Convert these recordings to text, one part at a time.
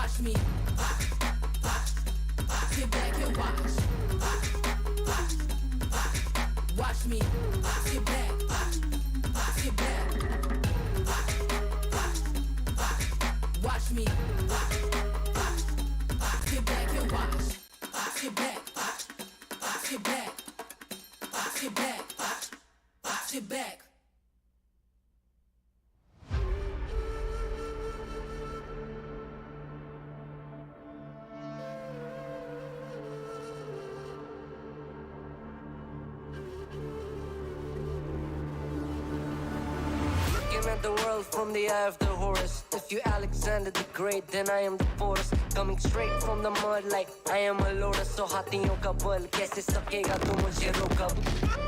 Watch me. Sit back and watch. Watch me. Sit back. Sit back. Watch me. Sit back and watch. Sit back. Sit back. Sit back. Sit back. At the world from the eye of the horse. If you Alexander the Great, then I am the force. Coming straight from the mud like I am a lotus. So हाथियों का बल कैसे सकेगा तू मुझे रोक अब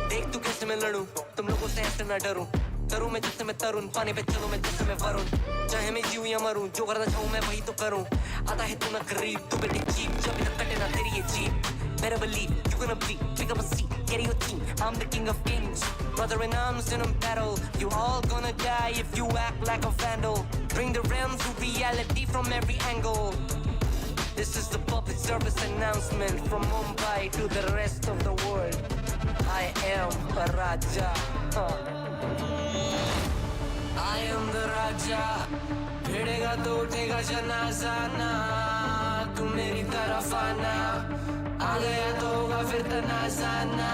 देख तू कैसे मैं लड़ूं तुम लोगों से ऐसे ना डरूं करूं मैं जिससे मैं तरुण पानी पे चलूं मैं जिससे मैं वरुण चाहे मैं जीऊं या मरूं जो करना चाहूं मैं वही तो करूं आता है तू ना गरीब तू बेटी चीप जब तक कटे ना तेरी ये jeep Better believe you're gonna bleed. Pick up a seat, get your team. I'm the king of kings. Brother in arms in a battle. You all gonna die if you act like a vandal. Bring the realms to reality from every angle. This is the public service announcement from Mumbai to the rest of the world. I am a Raja. I am the Raja. भिड़ेगा तो उठेगा जनाजा ना तू मेरी तरफ आना आ गया तो होगा फिर तनाजा ना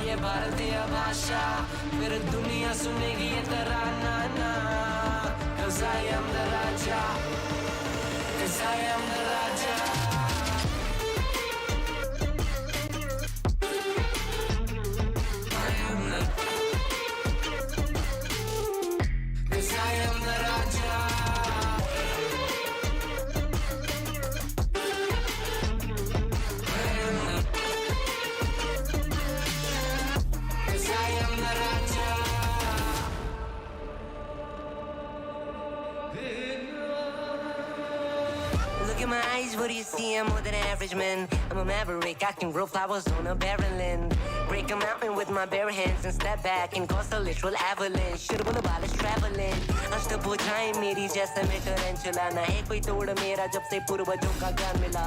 ये भारतीय भाषा फिर दुनिया सुनेगी ये तराना ना Cause I am the Raja Cause I am the Raja What do you see? I'm more than average man. I'm a maverick. I can grow flowers on a barren land. Break a mountain with my bare hands and step back and cause a literal avalanche. Should've been about us traveling. आज तो बुझाएं मेरी जैसा मैं tarantula ना है कोई तोड़ मेरा जब से पूर्वजों का ज्ञान मिला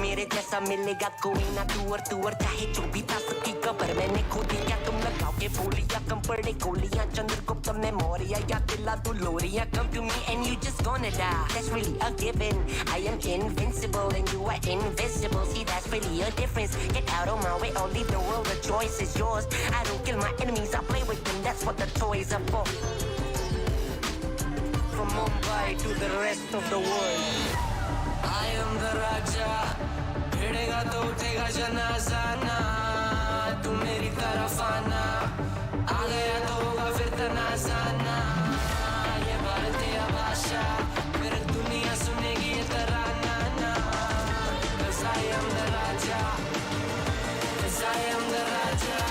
मेरे जैसा मिलेगा कोई ना तू और चाहे जो भी था सबकी कबर मैंने खोदी क्या तुम लगाओगे बोलियां कम पड़े गोलियां चंद्रगुप्त में मौर्य या किला तू लोरिया come to me and you just gonna die that's really a given I am invincible and you are invisible see that's really a difference get out of my way I'll leave the world the choice is yours I don't kill my enemies I play with them that's what the toys are for from Mumbai to the rest of the world I am the Raja भिड़ेगा तो उठेगा जनाजा ना तू मेरी तरफ आना आ गया तो होगा फिर तनाजा ना ये भारतीय भाषा फिर दुनिया सुनेगी ये तराना ना Cause I am the Raja Cause I am the Raja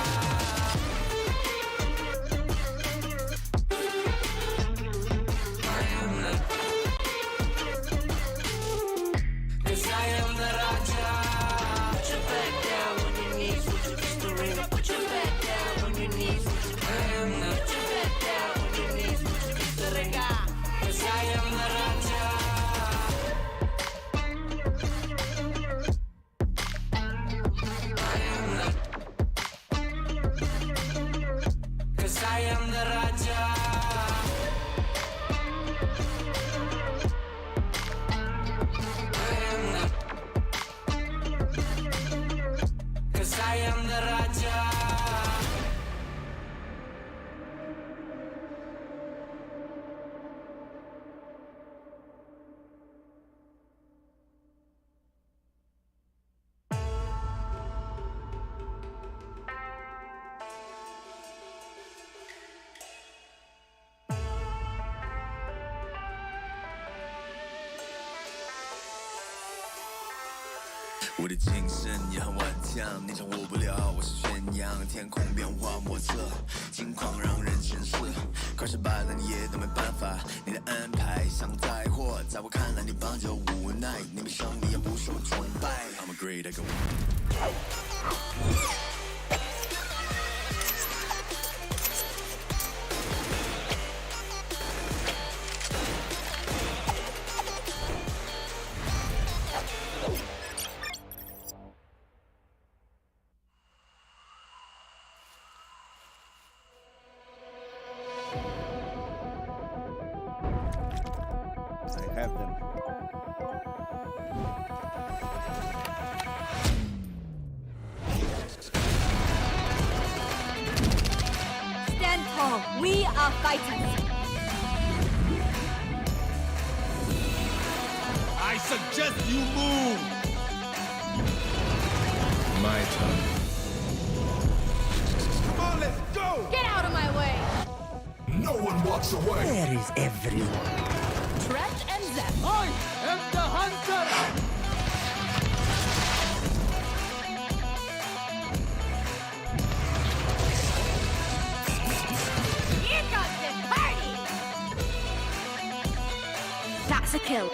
我的精神也很顽强，你掌握不了我是宣扬，天空变化莫测，金矿让人神色，快失败了你也都没办法，你的安排像灾祸，在我看来你帮就无奈，你没胜利也不是我崇拜 I'm a great I go have them. Stand tall. We are fighters. I suggest you move! My turn. Come on, let's go! Get out of my way. No one walks away! Where is everyone? Trapped and zapped. I am the hunter! Here comes the party. That's a kill.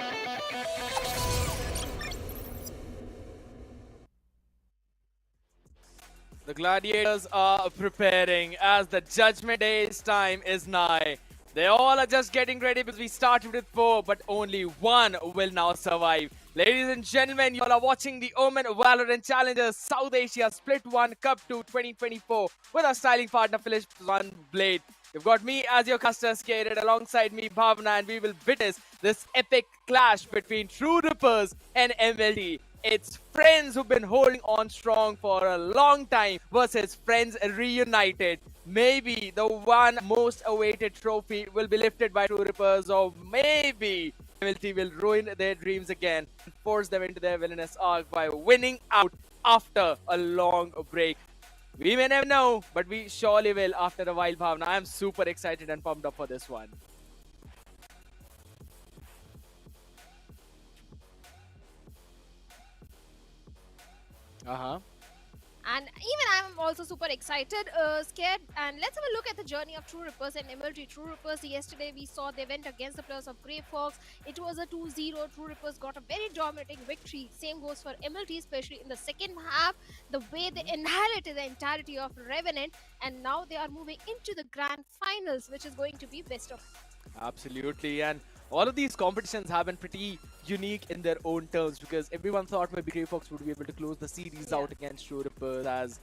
The gladiators are preparing as the judgment day's time is nigh. They all are just getting ready because we started with 4, but only 1 will now survive. Ladies and gentlemen, you all are watching the OMEN Valorant Challengers South Asia Split 1 Cup 2 2024 with our styling partner Philips One Blade. You've got me as your caster skated alongside me Bhavna, and we will witness this epic clash between True Rippers and MLT. It's friends who've been holding on strong for a long time versus friends reunited. Maybe the one most awaited trophy will be lifted by True Rippers, or maybe MLT will ruin their dreams again and force them into their villainous arc by winning out after a long break. We may never know, but we surely will after a while, Bhavna. I am super excited and pumped up for this one. And even I'm also super excited, scared. And let's have a look at the journey of True Rippers and MLT. True Rippers, yesterday we saw they went against the players of Grayfox. It was a 2-0. True Rippers got a very dominating victory. Same goes for MLT, especially in the second half. The way they inherited the entirety of Revenant, and now they are moving into the grand finals, which is going to be best of. Absolutely, and all of these competitions have been pretty unique in their own terms because everyone thought maybe Grayfox would be able to close the series out against True Rippers, as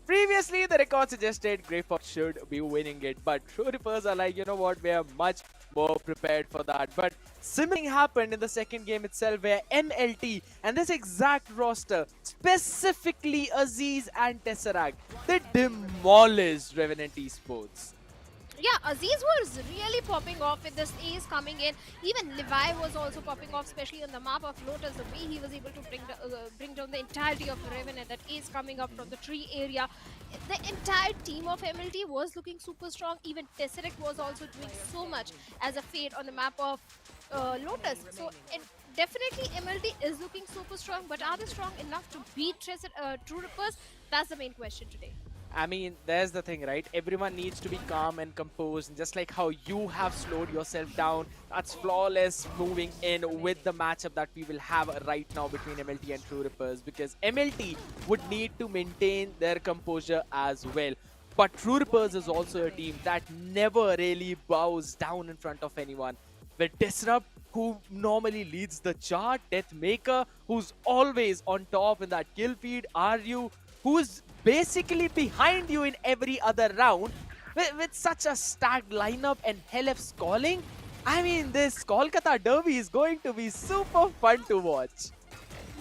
previously the record suggested Grayfox should be winning it, but True Rippers are like, you know what, we are much more prepared for that. But similar thing happened in the second game itself where MLT and this exact roster, specifically Aziz and Tesseract, they demolished Revenant Esports. Yeah, Aziz was really popping off with this ace coming in. Even Levi was also popping off, especially on the map of Lotus. The way he was able to bring down the entirety of Revenant, that ace coming up from the tree area. The entire team of MLT was looking super strong. Even Tesseract was also doing so much as a fade on the map of Lotus. So definitely MLT is looking super strong, but are they strong enough to beat True Rippers? That's the main question today. I mean, there's the thing, right? Everyone needs to be calm and composed, and just like how you have slowed yourself down, that's flawless moving in with the matchup that we will have right now between MLT and True Rippers, because MLT would need to maintain their composure as well. But True Rippers is also a team that never really bows down in front of anyone. With Disrupt, who normally leads the chart, Deathmaker, who's always on top in that kill feed, Aryu, who's basically behind you in every other round, with such a stacked lineup and Helef's calling. I mean, this Kolkata derby is going to be super fun to watch.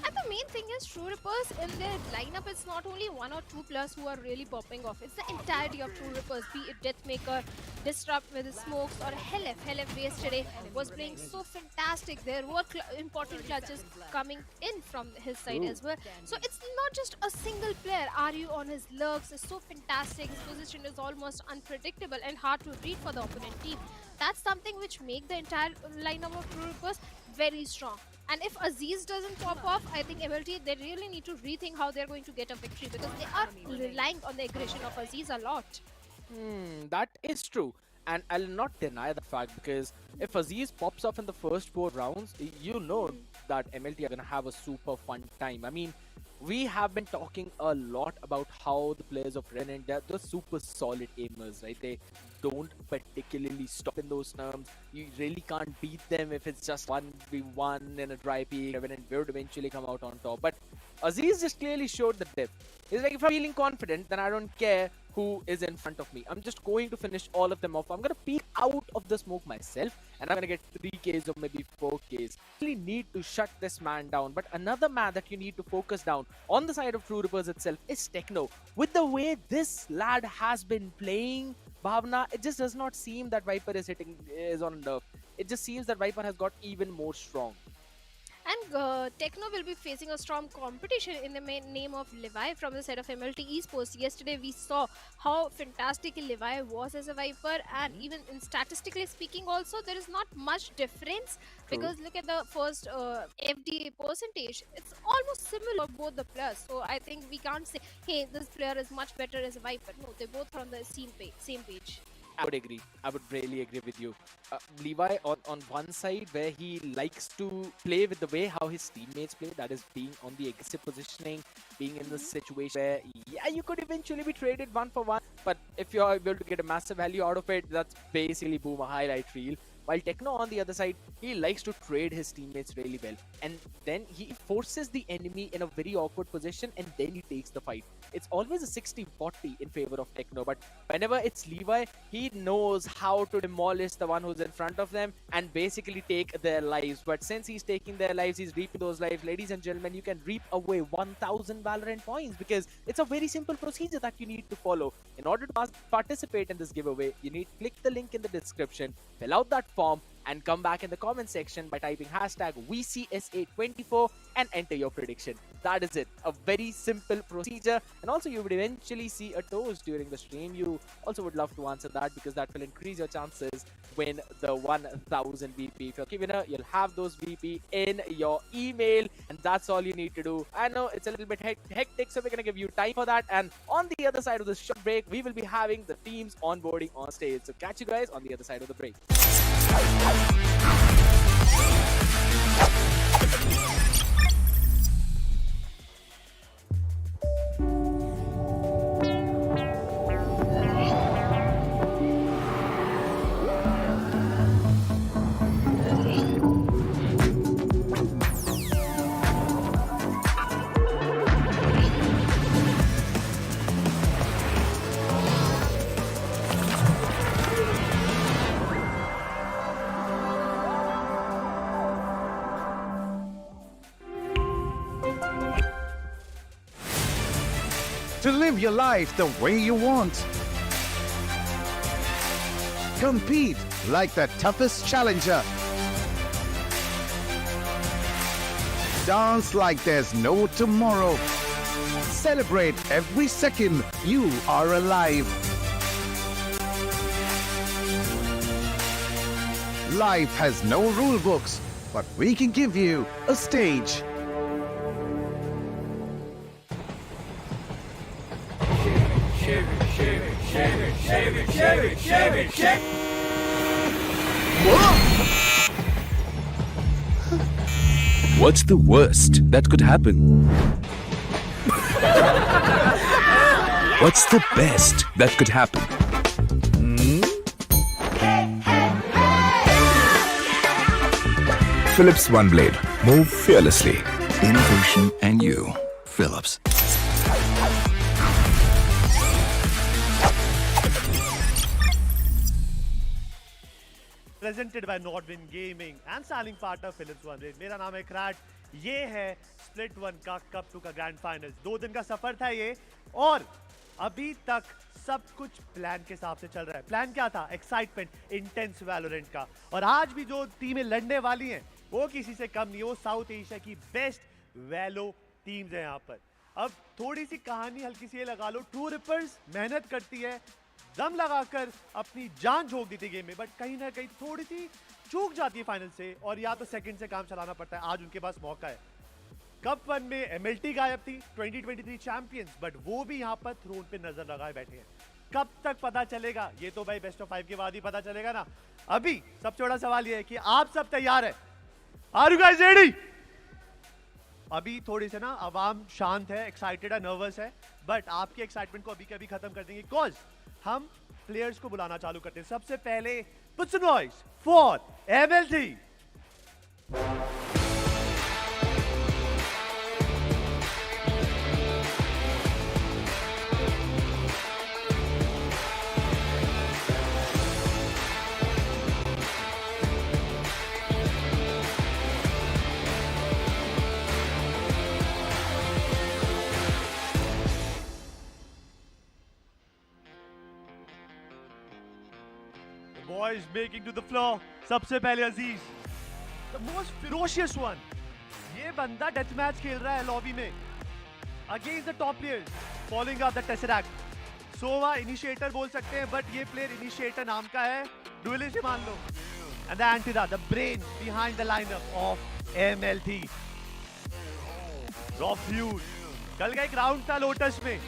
And the main thing is True Rippers in their lineup, it's not only 1 or 2 players who are really popping off. It's the entirety of True Rippers, be it Deathmaker, Disrupt with his smokes, or Helef. Helef yesterday was playing so fantastic. There were important clutches coming in from his side as well. So it's not just a single player. Aryu on his lurks is so fantastic. His position is almost unpredictable and hard to read for the opponent team. That's something which makes the entire lineup of True Rippers very strong. And if Aziz doesn't pop off, I think MLT, they really need to rethink how they're going to get a victory, because they are relying on the aggression of Aziz a lot. That is true. And I'll not deny the fact, because if Aziz pops off in the first 4 rounds, you know that MLT are going to have a super fun time. I mean, we have been talking a lot about how the players of Revenant, they're super solid aimers, right? They don't particularly stop in those terms. You really can't beat them if it's just 1v1 in a dry peak. Revenant would eventually come out on top. But Aziz just clearly showed the depth. He's like, if I'm feeling confident, then I don't care who is in front of me. I'm just going to finish all of them off. I'm going to peek out of the smoke myself, and I'm going to get 3Ks or maybe 4Ks. You really need to shut this man down. But another man that you need to focus down on the side of True Rippers itself is Techno. With the way this lad has been playing, Bhavna, it just does not seem that Viper is on nerf. It just seems that Viper has got even more strong. And Techno will be facing a strong competition in the main name of Levi from the side of MLT Esports. Yesterday we saw how fantastic Levi was as a Viper, and even in statistically speaking also there is not much difference. True. Because look at the first FD percentage, it's almost similar both the players. So I think we can't say, hey, this player is much better as a Viper. No, they both are on the same page. I would agree. I would really agree with you. Levi on one side where he likes to play with the way how his teammates play, that is being on the aggressive positioning, being in the situation where, yeah, you could eventually be traded 1-for-1, but if you're able to get a massive value out of it, that's basically boom, a highlight reel. While Techno on the other side, he likes to trade his teammates really well. And then he forces the enemy in a very awkward position and then he takes the fight. It's always a 60-40 in favor of Techno. But whenever it's Levi, he knows how to demolish the one who's in front of them and basically take their lives. But since he's taking their lives, he's reaping those lives. Ladies and gentlemen, you can reap away 1,000 Valorant points because it's a very simple procedure that you need to follow. In order to participate in this giveaway, you need to click the link in the description, fill out that form, and come back in the comment section by typing hashtag VCSA24 and enter your prediction. That is it. A very simple procedure. And also you would eventually see a toast during the stream. You also would love to answer that because that will increase your chances to win the 1,000 VP. If you're a winner, you'll have those VP in your email. And that's all you need to do. I know it's a little bit hectic, so we're going to give you time for that. And on the other side of this short break, we will be having the teams onboarding on stage. So catch you guys on the other side of the break. To live your life the way you want. Compete like the toughest challenger. Dance like there's no tomorrow. Celebrate every second you are alive. Life has no rule books, but we can give you a stage. What's the worst that could happen? What's the best that could happen? Philips One Blade. Move fearlessly. Innovation and you. Philips. Presented by Nodwin Gaming and styling partner Philips One Blade. मेरा नाम है crate. ये है split one का cup 2 का grand finals. 2 दिन का सफर था ये और अभी तक सब कुछ प्लान के हिसाब से चल रहा है. प्लान क्या था? एक्साइटमेंट, इंटेंस वैलोरेंट का. और आज भी जो टीमें लड़ने वाली हैं वो किसी से कम नहीं. वो साउथ एशिया की बेस्ट वैलो टीम्स है यहाँ पर. अब थोड़ी सी कहानी हल्की सी लगा लो. ट्रू रिपर्स मेहनत करती है, दम लगाकर अपनी जान झोंक दी थी गेम में, बट कहीं ना कहीं थोड़ी सी चूक जाती है फाइनल से और या तो सेकंड से काम चलाना पड़ता है. आज उनके पास मौका है. कप 1 में एमएलटी गायब थी, 2023 चैंपियंस, बट वो भी यहाँ पर थ्रोन पे नजर लगाए बैठे हैं. कब तक पता चलेगा? ये तो भाई बेस्ट ऑफ 5 के बाद ही पता चलेगा ना. अभी सबसे बड़ा सवाल ये है कि आप सब तैयार है? Are you guys ready? अभी थोड़ी से ना आवाम शांत है, एक्साइटेड है, नर्वस है, बट आपके एक्साइटमेंट को अभी के अभी खत्म कर देंगे कॉज हम प्लेयर्स को बुलाना चालू करते हैं. सबसे पहले put some noise for MLT. boys making to the floor. सबसे पहले अजीज, the most ferocious one. ये बंदा डेथ मैच खेल रहा है लॉबी में against the top players, following up the Tesseract. Sova initiator बोल सकते हैं, बट ये प्लेयर इनिशिएटर नाम का है, डुएलिस्ट ही मान लो. And the Antida, the brain behind the lineup of MLT. Raw feud. कल का एक राउंड था लोटस में,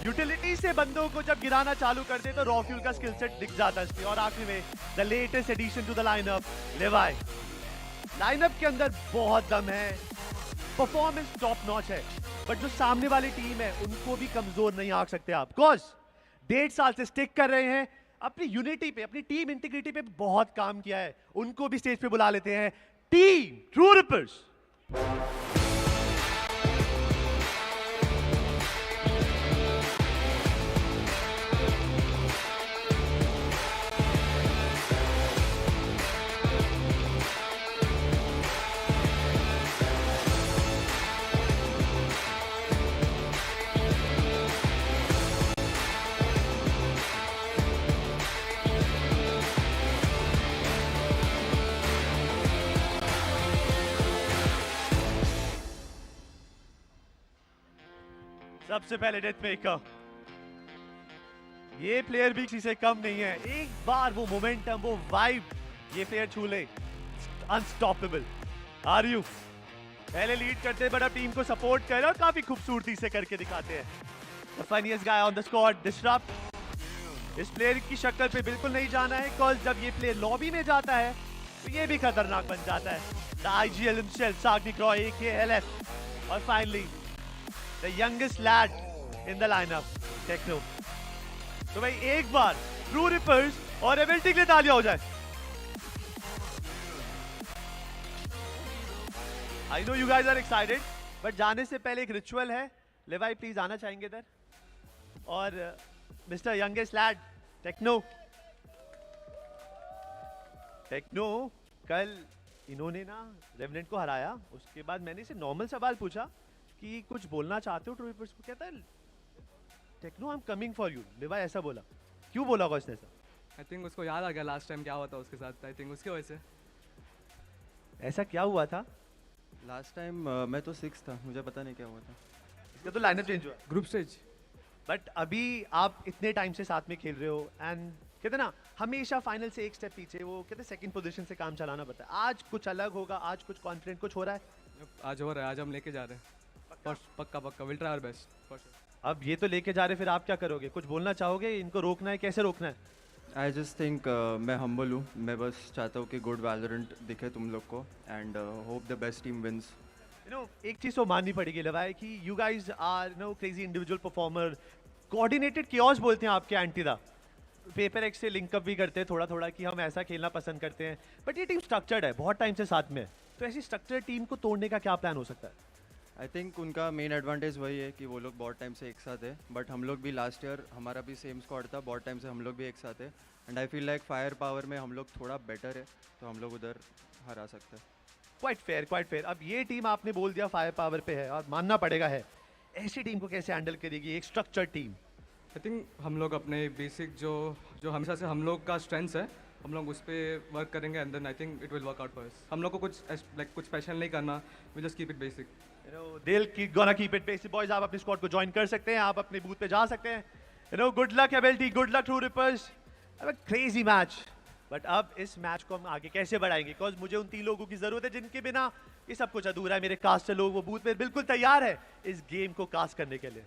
यूटिलिटी से बंदों को जब गिराना चालू कर दे तो रॉ फ्यूल का स्किल सेट दिख जाता है. और आखिर में the latest addition to the lineup, लेवाई. लाइनअप के अंदर बहुत दम है, परफॉर्मेंस टॉप नॉच है, बट जो सामने वाली टीम है उनको भी कमजोर नहीं आंक सकते आप. बिकॉज 1.5 साल से स्टिक कर रहे हैं, अपनी यूनिटी पे, अपनी टीम इंटीग्रिटी पे बहुत काम किया है. उनको भी स्टेज पे बुला लेते हैं, टीम ट्रू रिपर्स. सबसे पहले डेथ मेकर, ये प्लेयर भी किसी से कम नहीं है. एक बार वो मोमेंटम, वो वाइब ये प्लेयर छू ले, अनस्टॉपेबल. आर यू पहले लीड करते हैं, बट अब टीम को सपोर्ट कर रहे हैं और काफी खूबसूरती से करके दिखाते हैं. The funniest guy on the squad, disrupt. इस प्लेयर की शक्ल पे बिल्कुल नहीं जाना है, बिकॉज जब ये प्लेयर लॉबी में जाता है तो ये भी खतरनाक बन जाता है. The IGL himself, Sagnik Roy AKLF. और finally the youngest lad in the lineup, Techno. तो भाई एक बार ट्रू रिपर्स और एमएलटी के लिए तालियां हो जाए. I know you guys are excited, but जाने से पहले एक रिचुअल है. लेवाई प्लीज आना चाहेंगे इधर. और mister youngest lad Techno. Techno कल इन्होंने ना रेवेनेंट को हराया, उसके बाद मैंने इसे नॉर्मल सवाल पूछा कि कुछ बोलना चाहते हो ट्रू रिपर्स को. कहता है Techno I am coming for you. लेवाई ऐसा बोला, क्यों बोला होगा उसने ऐसा? आई थिंक उसको याद आ गया लास्ट टाइम क्या हुआ था उसके साथ. आई थिंक उसकी वजह से. ऐसा क्या हुआ था लास्ट टाइम? मैं तो 6 था, मुझे पता नहीं क्या हुआ था. इसका तो लाइनअप चेंज हुआ ग्रुप स्टेज. बट अभी आप इतने टाइम से साथ में खेल रहे हो, एंड कहते ना हमेशा फाइनल से एक स्टेप पीछे, वो कहते सेकंड पोजीशन से काम चलाना पड़ता है. आज कुछ अलग होगा, आज कुछ कॉन्फिडेंट कुछ हो रहा है. आज हो रहा है, आज हम लेके जा रहे हैं. पक्का पक्का, विल ट्राई आवर बेस्ट. अब ये तो लेके जा रहे, फिर आप क्या करोगे? कुछ बोलना चाहोगे? इनको रोकना है, कैसे रोकना है? आई जस्ट थिंक मैं हम्बल हूँ. मैं बस चाहता हूँ कि गुड वैलोरेंट दिखे तुम लोग को, and hope the best team wins. You know एक चीज़ तो माननी पड़ेगी लेवाई कि you guys are no crazy individual performer. Coordinated chaos बोलते हैं आपके एंटीदा. पेपर एक्स से लिंकअप भी करते हैं थोड़ा थोड़ा कि हम ऐसा खेलना पसंद करते हैं, बट ये टीम स्ट्रक्चर्ड है, बहुत टाइम से साथ में है. तो ऐसी स्ट्रक्चर्ड टीम को तोड़ने का क्या प्लान हो सकता है? आई थिंक उनका मेन एडवांटेज वही है कि वो लोग बहुत टाइम से एक साथ है, बट हम लोग भी लास्ट ईयर हमारा भी सेम स्क्वाड था, बहुत टाइम से हम लोग भी एक साथ है. And I feel like fire power में हम लोग थोड़ा बेटर है, तो हम लोग उधर हरा सकते हैं. Quite fair, quite fair. अब ये टीम आपने बोल दिया फायर पावर पे है, और मानना पड़ेगा है. ऐसी टीम को कैसे हैंडल करेगी एक स्ट्रक्चर्ड टीम? आई थिंक हम लोग अपने बेसिक जो हमेशा से हम लोग का स्ट्रेंथ है, हम लोग उस पर वर्क करेंगे, and then I think it will work out for us. हम लोग को कुछ स्पेशल नहीं करना, we just keep it basic. दिल की gonna keep it basic. Boys आप अपनी स्क्वाड को ज्वाइन कर सकते हैं, आप अपने बूथ पे जा सकते हैं. Good luck MLT, good luck true reapers. Crazy match. But अब इस मैच को हम आगे कैसे बढ़ाएंगे? बिकॉज मुझे उन 3 लोगों की जरूरत है जिनके बिना ये सब कुछ अधूरा है. मेरे कास्टर लोग वो बूथ पे बिल्कुल तैयार है इस गेम को कास्ट करने के लिए.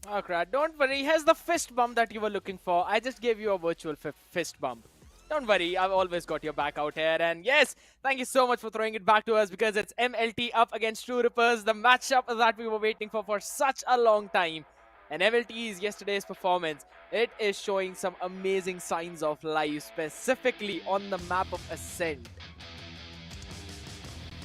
Oh, crap. Don't worry. Here's the fist bump that you were looking for. I just gave you a virtual fist bump. Don't worry. I've always got your back out here. And yes, thank you so much for throwing it back to us, because it's MLT up against True Rippers, the matchup that we were waiting for such a long time. And MLT's yesterday's performance, it is showing some amazing signs of life, specifically on the map of Ascent.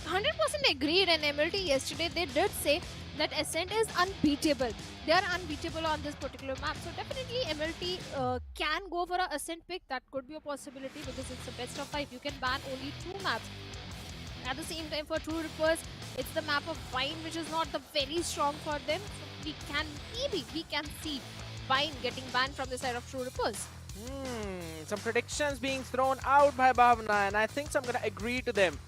100% agreed. And MLT yesterday, they did say that Ascent is unbeatable. They are unbeatable on this particular map. So definitely MLT can go for an Ascent pick. That could be a possibility because it's a best of 5. You can ban only 2 maps. At the same time, for True Rippers, it's the map of Vine, which is not the very strong for them. So we can see Vine getting banned from the side of True Rippers. Some predictions being thrown out by Bhavna, and I think so I'm gonna agree to them.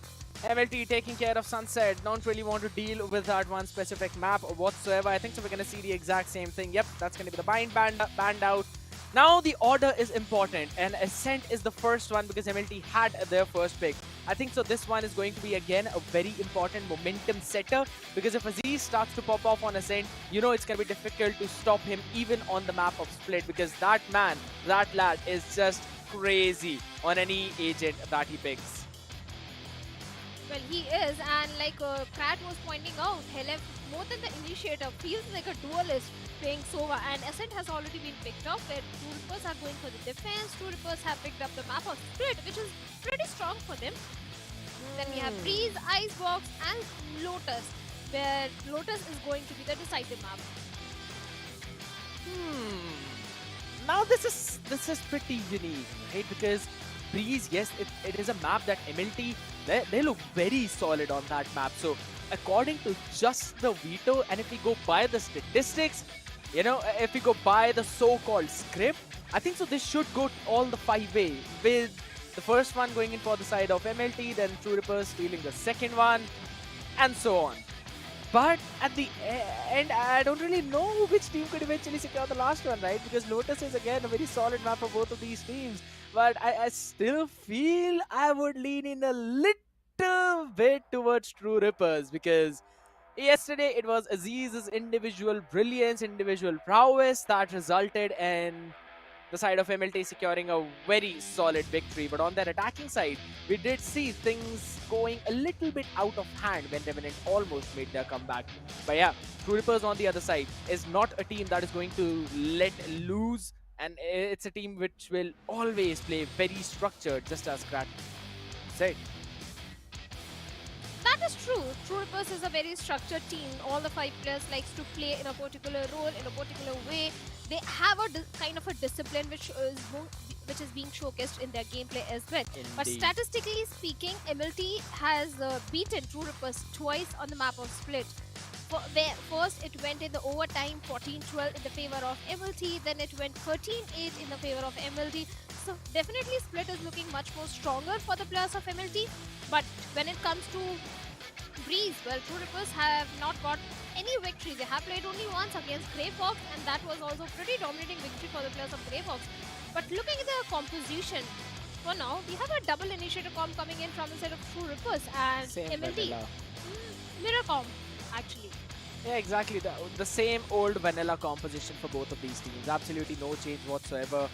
MLT taking care of Sunset, don't really want to deal with that one specific map or whatsoever. I think so we're gonna see the exact same thing. Yep, that's gonna be the bind banned out. Now the order is important, and Ascent is the first one because MLT had their first pick. I think so this one is going to be again a very important momentum setter, because if Aziz starts to pop off on Ascent, you know it's going to be difficult to stop him even on the map of Split, because that man, that lad is just crazy on any agent that he picks. Well, he is, and like Krat was pointing out, Helef, more than the initiator, feels like a duelist playing Sova, and Ascent has already been picked up, where True Rippers are going for the defense. True Rippers have picked up the map of Split, which is pretty strong for them. Then we have Breeze, Icebox, and Lotus, where Lotus is going to be the decisive map. Now this is pretty unique, right? Because Breeze, yes, it is a map that MLT, they look very solid on that map. So according to just the veto, and if we go by the statistics, you know, if we go by the so-called script, I think so this should go all the 5-way, with the first one going in for the side of MLT, then True Rippers stealing the second one, and so on. But at the end, I don't really know which team could eventually secure the last one, right? Because Lotus is again a very solid map for both of these teams. But I still feel I would lean in a little bit towards True Rippers, because yesterday it was Aziz's individual brilliance, individual prowess that resulted in the side of MLT securing a very solid victory. But on their attacking side, we did see things going a little bit out of hand when Revenant almost made their comeback. But yeah, True Rippers on the other side is not a team that is going to let loose, and it's a team which will always play very structured, just as Krat said. That is true. True Rippers is a very structured team. All the 5 players likes to play in a particular role, in a particular way. They have a kind of a discipline which is being showcased in their gameplay as well. But statistically speaking, MLT has beaten True Rippers twice on the map of Split. First, it went in the overtime 14-12 in the favor of MLT. Then it went 13-8 in the favor of MLT. So definitely Split is looking much more stronger for the players of MLT. But when it comes to Breeze, well, True Rippers have not got any victory. They have played only once against Grayfox, and that was also pretty dominating victory for the players of Grayfox. But looking at the composition, for now, we have a double initiator comp coming in from the side of True Rippers and MLT. Mirror comp, actually. Yeah, exactly. The same old vanilla composition for both of these teams. Absolutely no change whatsoever.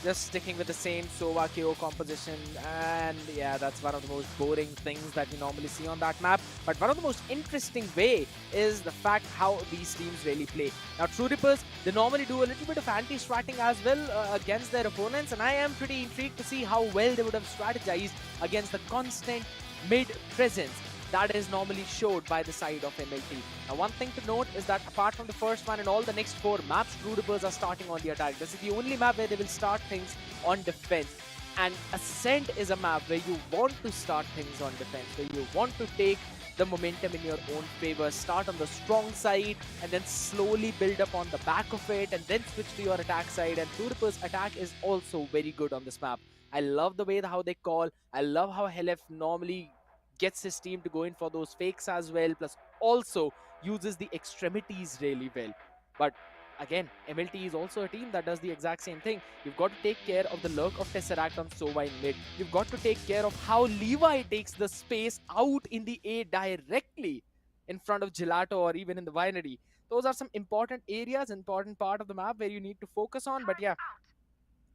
Just sticking with the same Sova KO composition, and yeah, that's one of the most boring things that you normally see on that map. But one of the most interesting way is the fact how these teams really play. Now, True Rippers, they normally do a little bit of anti-stratting as well against their opponents, and I am pretty intrigued to see how well they would have strategized against the constant mid presence that is normally showed by the side of MLT. Now, one thing to note is that apart from the first one and all the next 4 maps, True Rippers are starting on the attack. This is the only map where they will start things on defense. And Ascent is a map where you want to start things on defense, where you want to take the momentum in your own favor, start on the strong side, and then slowly build up on the back of it, and then switch to your attack side. And True Rippers' attack is also very good on this map. I love the way how they call. I love how Helef normally gets his team to go in for those fakes as well, plus also uses the extremities really well. But again, MLT is also a team that does the exact same thing. You've got to take care of the lurk of Tesseract on Sova in mid. You've got to take care of how Levi takes the space out in the A directly in front of Gelato or even in the Winery. Those are some important areas, important part of the map where you need to focus on. But yeah,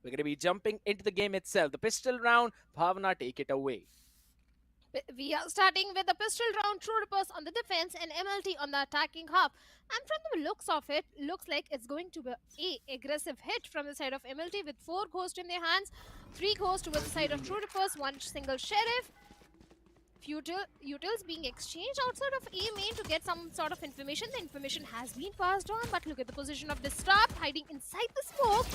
we're going to be jumping into the game itself. The pistol round, Bhavna, take it away. We are starting with the pistol round, True Rippers on the defense and MLT on the attacking half. And from the looks of it, looks like it's going to be a aggressive hit from the side of MLT with 4 ghosts in their hands, 3 ghosts with the side of True Rippers, 1 single sheriff. Utils being exchanged outside of A main to get some sort of information. The information has been passed on, but look at the position of Disrupt hiding inside the smoke.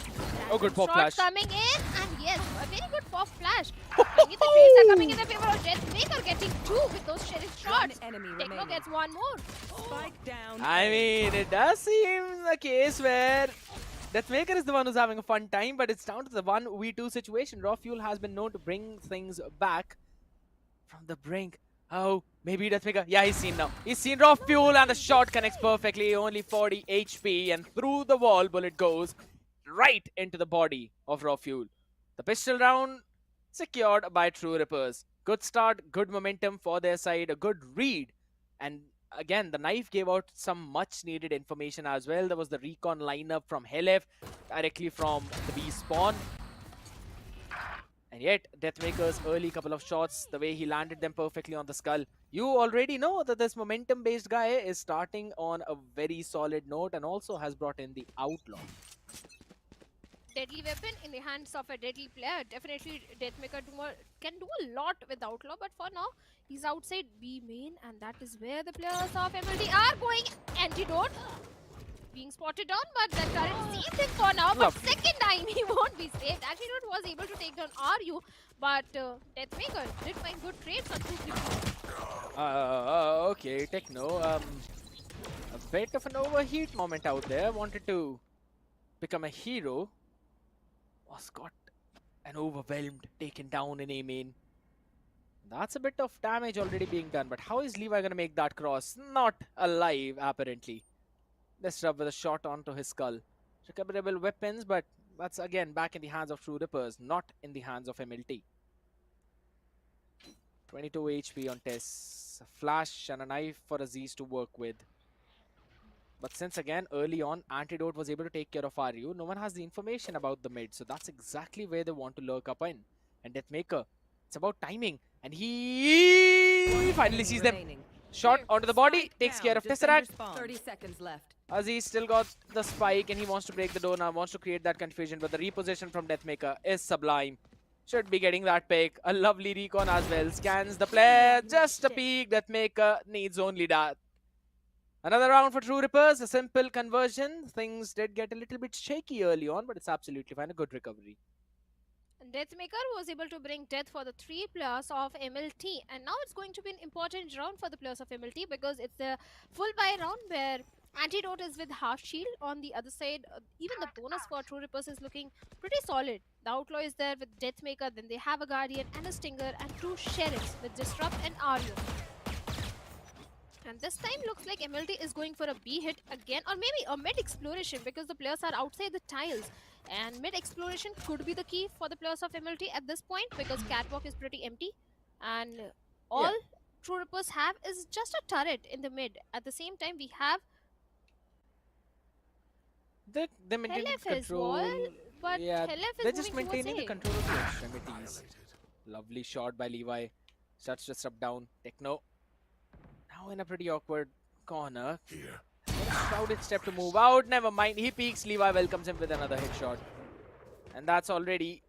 Oh, good pop flash. Coming in, and yes, a very good pop flash. Finally, the trades are coming in the favor of Deathmaker, getting 2 with those sheriff shots. Techno gets 1 more. I mean, it does seem the case where Deathmaker is the one who's having a fun time, but it's down to the 1v2 situation. Raw Fuel has been known to bring things back from the brink. Oh, maybe Deathmaker. Yeah, he's seen now. He's seen Raw Fuel and the shot connects perfectly. Only 40 HP and through the wall, bullet goes right into the body of Raw Fuel. The pistol round secured by True Rippers. Good start, good momentum for their side, a good read. And again, the knife gave out some much needed information as well. There was the recon lineup from Helef directly from the B spawn. And yet, Deathmaker's early couple of shots, the way he landed them perfectly on the skull, you already know that this momentum-based guy is starting on a very solid note and also has brought in the Outlaw. Deadly weapon in the hands of a deadly player. Definitely, Deathmaker can do a lot with Outlaw, but for now, he's outside B main, and that is where the players of MLT are going. Antidote being spotted down, but the current sees him for now. But second time, he won't be saved. Antidote was able to take down RU, but Deathmaker did find good trades on 2 Okay, Techno. A bit of an overheat moment out there. Wanted to become a hero. Was got and overwhelmed, taken down in A main. That's a bit of damage already being done, but how is Levi gonna make that cross? Not alive, apparently. Disrupt with a shot onto his skull. Recoverable weapons, but that's again back in the hands of True Rippers, not in the hands of MLT. 22 HP on Tess. A flash and a knife for Aziz to work with. But since again, early on, Antidote was able to take care of RU, no one has the information about the mid, so that's exactly where they want to lurk up in. And Deathmaker, it's about timing, and he finally sees them. Shot onto the body, takes care of Tesseract. 30 seconds left. Aziz still got the spike, and he wants to break the door now, wants to create that confusion, but the reposition from Deathmaker is sublime. Should be getting that pick. A lovely recon as well. Scans the player, just a peek. Deathmaker needs only that. Another round for True Rippers, a simple conversion. Things did get a little bit shaky early on, but it's absolutely fine. A good recovery. Deathmaker was able to bring death for the 3 players of MLT, and now it's going to be an important round for the players of MLT because it's the full buy round where Antidote is with half shield. On the other side, even the bonus for True Rippers is looking pretty solid. The Outlaw is there with Deathmaker, then they have a Guardian and a Stinger and 2 Sheriffs with Disrupt and Arya. And this time looks like MLT is going for a B hit again, or maybe a mid exploration because the players are outside the tiles. And mid exploration could be the key for the players of MLT at this point because Catwalk is pretty empty. And all True Rippers have is just a turret in the mid. At the same time, we have They maintain Helef the as control. well, but Yeah, Helef is they're just moving maintaining the towards A. control of the extremities. Lovely shot by Levi. Starts to disrupt down. Techno now in a pretty awkward corner. Crowded step to move out. Never mind. He peeks. Levi welcomes him with another headshot. And that's already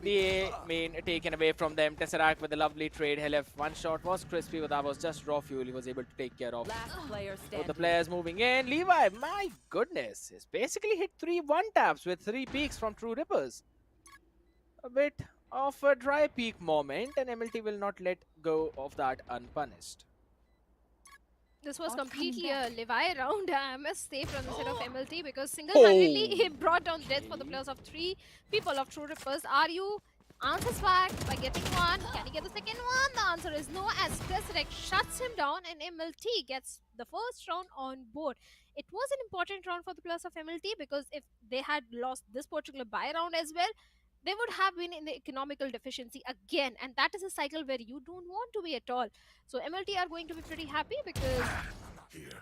the main taken away from them. Tesseract with a lovely trade. Helef, one shot was crispy, but that was just Raw Fuel he was able to take care of. Both the players moving in. Levi, my goodness, has basically hit 3 one-taps with 3 peaks from True Rippers. A bit of a dry peak moment, and MLT will not let go of that unpunished. This was completely a Levi round, I must say, from the side of MLT because single-handedly he brought down death for the players of 3 people of True Rippers. RU answers back by getting 1. Can he get the second one? The answer is no, as Tesseract shuts him down and MLT gets the first round on board. It was an important round for the players of MLT because if they had lost this particular buy round as well, they would have been in the economical deficiency again, and that is a cycle where you don't want to be at all. So MLT are going to be pretty happy because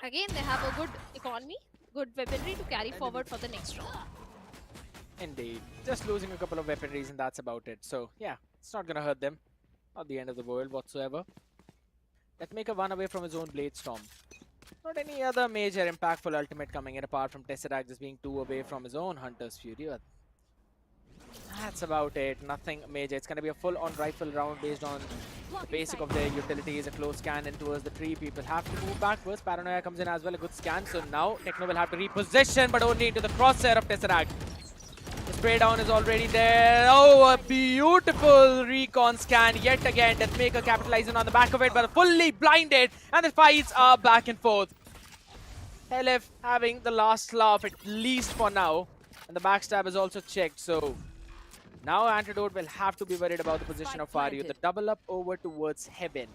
again they have a good economy, good weaponry to carry forward for the next round. Indeed. Just losing a couple of weaponries and that's about it. So yeah, it's not gonna hurt them. Not the end of the world whatsoever. Deathmaker 1 away from his own Blade Storm. Not any other major impactful ultimate coming in apart from Tesseract just being 2 away from his own Hunter's Fury. But that's about it. Nothing major. It's going to be a full-on rifle round based on the basic of their utilities. A close scan in towards the tree. People have to move backwards. Paranoia comes in as well. A good scan. So now Techno will have to reposition, but only into the crosshair of Tesseract. The spray down is already there. Oh, a beautiful recon scan yet again. Deathmaker capitalizing on the back of it, but fully blinded. And the fights are back and forth. LF having the last laugh, at least for now. And the backstab is also checked, so now Antidote will have to be worried about the position of Aryu. The double up over towards Heaven.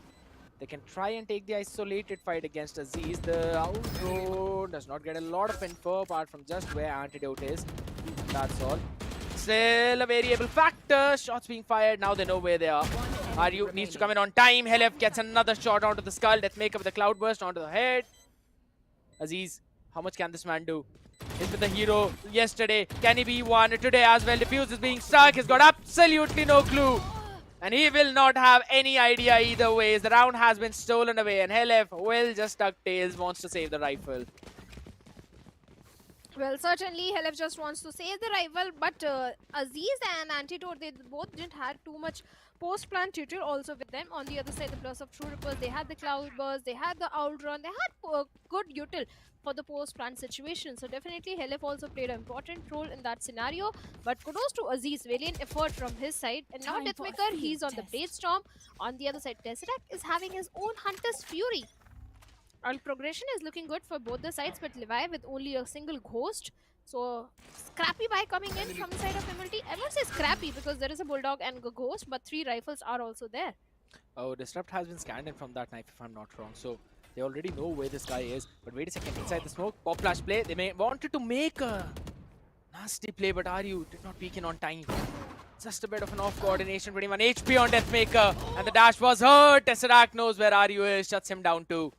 They can try and take the isolated fight against Aziz. The outro does not get a lot of info apart from just where Antidote is. That's all. Still a variable factor. Shots being fired. Now they know where they are. Aryu needs to come in on time. Helef gets another shot onto the skull. Deathmaker with the cloudburst onto the head. Aziz, how much can this man do? He's been the hero yesterday. Can he be one today as well? Diffuse is being stuck. He's got absolutely no clue. And he will not have any idea either way. The round has been stolen away. And Helef will just tuck tails, wants to save the rifle. Well, certainly Helef just wants to save the rival, but Aziz and Antidote, they both didn't have too much post-plan tutorial also with them. On the other side, the plus of True Rippers, they had the Cloudburst, they had the Outrun, they had good util for the post-plan situation. So definitely Helef also played an important role in that scenario. But kudos to Aziz, valiant effort from his side. And now Deathmaker, he's on the Blade Storm. On the other side, Tesseract is having his own Hunter's Fury. Our progression is looking good for both the sides, but Levi with only a single ghost. So, scrappy buy coming in from the side of MLT. I won't say scrappy because there is a Bulldog and a ghost, but 3 rifles are also there. Oh, Disrupt has been scanned in from that knife if I'm not wrong. So, they already know where this guy is. But wait a second, inside the smoke, pop flash play. They wanted to make a nasty play, but Aryu did not peek in on time. Just a bit of an off coordination, 21 HP on Deathmaker. And the dash was hurt. Tesseract knows where Aryu is, shuts him down too.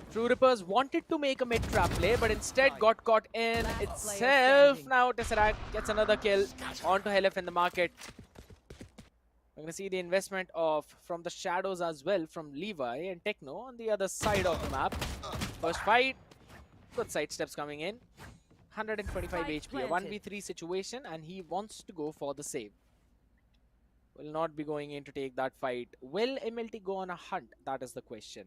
True Rippers wanted to make a mid-trap play, but instead got caught in itself. Now Tesseract gets another kill onto Helef in the market. We're going to see the investment from the shadows as well from Levi and Techno on the other side of the map. First fight, good side steps coming in. 125 HP, a 1v3 situation, and he wants to go for the save. Will not be going in to take that fight. Will MLT go on a hunt? That is the question.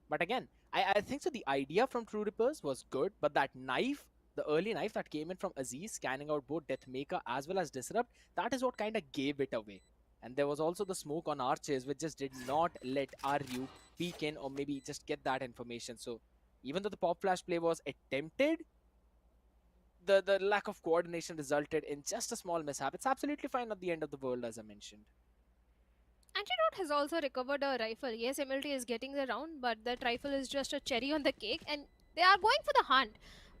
But again, I think so the idea from True Rippers was good, but that knife, the early knife that came in from Aziz, scanning out both Deathmaker as well as Disrupt, that is what kind of gave it away. And there was also the smoke on Arches, which just did not let Aryu peek in or maybe just get that information. So even though the pop flash play was attempted, the lack of coordination resulted in just a small mishap. It's absolutely fine at the end of the world, as I mentioned. Antidote has also recovered a rifle. Yes, MLT is getting the round, but that rifle is just a cherry on the cake, and they are going for the hunt.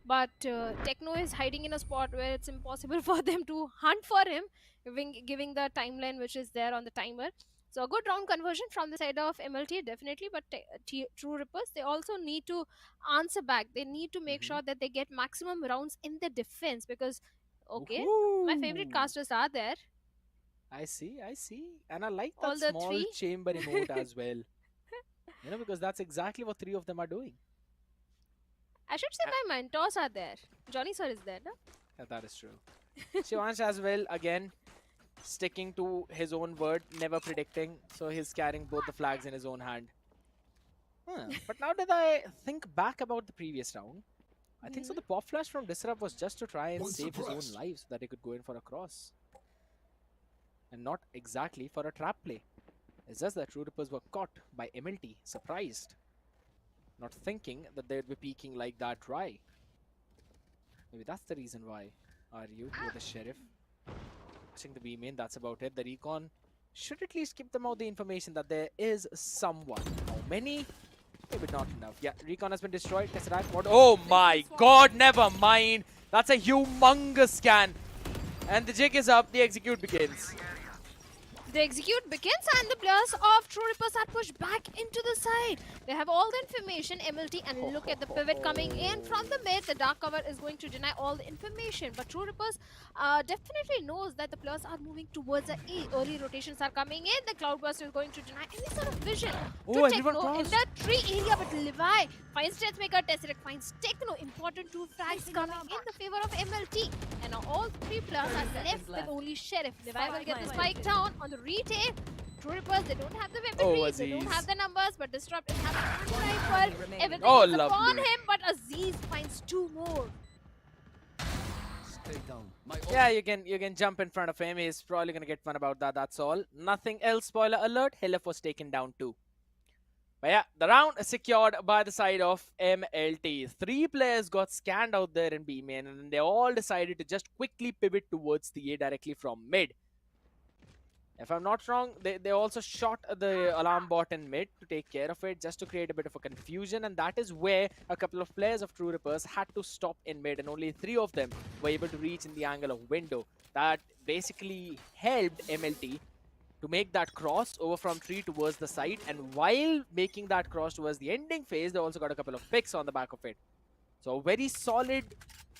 But Techno is hiding in a spot where it's impossible for them to hunt for him, giving the timeline which is there on the timer. So a good round conversion from the side of MLT, definitely, but True Rippers, they also need to answer back. They need to make sure that they get maximum rounds in the defense because, okay, my favorite casters are there. I see. And I like that small chamber emote as well. You know, because that's exactly what 3 of them are doing. I should say my mentors are there. Johnny sir is there, no? Yeah, that is true. Shivansh as well, again, sticking to his own word, never predicting. So he's carrying both the flags in his own hand. But now that I think back about the previous round, I think so the pop flash from Disrupt was just to try and save his own life so that he could go in for a cross. And not exactly for a trap play. It's just that True Rippers were caught by MLT, surprised. Not thinking that they would be peeking like that dry. Maybe that's the reason why. Aryu with the Sheriff. Watching the B main, that's about it. The Recon should at least give them out the information that there is someone. How many? Maybe not enough. Yeah, Recon has been destroyed. Tesseract, what? Oh my god, never mind. That's a humongous scan. And the jig is up, the execute begins. The execute begins and the players of True Rippers are pushed back into the side. They have all the information, MLT, and look at the pivot coming in from the mid. The dark cover is going to deny all the information. But True Rippers definitely knows that the players are moving towards the A. Early rotations are coming in. The Cloudburst is going to deny any sort of vision to Techno in the tree area. But Levi finds Deathmaker, Tesseract finds Techno. Important 2 frags coming in the favor of MLT. And now all 3 players are left with only Sheriff. Levi will get the spike down on the retake. True Rippers, they don't have the weaponry, they don't have the numbers, but Disrupt is having one rifle. Everything is upon him, but Aziz finds 2 more. Yeah, you can jump in front of him. He's probably gonna get fun about that. That's all. Nothing else. Spoiler alert. Hilef was taken down too. But yeah, the round is secured by the side of MLT. 3 players got scanned out there in B main, and they all decided to just quickly pivot towards the A directly from mid. If I'm not wrong, they also shot the alarm bot in mid to take care of it, just to create a bit of a confusion, and that is where a couple of players of True Rippers had to stop in mid, and only 3 of them were able to reach in the angle of window. That basically helped MLT to make that cross over from tree towards the side, and while making that cross towards the ending phase, they also got a couple of picks on the back of it. So very solid,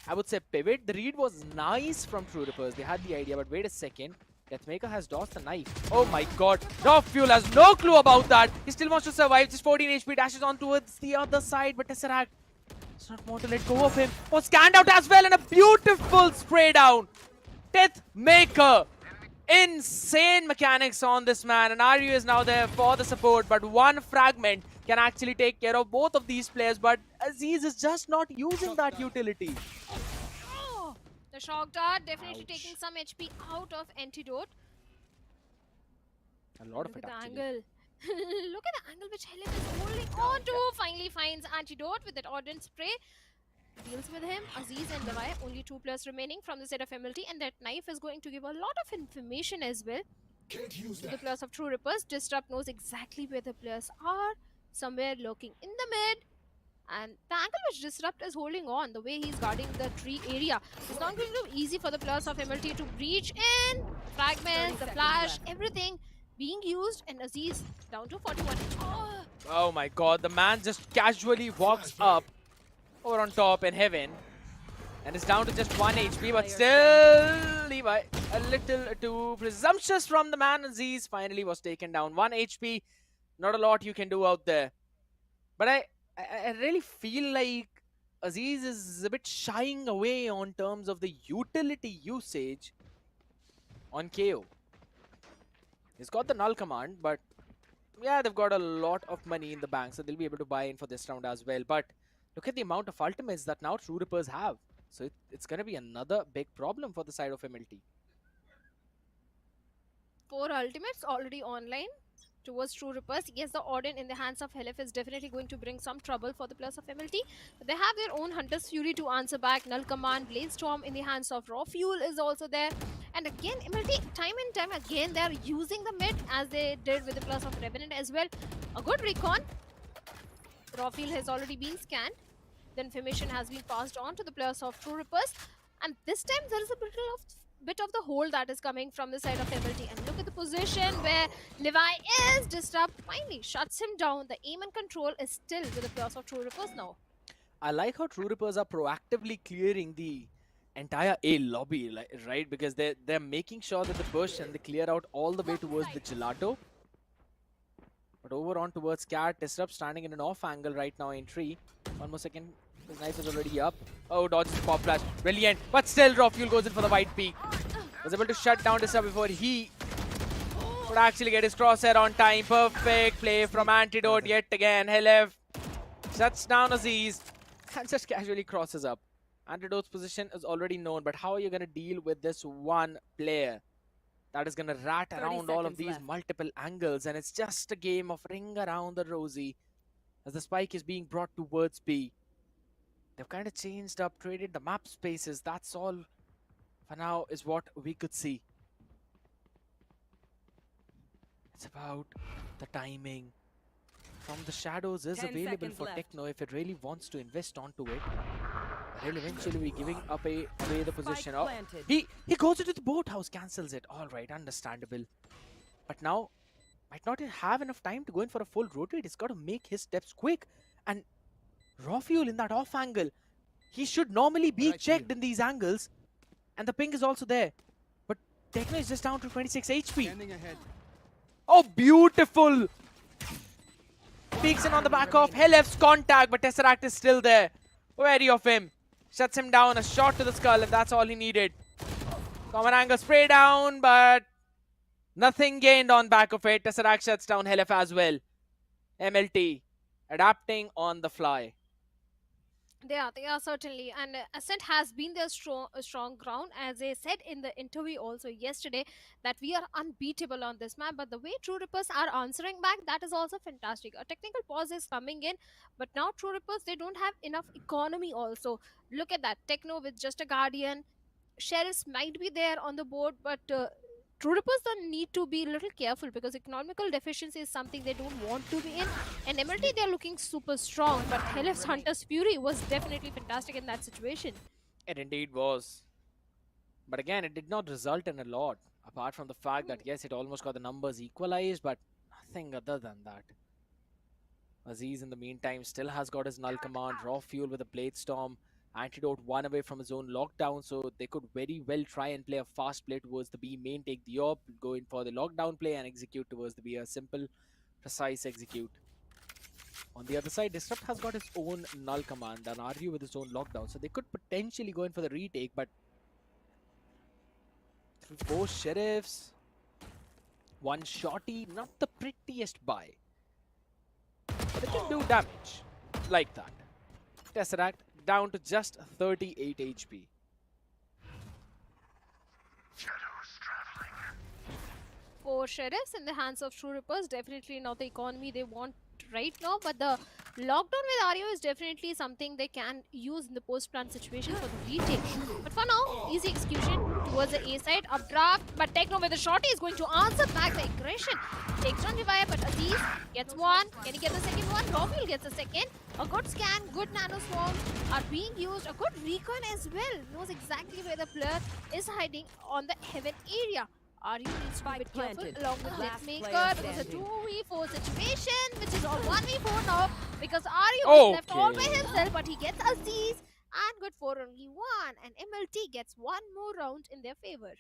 I would say, pivot. The read was nice from True Rippers. They had the idea, but wait a second. Deathmaker has dodged the knife. Oh my god. Fuel has no clue about that. He still wants to survive. Just 14 HP, dashes on towards the other side, but Tesseract does not want to let go of him. Was scanned out as well, and a beautiful spray down. Deathmaker. Insane mechanics on this man, and RU is now there for the support, but one fragment can actually take care of both of these players, but Aziz is just not using that utility. The shock dart definitely taking some HP out of Antidote. A lot of Look it, at the actually. angle. Look at the angle which Hilef is holding on to. Finally finds Antidote with that ordnance spray. Deals with him. Aziz and Levi, only 2 players remaining from the set of MLT, and that knife is going to give a lot of information as well. The players of True Rippers. Disrupt knows exactly where the players are. Somewhere lurking in the mid. And the angle which Disrupt is holding on, the way he's guarding the tree area, it's not going to be easy for the players of MLT to breach in. Fragments, the flash, everything being used, and Aziz down to 41. Oh my god, the man just casually walks up over on top in heaven, and is down to just 1 HP, but still Levi a little too presumptuous from the man. Aziz finally was taken down. 1 HP, not a lot you can do out there. But I really feel like Aziz is a bit shying away on terms of the utility usage on KO. He's got the null command, but yeah, they've got a lot of money in the bank, so they'll be able to buy in for this round as well. But look at the amount of ultimates that now True Rippers have. So it's going to be another big problem for the side of MLT. 4 ultimates already online towards True Rippers. Yes, the Odin in the hands of Hilef is definitely going to bring some trouble for the players of MLT. But they have their own Hunter's Fury to answer back. Null Command, Blaze Storm in the hands of Raw Fuel is also there. And again, MLT, time and time again, they are using the mid as they did with the players of Revenant as well. A good recon. Raw Fuel has already been scanned. The information has been passed on to the players of True Rippers. And this time, there is a bit of the hold that is coming from the side of MLT. And look at the position where Levi is. Disrupt finally shuts him down. The aim and control is still with the players of True Rippers now. I like how True Rippers are proactively clearing the entire A lobby, right? Because they're making sure that they push and they clear out all the way towards the Gelato. But over on towards Cat, Disrupt standing in an off angle right now in tree. 1 more second. His knife is already up. Oh, dodges the pop flash. Brilliant. But still, Raw Fuel goes in for the white peak. Was able to shut down Disrupt before he could actually get his crosshair on time. Perfect play from Antidote yet again. Hilef shuts down Aziz and just casually crosses up. Antidote's position is already known, but how are you going to deal with this one player that is going to rat around all of these multiple angles? And it's just a game of ring around the rosy as the spike is being brought towards B. They've kind of changed up, traded the map spaces. That's all for now is what we could see. It's about the timing. From the shadows is available for Techno if it really wants to invest onto it. He'll eventually be giving up away the position. Oh, he goes into the boathouse, cancels it. All right, understandable. But now, might not have enough time to go in for a full rotate. He's got to make his steps quick. And Raw Fuel in that off angle. He should normally be checked in these angles. And the ping is also there. But Techno is just down to 26 HP. Oh, beautiful! Peeks in on the back of Hilef's contact, but Tesseract is still there. Wary of him. Shuts him down, a shot to the skull, and that's all he needed. Common angle spray down, but nothing gained on back of it. Tesseract shuts down Hilef as well. MLT adapting on the fly. They are certainly, and Ascent has been their strong ground, as they said in the interview also yesterday that we are unbeatable on this map. But the way True Rippers are answering back, that is also fantastic. A technical pause is coming in, but now True Rippers they don't have enough economy. Also, look at that Techno with just a Guardian. Sheriffs might be there on the board, but True Rippers don't need to be a little careful because economical deficiency is something they don't want to be in. And MLT, they're looking super strong, but Helif's Hunter's Fury was definitely fantastic in that situation. It indeed was. But again, it did not result in a lot. Apart from the fact that, yes, it almost got the numbers equalized, but nothing other than that. Aziz, in the meantime, still has got his null command, raw fuel with a blade storm. Antidote one away from his own lockdown, so they could very well try and play a fast play towards the B main, take the op, go in for the lockdown play, and execute towards the B. A simple, precise execute. On the other side, Disrupt has got his own null command and RU with his own lockdown, so they could potentially go in for the retake, but through 4 sheriffs, 1 shorty, not the prettiest buy. But it can do damage like that. Tesseract down to just 38 HP. For Sheriffs in the hands of True Rippers, definitely not the economy they want right now, but the lockdown with Ario is definitely something they can use in the post-plant situation for the retake. But for now, easy execution towards the A side, updraft, but Techno with the shorty is going to answer back the aggression. Takes on revive, but Aziz gets one. Can he get the second one? Rafiel gets a second. A good scan, good nano swarm are being used. A good recon as well. Knows exactly where the player is hiding on the heaven area. Aryu needs to be a bit careful along with Deathmaker because a 2v4 situation, which is a 1v4 now because Aryu is left all by himself, but he gets Aziz and good for only one, and MLT gets one more round in their favor.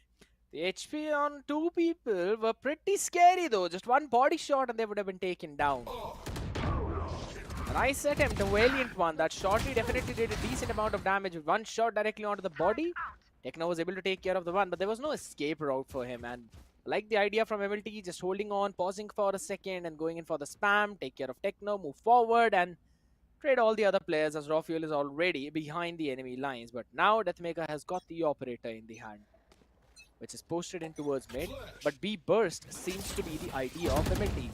The HP on 2 people were pretty scary though. Just one body shot and they would have been taken down. A nice attempt, a valiant one. That shorty definitely did a decent amount of damage with one shot directly onto the body. Techno was able to take care of the one, but there was no escape route for him. And I like the idea from MLT, just holding on, pausing for a second and going in for the spam, take care of Techno, move forward and trade all the other players as Rafiel is already behind the enemy lines. But now Deathmaker has got the operator in the hand, which is posted in towards mid. But B burst seems to be the idea of MLT.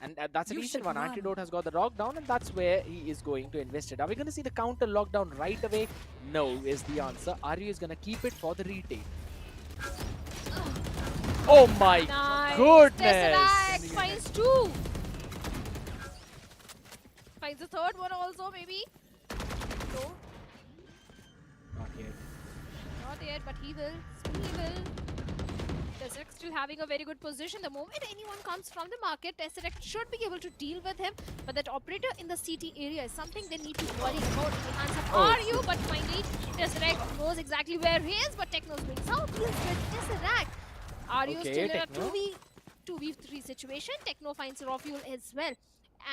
And that's a decent one. Antidote has got the lockdown, and that's where he is going to invest it. Are we going to see the counter lockdown right away? No, is the answer. Aryu is going to keep it for the retake. Oh my goodness! Tesseract finds 2. Finds the third one also, maybe. No, Not yet. not yet, but he will. He will. Tesseract still having a very good position. The moment anyone comes from the market, Tesseract should be able to deal with him. But that operator in the CT area is something they need to worry about. In the hands of Aryu, but finally Tesseract knows exactly where he is. But Techno's going south. He's with Tesseract. Aryu still in a 2v3 situation. Techno finds raw fuel as well.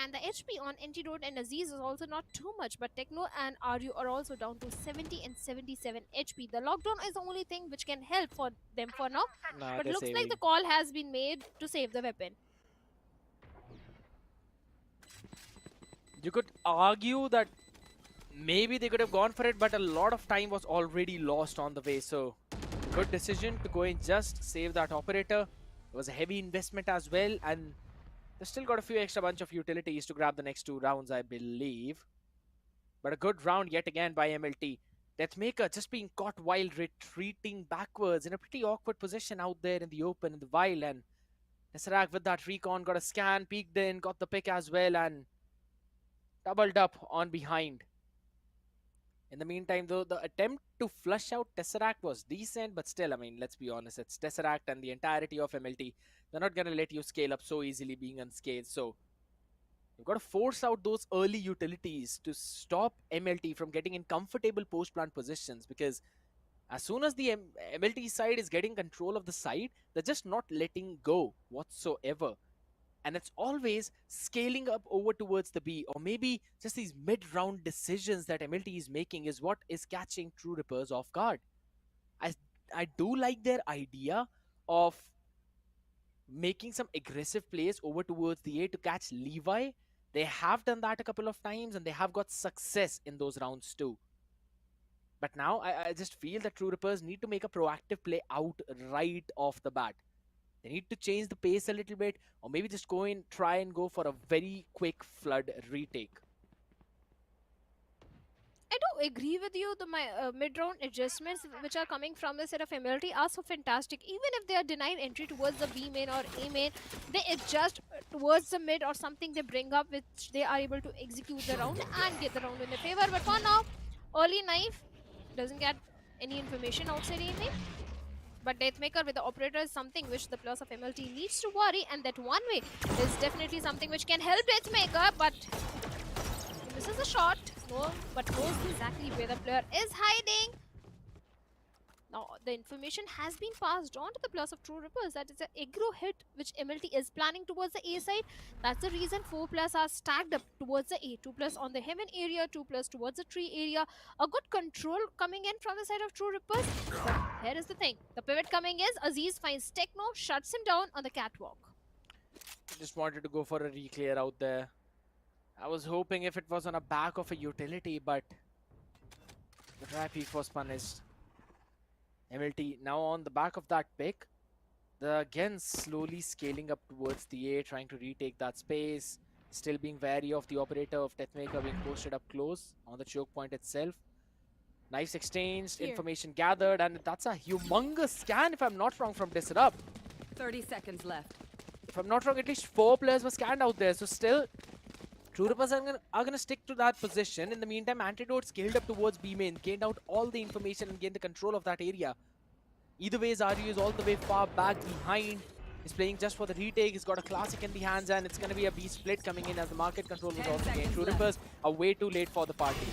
And the HP on Antidote and Aziz is also not too much, but Techno and Aryu are also down to 70 and 77 HP. The lockdown is the only thing which can help for them for now, but looks like the call has been made to save the weapon. You could argue that maybe they could have gone for it, but a lot of time was already lost on the way. So, good decision to go and just save that operator. It was a heavy investment as well, and they've still got a few extra bunch of utilities to grab the next 2 rounds, I believe. But a good round yet again by MLT. Deathmaker just being caught while retreating backwards in a pretty awkward position out there in the open in the wild. And Tesseract with that recon got a scan, peeked in, got the pick as well, and doubled up on behind. In the meantime, though, the attempt to flush out Tesseract was decent, but still, I mean, let's be honest, it's Tesseract and the entirety of MLT. They're not going to let you scale up so easily being unscathed. So, you've got to force out those early utilities to stop MLT from getting in comfortable post-plant positions, because as soon as the MLT side is getting control of the side, they're just not letting go whatsoever. And it's always scaling up over towards the B, or maybe just these mid-round decisions that MLT is making is what is catching True Rippers off guard. I do like their idea of making some aggressive plays over towards the A to catch Levi, They have done that a couple of times and they have got success in those rounds too. But now I just feel that True Rippers need to make a proactive play out right off the bat. They need to change the pace a little bit, or maybe just try and go for a very quick flood retake. I do agree with you. The mid-round adjustments which are coming from the set of MLT are so fantastic. Even if they are denied entry towards the B main or A main, they adjust towards the mid or something they bring up, which they are able to execute the round and get the round in their favor. But for now, early knife doesn't get any information outside A main. But Deathmaker with the operator is something which the plus of MLT needs to worry, and that one way is definitely something which can help Deathmaker, but this is a shot, but knows exactly where the player is hiding. Now, the information has been passed on to the plus of True Rippers. That is an aggro hit which MLT is planning towards the A side. That's the reason 4 plus are stacked up towards the A. 2 plus on the heaven area, 2 plus towards the tree area. A good control coming in from the side of True Rippers. But here is the thing. The pivot coming is Aziz finds Techno, shuts him down on the catwalk. Just wanted to go for a reclear out there. I was hoping if it was on a back of a utility, but the dry peak was punished. MLT now on the back of that pick. Again slowly scaling up towards the A, trying to retake that space. Still being wary of the operator of Deathmaker being posted up close on the choke point itself. Knives exchanged, information gathered, and that's a humongous scan if I'm not wrong from Disrupt. 30 seconds left. If I'm not wrong, at least 4 players were scanned out there, so still True Rippers are gonna stick to that position. In the meantime, Antidote scaled up towards B main, gained out all the information and gained the control of that area. Either way, Zaryu is all the way far back behind. He's playing just for the retake. He's got a classic in the hands, and it's gonna be a B split coming in as the market control was also gained. True Rippers are way too late for the party.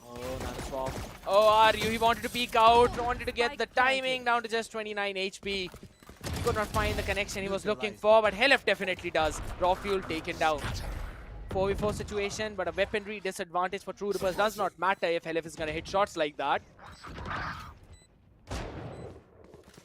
Oh, nice swap. Oh, Aryu, he wanted to peek out, wanted to get the timing down to just 29 HP. Could not find the connection he was looking for, but Helef definitely does. Raw fuel taken down. 4v4 situation, but a weaponry disadvantage for True Rippers does not matter if Helef is gonna hit shots like that.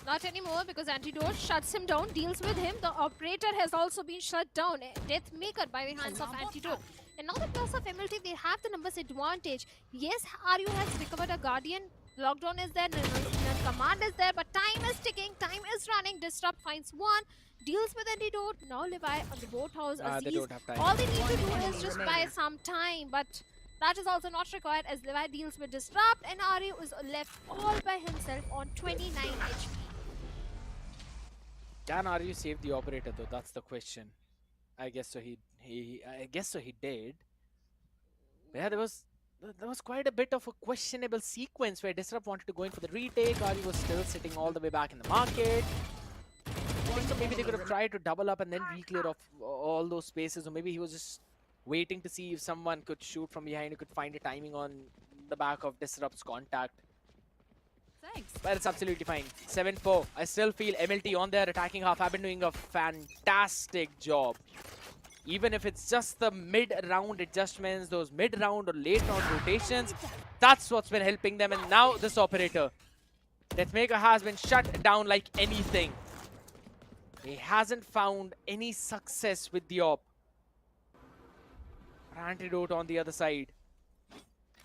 Not anymore, because Antidote shuts him down, deals with him. The operator has also been shut down. Deathmaker by the hands of Antidote. And now the plus of MLT, they have the numbers advantage. Yes, Aryu has recovered a Guardian. Lockdown is there, command is there, but time is ticking, time is running. Disrupt finds one, deals with Antidote. Now Levi on the boathouse. They don't have time. All they need to do is just buy some time, but that is also not required as Levi deals with Disrupt, and Aryu is left all by himself on 29 HP. Can Aryu save the operator though? That's the question. I guess so. He did. But yeah, there was quite a bit of a questionable sequence where Disrupt wanted to go in for the retake. Aryu was still sitting all the way back in the market. I think so maybe they could have tried to double up and then re-clear off all those spaces, or maybe he was just waiting to see if someone could shoot from behind who could find a timing on the back of Disrupt's contact. Thanks. But it's absolutely fine. 7-4. I still feel MLT on their attacking half have been doing a fantastic job. Even if it's just the mid-round adjustments, those mid-round or late-round rotations, that's what's been helping them. And now this operator. Deathmaker has been shut down like anything. He hasn't found any success with the op. Antidote on the other side.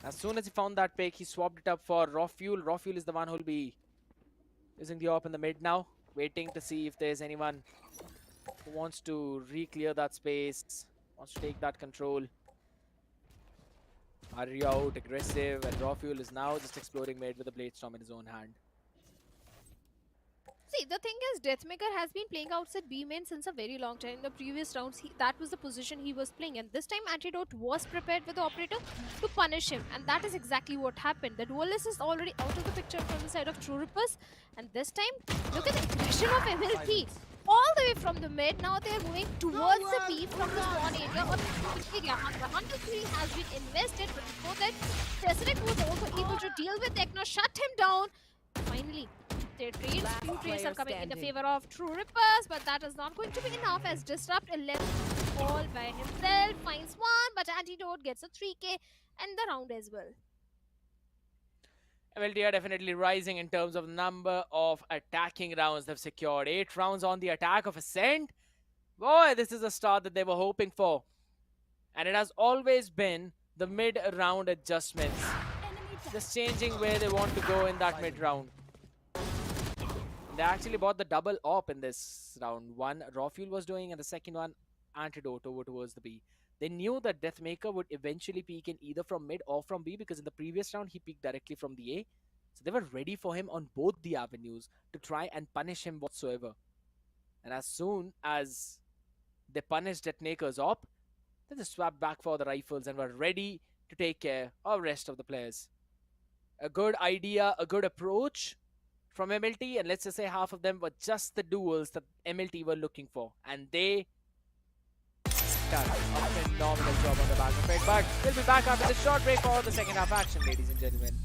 As soon as he found that pick, he swapped it up for Raw Fuel. Raw Fuel is the one who'll be using the op in the mid now. Waiting to see if there's anyone who wants to re-clear that space, wants to take that control. Aryu out, aggressive, and Raw Fuel is now just exploring mid with a Blade Storm in his own hand. See, the thing is, Deathmaker has been playing outside B main since a very long time. In the previous rounds, that was the position he was playing. And this time, Antidote was prepared with the operator to punish him. And that is exactly what happened. The duelist is already out of the picture from the side of True Rippers. And this time, look at the aggression of MLT. All the way from the mid, now they're moving towards the B from the spawn area or the area. The Hunter 3 has been invested, but before that, President was also able to deal with Techno, shut him down. Finally, their trades, few trades are coming in the favor of True Rippers, but that is not going to be enough as Disrupt 11 all by himself, finds one, but Antidote gets a 3k and the round as well. MLT are definitely rising in terms of number of attacking rounds they've secured. 8 rounds on the attack of Ascent. Boy, this is a start that they were hoping for. And it has always been the mid-round adjustments. Just changing where they want to go in that mid-round. They actually bought the double op in this round. One Raw Fuel was doing and the second one Antidote over towards the B. They knew that Deathmaker would eventually peek in either from mid or from B because in the previous round he peeked directly from the A. So they were ready for him on both the avenues to try and punish him whatsoever. And as soon as they punished Detonaker's op, they just swapped back for the rifles and were ready to take care of the rest of the players. A good idea, a good approach from MLT, and let's just say half of them were just the duels that MLT were looking for. And they done a phenomenal job on the back of it. But we'll be back after this short break for the second half action, ladies and gentlemen.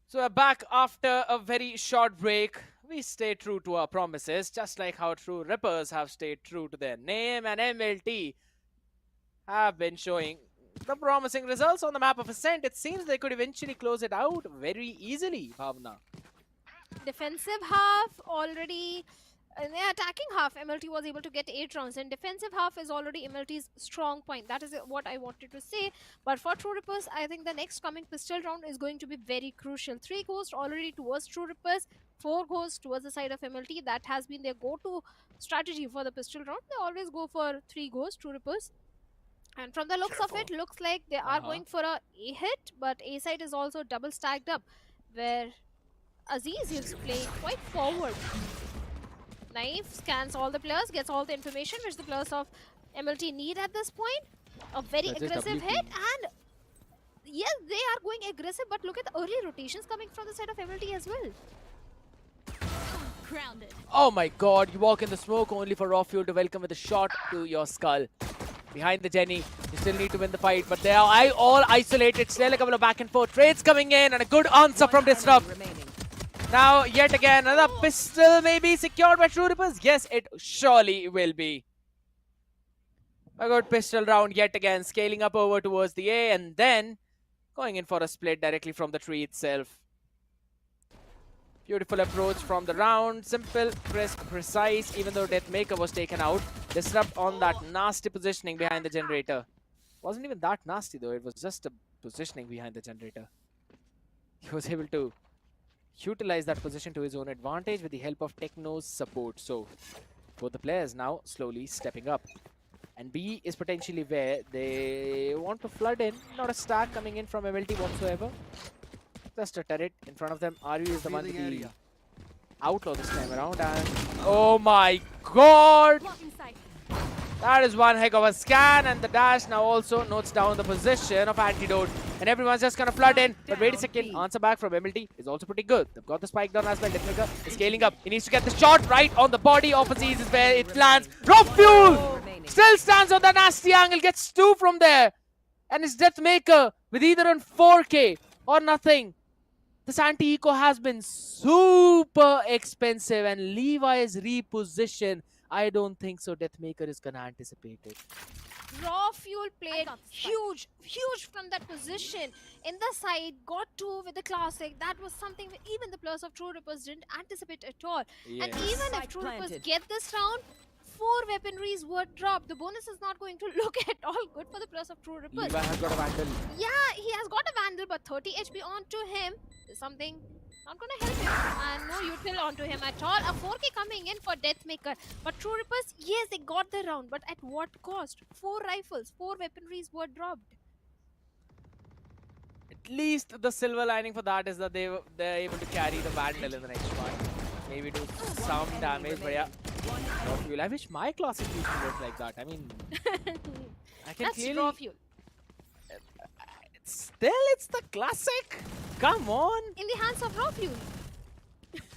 So we're back after a very short break. We stay true to our promises, just like how True Rippers have stayed true to their name, and MLT have been showing the promising results on the map of Ascent. It seems they could eventually close it out very easily, Bhavna. Defensive half already, in the attacking half, MLT was able to get 8 rounds, and defensive half is already MLT's strong point. That is what I wanted to say. But for True Rippers, I think the next coming pistol round is going to be very crucial. 3 goes already towards True Rippers, 4 goes towards the side of MLT. That has been their go-to strategy for the pistol round. They always go for 3 goes, True Rippers. And from the looks of it, looks like they are going for a hit, but A side is also double stacked up, where Aziz is playing quite forward. Knife scans all the players, gets all the information which the players of MLT need at this point. A very aggressive hit, and yes, they are going aggressive, but look at the early rotations coming from the side of MLT as well. Grounded. Oh my god, you walk in the smoke only for Raw Fuel to welcome with a shot to your skull. Behind the Jenny, you still need to win the fight, but they are all isolated. Still a couple of back and forth trades coming in, and a good answer from Disrupt. Now, yet again, another pistol maybe secured by True Rippers. Yes, it surely will be. A good pistol round yet again, scaling up over towards the A, and then going in for a split directly from the tree itself. Beautiful approach from the round. Simple, crisp, precise, even though Deathmaker was taken out. Disrupt on that nasty positioning behind the generator. Wasn't even that nasty though, it was just a positioning behind the generator. He was able to utilize that position to his own advantage with the help of Techno's support. So, both the players now slowly stepping up. And B is potentially where they want to flood in. Not a stack coming in from MLT whatsoever. Just a turret in front of them. RU is the one to be outlaw this time around. And oh my god! That is one heck of a scan, and the dash now also notes down the position of Antidote. And everyone's just gonna flood in. But wait a second, answer back from MLT is also pretty good. They've got the spike down as well. Deathmaker is scaling up. He needs to get the shot right on the body of Aziz is where it lands. Raw Fuel still stands on the nasty angle, gets 2 from there. And his Deathmaker with either on 4K or nothing. This anti-eco has been super expensive, and Levi's reposition, I don't think so Deathmaker is gonna anticipate it. Raw Fuel played huge from that position. In the side, got 2 with the classic. That was something even the players of True Rippers didn't anticipate at all. Yes. And even if True Rippers get this round, 4 weaponries were dropped. The bonus is not going to look at all good for the players of True Rippers. Levi has got a Vandal. Yeah, he has got a Vandal, but 30 HP onto him is something not gonna help him. And no util onto him at all. A 4K coming in for Deathmaker. But True Rippers, yes, they got the round, but at what cost? 4 rifles, 4 weaponries were dropped. At least the silver lining for that is that they're able to carry the Vandal in the next one. Maybe do some damage, but yeah, Raw I wish my classic used to work like that. I mean, I can That's clearly... raw fuel. Still, it's the classic. Come on. In the hands of raw fuel.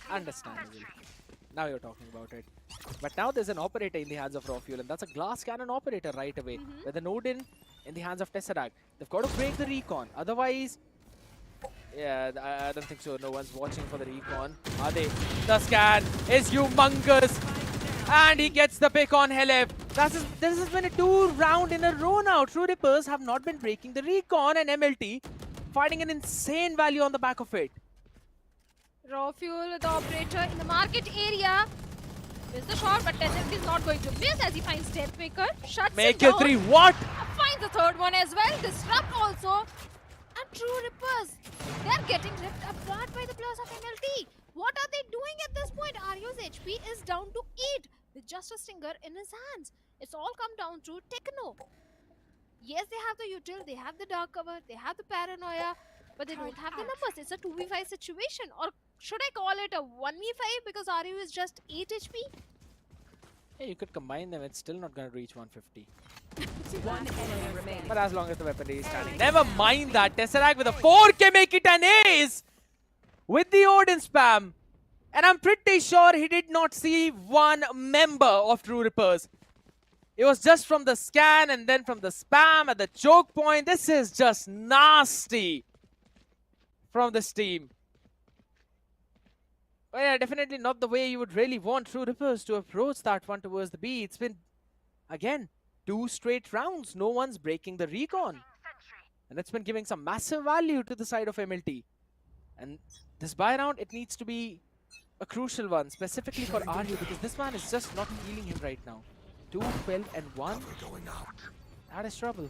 Understandable. Now you're talking about it. But now there's an operator in the hands of raw fuel, and that's a glass cannon operator right away. With the Nodwin in the hands of Tesseract. They've got to break the recon. Otherwise, yeah, I don't think so. No one's watching for the recon. Are they? The scan is humongous. And he gets the pick on Helef. This has been a 2-round in a row now. True Rippers have not been breaking the recon, and MLT finding an insane value on the back of it. Raw fuel with the operator in the market area. There's the shot, but Tesseract is not going to miss as he finds Deathmaker. Shuts Make him it down. 3. What? Finds the third one as well. Disrupt also. And True Rippers, they're getting ripped apart by the players of MLT. What are they doing at this point? Aryu's HP is down to 8 with just a stinger in his hands. It's all come down to Techno. Yes, they have the util, they have the dark cover, they have the paranoia, but they don't have the numbers. It's a 2v5 situation. Or should I call it a 1v5 because Aryu is just 8 HP? Yeah, you could combine them. It's still not going to reach 150. One enemy remaining. But as long as the weaponry is standing. Never mind that. Tesseract with a 4 can make it an ace with the Odin spam. And I'm pretty sure he did not see one member of True Rippers. It was just from the scan and then from the spam at the choke point. This is just nasty from this team. But yeah, definitely not the way you would really want True Rippers to approach that one towards the B. It's been, again, 2 straight rounds. No one's breaking the recon. And it's been giving some massive value to the side of MLT. And this buy round, it needs to be a crucial one, specifically for Aryu, because this man is just not feeling him right now. 2, 12, and 1. That is trouble.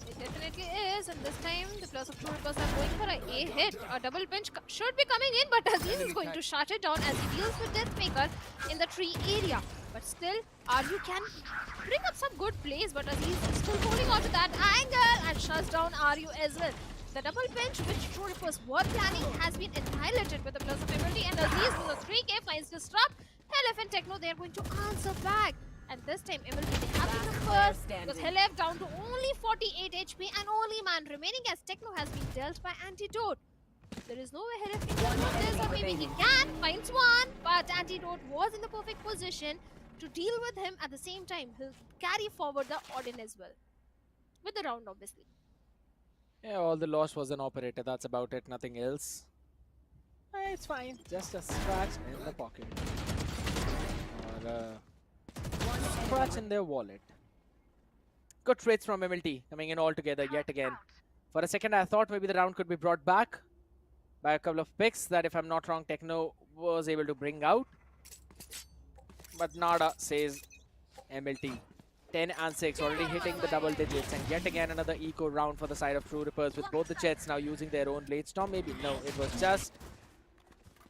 It definitely is, and this time the players of True Rippers are going for a hit. A double pinch should be coming in, but Aziz is going to shut it down as he deals with Deathmaker in the tree area. But still, Aryu can bring up some good plays, but Aziz is still holding on to that angle and shuts down Aryu as well. The double pinch which True Rippers were planning has been annihilated with the players of MLT, and Aziz with a 3k finds Disrupt. Helef and Techno, they are going to answer back. And this time, MLT, they have the numbers because Helef down to only 48 HP and only man remaining as Techno has been dealt by Antidote. There is no way Helef can do this, or maybe he can, finds one, but Antidote was in the perfect position to deal with him. At the same time, he'll carry forward the Odin as well. With the round, obviously. Yeah, all the loss was an operator. That's about it. Nothing else. It's fine. Just a scratch in the pocket. Or a scratch in their wallet. Good trades from MLT coming in all together yet again. For a second, I thought maybe the round could be brought back by a couple of picks that, if I'm not wrong, Techno was able to bring out. But nada, says MLT. 10 and 6 already hitting the double digits, and yet again another eco round for the side of True Rippers with both the Jets now using their own blade storm. Maybe no, it was just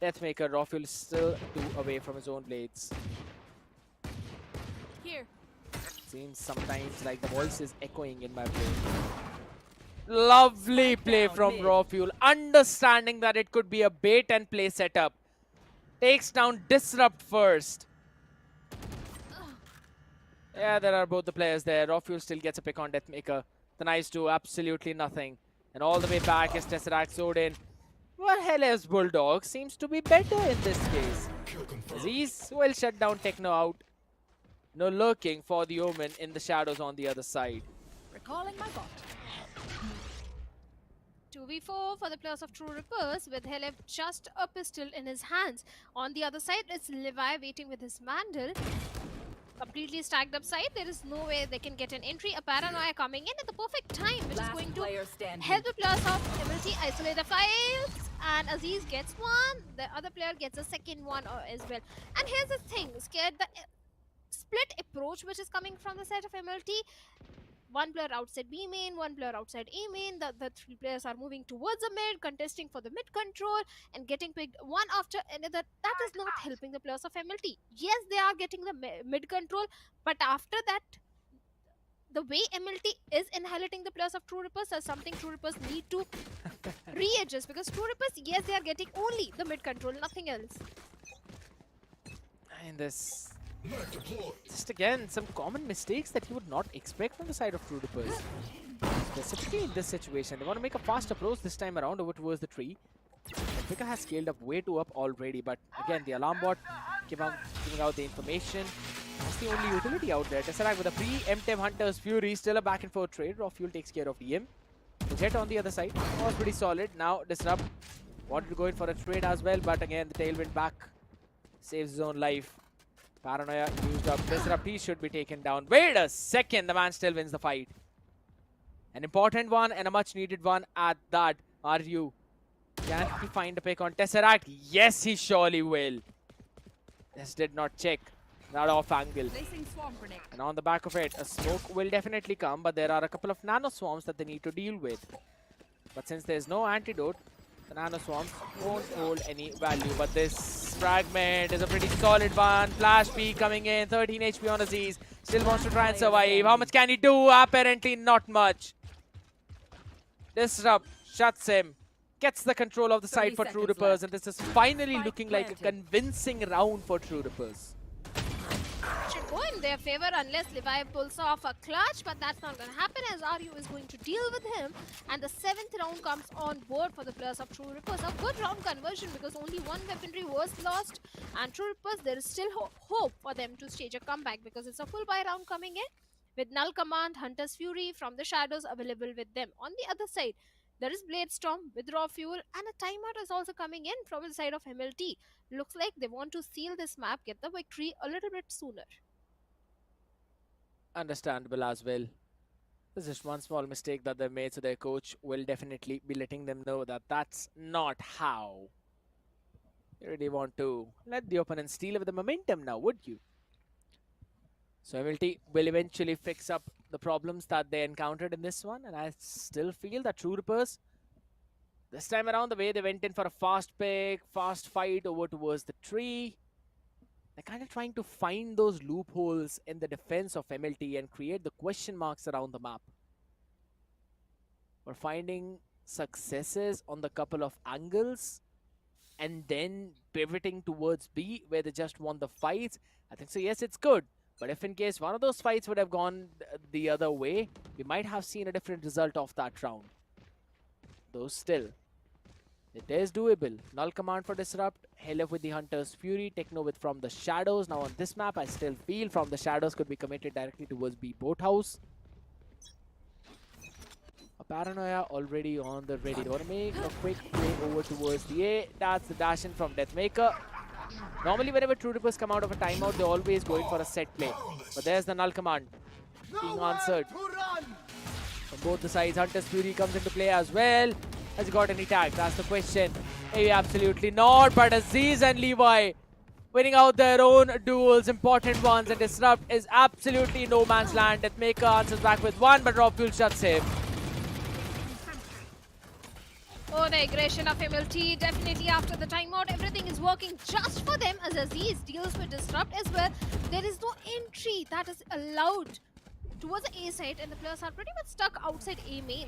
Deathmaker. Raw still 2 away from his own blades. Here. Seems sometimes like the voice is echoing in my brain. Lovely play from Raw Fuel, understanding that it could be a bait and play setup. Takes down Disrupt first. Yeah, there are both the players there. Raw Fuel still gets a pick on Deathmaker. The Knights do absolutely nothing. And all the way back is Tesseract Odin. Well, Helef's Bulldog seems to be better in this case. Aziz will shut down Techno out. No lurking for the Omen in the shadows on the other side. Recalling my bot. 2v4 for the players of True Rippers with Helef just a pistol in his hands. On the other side, it's Levi waiting with his Mandel. Completely stacked up side. There is no way they can get an entry. A Paranoia coming in at the perfect time, which is going to help the players of MLT isolate the files. And Aziz gets one. The other player gets a second one as well. And here's the thing, scared the split approach which is coming from the side of MLT. One player outside B main, one player outside A main. The 3 players are moving towards the mid, contesting for the mid control and getting picked one after another. That is not helping the players of MLT. Yes, they are getting the mid control, but after that, the way MLT is annihilating the players of True Rippers is something True Rippers need to readjust, because True Rippers, yes, they are getting only the mid control, nothing else. And this. Just again, some common mistakes that you would not expect from the side of True Rippers. Specifically in this situation, they want to make a fast approach this time around over towards the tree. Pika has scaled up way too up already, but again, the alarm bot giving out the information. That's the only utility out there. Tesseract with a preemptive Hunter's Fury, still a back and forth trade. Raw Fuel takes care of EM. The Jet on the other side was pretty solid. Now Disrupt wanted to go in for a trade as well, but again, the Tailwind back saves his own life. Paranoia used up. Disrupt, he should be taken down. Wait a second, the man still wins the fight. An important one and a much needed one at that. RU, can he find a pick on Tesseract? Yes, he surely will. This did not check. Not off angle. And on the back of it, a smoke will definitely come, but there are a couple of nano swarms that they need to deal with. But since there's no antidote, the nano swarms won't hold any value. But this fragment is a pretty solid one. Flash P coming in, 13 HP on Aziz. Still wants to try and survive. How much can he do? Apparently not much. Disrupt shuts him. Gets the control of the side for True Rippers, and this is finally looking like a convincing round for True Rippers. Should go in their favor unless Levi pulls off a clutch, but that's not going to happen as RU is going to deal with him. And the 7th round comes on board for the players of True Rippers. A good round conversion because only one weaponry was lost. And True Rippers, there is still hope for them to stage a comeback because it's a full buy round coming in with Null Command, Hunter's Fury from the shadows available with them. On the other side, there is Blade Storm with Raw Fuel, and a timeout is also coming in from the side of MLT. Looks like they want to seal this map, get the victory a little bit sooner. Understandable as well. There's just one small mistake that they've made, so their coach will definitely be letting them know that that's not how you really want to let the opponent steal with the momentum now, would you? So MLT will eventually fix up the problems that they encountered in this one, and I still feel that True Rippers, this time around, the way they went in for a fast pick, fast fight over towards the tree, they're kind of trying to find those loopholes in the defense of MLT and create the question marks around the map. We're finding successes on the couple of angles and then pivoting towards B where they just won the fights. I think so, yes, it's good. But if in case one of those fights would have gone the other way, we might have seen a different result of that round. Though still, it is doable. Null Command for Disrupt, Helif with the Hunter's Fury, Techno with From the Shadows. Now on this map, I still feel From the Shadows could be committed directly towards B Boathouse. A Paranoia already on the ready. They want to make a quick play over towards the A. That's the dash in from Deathmaker. Normally, whenever True Rippers come out of a timeout, they always go in for a set play. But there's the Null Command being answered. From both the sides, Hunter's Fury comes into play as well. Has he got any tag? That's the question. Maybe absolutely not. But Aziz and Levi winning out their own duels, important ones. And Disrupt is absolutely no man's land. Deathmaker answers back with one, but Raw Fuel shuts him. Oh, the aggression of MLT, definitely after the timeout, everything is working just for them as Aziz deals with Disrupt as well. There is no entry that is allowed towards the A side, and the players are pretty much stuck outside A main.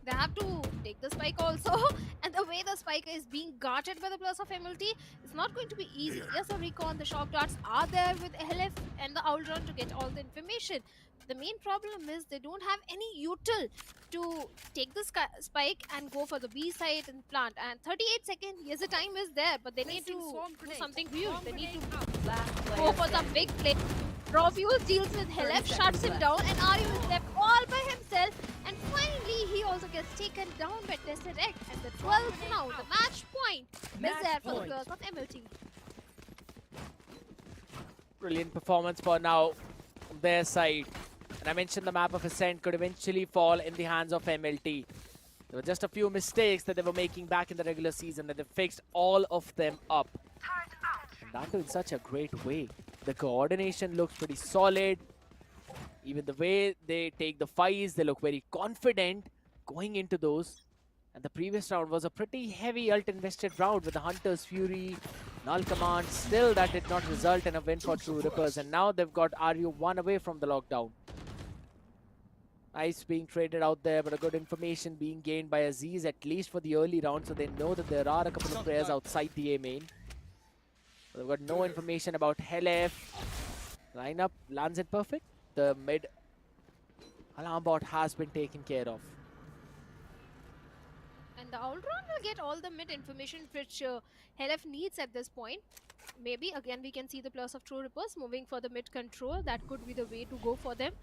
They have to take the spike also, and the way the spike is being guarded by the players of MLT is not going to be easy. Yes, the recon, the shock darts are there with LF and the Owl Run to get all the information. The main problem is they don't have any util to take the spike and go for the B side and plant. And 38 seconds, yes, the time is there, but they need to do something huge. They need to go for some big play. Raw Fuel deals with Helef, shuts him down, and Aryu is left all by himself. And finally, he also gets taken down by Tesseract. And the 12th now, the match point is there for the players of MLT. Brilliant performance for now from their side. And I mentioned the map of Ascent could eventually fall in the hands of MLT. There were just a few mistakes that they were making back in the regular season that they fixed all of them up. And that in such a great way. The coordination looks pretty solid. Even the way they take the fights, they look very confident going into those. And the previous round was a pretty heavy ult-invested round with the Hunter's Fury, Null Command. Still, that did not result in a win for True Rippers. And now they've got RU one away from the lockdown. Ice being traded out there, but a good information being gained by Aziz, at least for the early round, so they know that there are a couple of players outside the A main. We've got no information about Helef. Lineup lands it perfect. The mid alarm bot has been taken care of. And the Outrun will get all the mid information which Helef needs at this point. Maybe again we can see the plus of True Rippers moving for the mid control. That could be the way to go for them.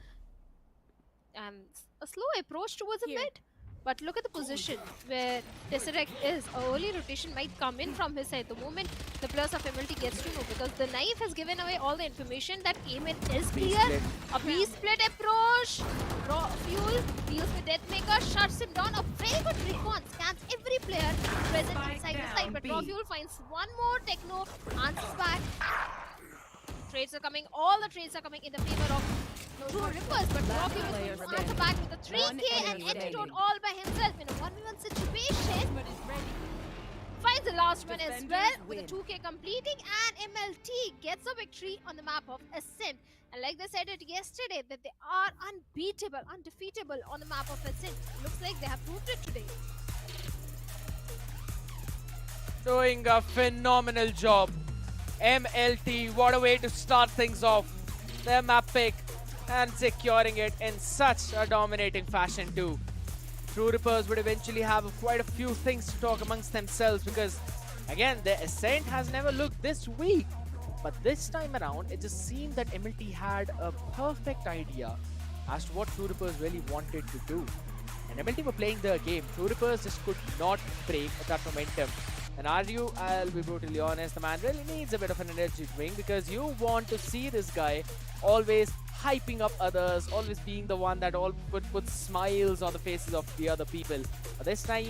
And a slow approach towards the mid. But look at the position where Tesseract is. A early rotation might come in from his side the moment the plus of MLT gets to know, because the knife has given away all the information that Amen is clear. A B-split approach. Raw fuel deals with Deathmaker, shuts him down. A very good recon, scans every player present inside the side. But Raw fuel finds one more. Techno answers back. Trades are coming. All the trades are coming in the favor of True Rippers, but Raw fuel is going to answer back with a 3K and antidote all by himself in a 1v1 situation. Finds the last one as well with a 2K completing, and MLT gets a victory on the map of Ascent. And like they said it yesterday, that they are unbeatable, undefeatable on the map of Ascent. Looks like they have proved it today. Doing a phenomenal job. MLT, what a way to start things off. Their map pick and securing it in such a dominating fashion too. True Rippers would eventually have quite a few things to talk amongst themselves, because again, their Ascent has never looked this weak. But this time around, it just seemed that MLT had a perfect idea as to what True Rippers really wanted to do. And MLT were playing their game. True Rippers just could not break that momentum. And Aryu, I'll be brutally honest, the man really needs a bit of an energy drink, because you want to see this guy always hyping up others, always being the one that all puts smiles on the faces of the other people. But this time,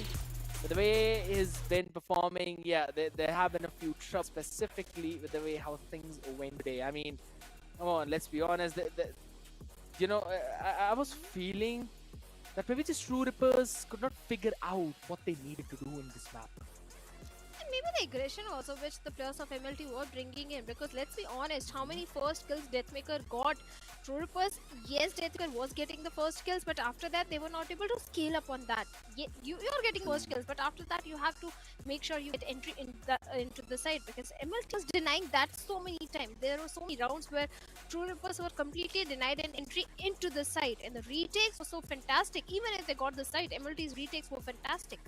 with the way he's been performing, yeah, there have been a few troubles, specifically with the way how things went today. I mean, come on, let's be honest. You know, I was feeling that maybe just True Rippers could not figure out what they needed to do in this map. Maybe the aggression also which the players of MLT were bringing in, because let's be honest, how many first kills Deathmaker got? True Rippers, yes, Deathmaker was getting the first kills, but after that they were not able to scale up on that. You're getting first kills, but after that you have to make sure you get entry into the side, because MLT was denying that so many times. There were so many rounds where True Rippers were completely denied an entry into the side, and the retakes were so fantastic. Even if they got the side, MLT's retakes were fantastic.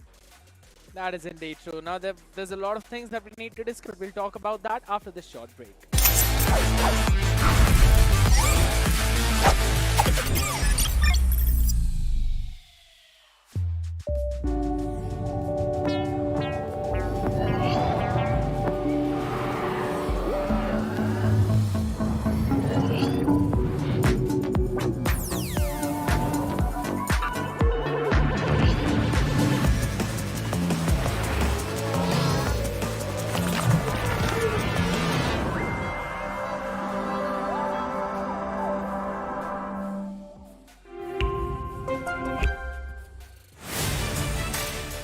That is indeed true. Now, there's a lot of things that we need to discuss. We'll talk about that after this short break.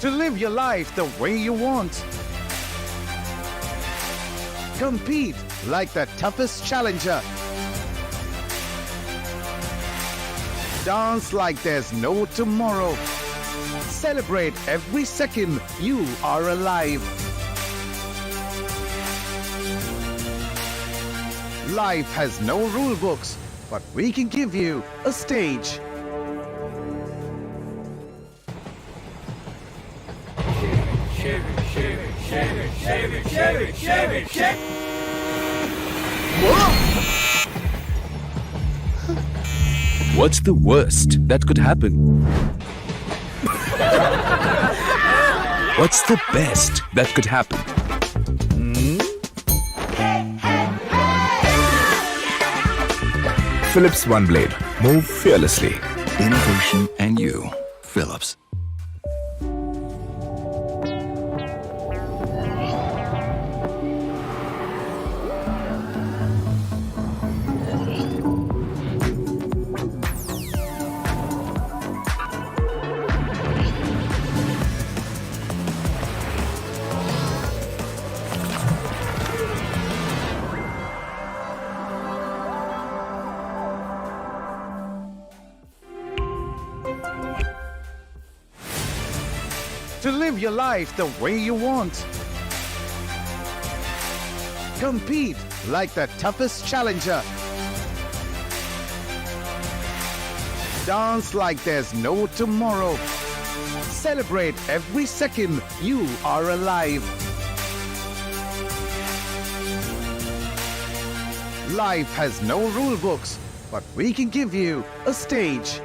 To live your life the way you want. Compete like the toughest challenger. Dance like there's no tomorrow. Celebrate every second you are alive. Life has no rule books, but we can give you a stage. What's the worst that could happen? What's the best that could happen? Philips One Blade. Move fearlessly. Innovation and you. Philips. To live your life the way you want. Compete like the toughest challenger. Dance like there's no tomorrow. Celebrate every second you are alive. Life has no rule books, but we can give you a stage.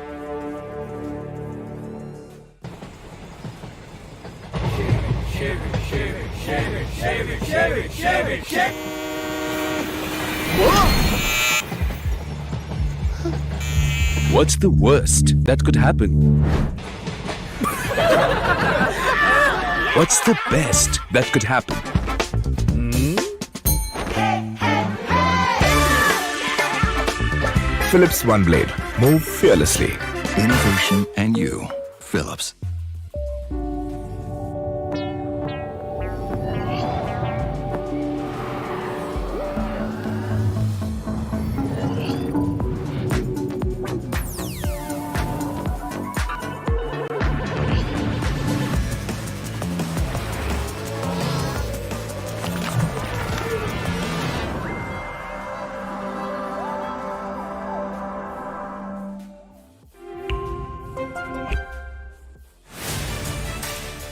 What's the worst that could happen? What's the best that could happen? Philips One Blade. Move fearlessly. Innovation and you. Philips.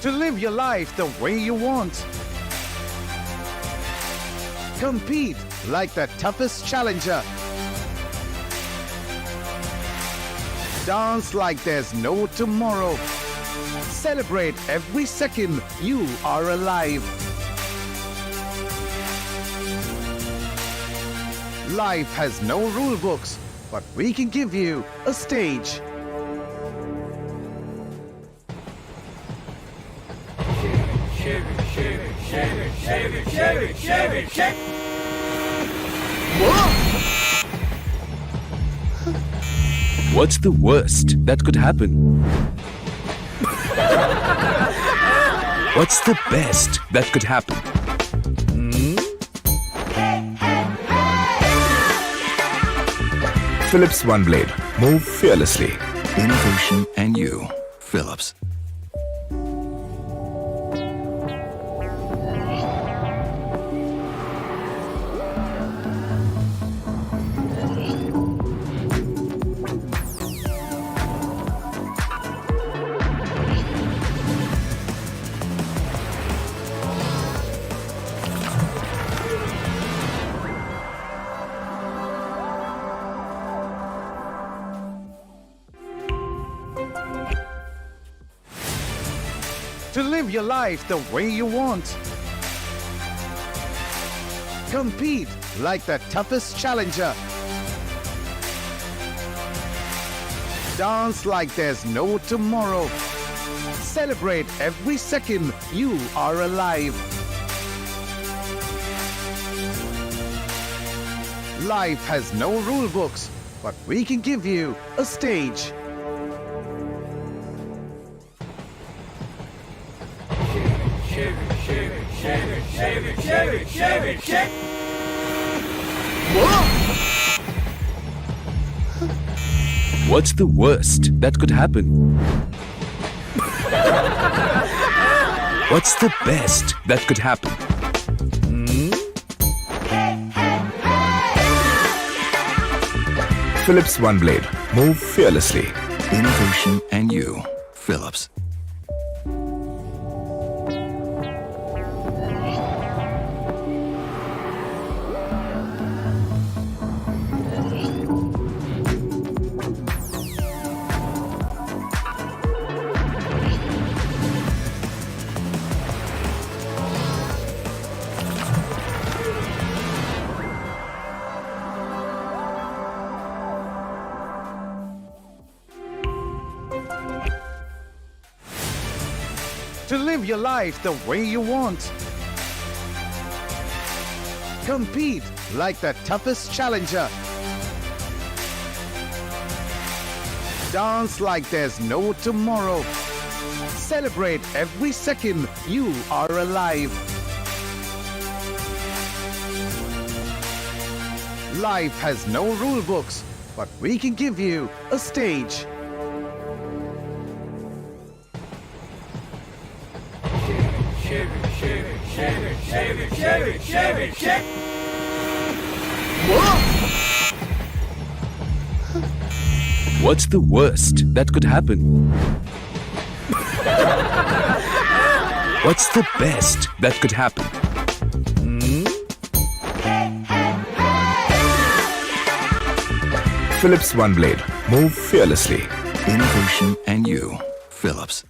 To live your life the way you want. Compete like the toughest challenger. Dance like there's no tomorrow. Celebrate every second you are alive. Life has no rule books, but we can give you a stage. What's the worst that could happen? What's the best that could happen? Philips One Blade. Move fearlessly. Innovation and you. Philips. To live your life the way you want. Compete like the toughest challenger. Dance like there's no tomorrow. Celebrate every second you are alive. Life has no rule books, but we can give you a stage. What's the worst that could happen? What's the best that could happen? Philips One Blade. Move fearlessly. Innovation and you. Philips. To live your life the way you want. Compete like the toughest challenger. Dance like there's no tomorrow. Celebrate every second you are alive. Life has no rule books, but we can give you a stage. Chevy, Chevy, Chevy, Chevy, Chevy, Chevy, Chevy. What's the worst that could happen? What's the best that could happen? Philips One Blade. Move fearlessly. Innovation and you. Philips.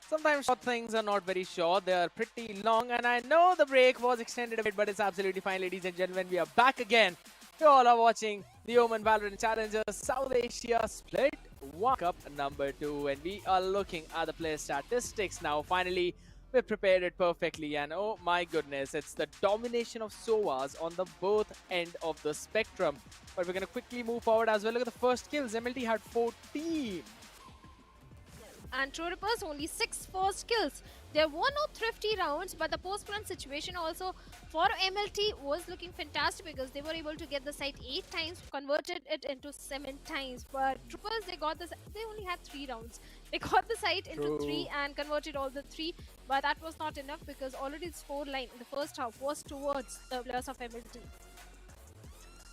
Sometimes short things are not very short, they are pretty long, and I know the break was extended a bit, but it's absolutely fine, ladies and gentlemen. We are back again. You all are watching the OMEN Valorant Challengers South Asia Split 1 Cup number 2, and we are looking at the player statistics now. Finally, we prepared it perfectly, and oh my goodness, it's the domination of SOAs on the both end of the spectrum. But we're going to quickly move forward as well. Look at the first kills. MLT had 14. And True Rippers only 6 first kills. There were no thrifty rounds, but the post-run situation also for MLT was looking fantastic because they were able to get the site 8 times, converted it into 7 times. But Troopers, they only had 3 rounds. They got the site into 3 and converted all the 3, but that was not enough because already the score line in the first half was towards the players of MLT.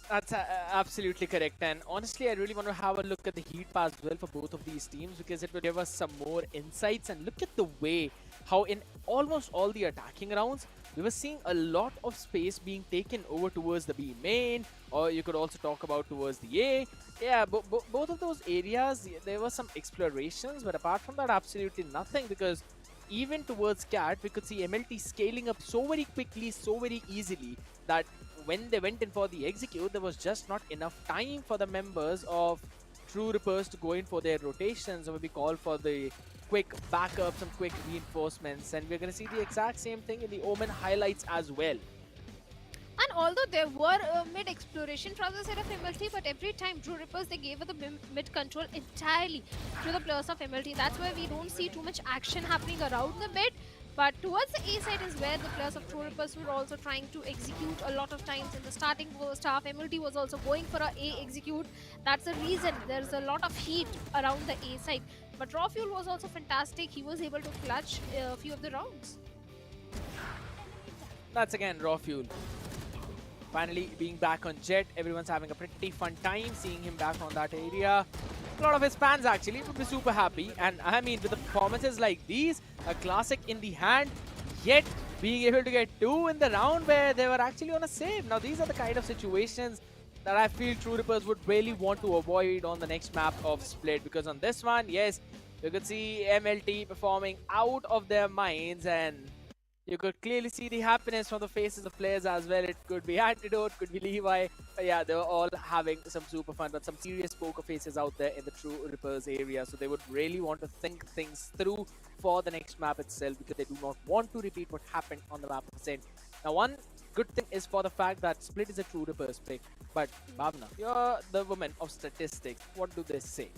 That's absolutely correct, and honestly I really want to have a look at the heat pass as well for both of these teams because it will give us some more insights. And look at the way how in almost all the attacking rounds we were seeing a lot of space being taken over towards the B main, or you could also talk about towards the A. Yeah, both of those areas there were some explorations, but apart from that absolutely nothing, because even towards Cat we could see MLT scaling up so very quickly, so very easily, that when they went in for the execute, there was just not enough time for the members of True Rippers to go in for their rotations or maybe call for the quick backups and quick reinforcements. And we're going to see the exact same thing in the Omen highlights as well. And although there were mid exploration from the side of MLT, but every time True Rippers, they gave the mid control entirely to the players of MLT. That's why we don't see too much action happening around the mid. But towards the A side is where the players of True Rippers were also trying to execute a lot of times in the starting first half. MLT was also going for a execute. That's the reason there's a lot of heat around the A side. But Raw Fuel was also fantastic. He was able to clutch a few of the rounds. That's again Raw Fuel. Finally being back on Jet, everyone's having a pretty fun time seeing him back on that area. A lot of his fans actually would be super happy, and I mean with the performances like these, a classic in the hand, yet being able to get 2 in the round where they were actually on a save. Now these are the kind of situations that I feel True Rippers would really want to avoid on the next map of Split, because on this one, yes, you could see MLT performing out of their minds, and you could clearly see the happiness from the faces of players as well. It could be Antidote, could be Levi. But yeah, they were all having some super fun, but some serious poker faces out there in the True Rippers area. So they would really want to think things through for the next map itself, because they do not want to repeat what happened on the map of Ascent. Now, one good thing is for the fact that Split is a True Rippers pick. But Bhavna, you're the woman of statistics. What do they say?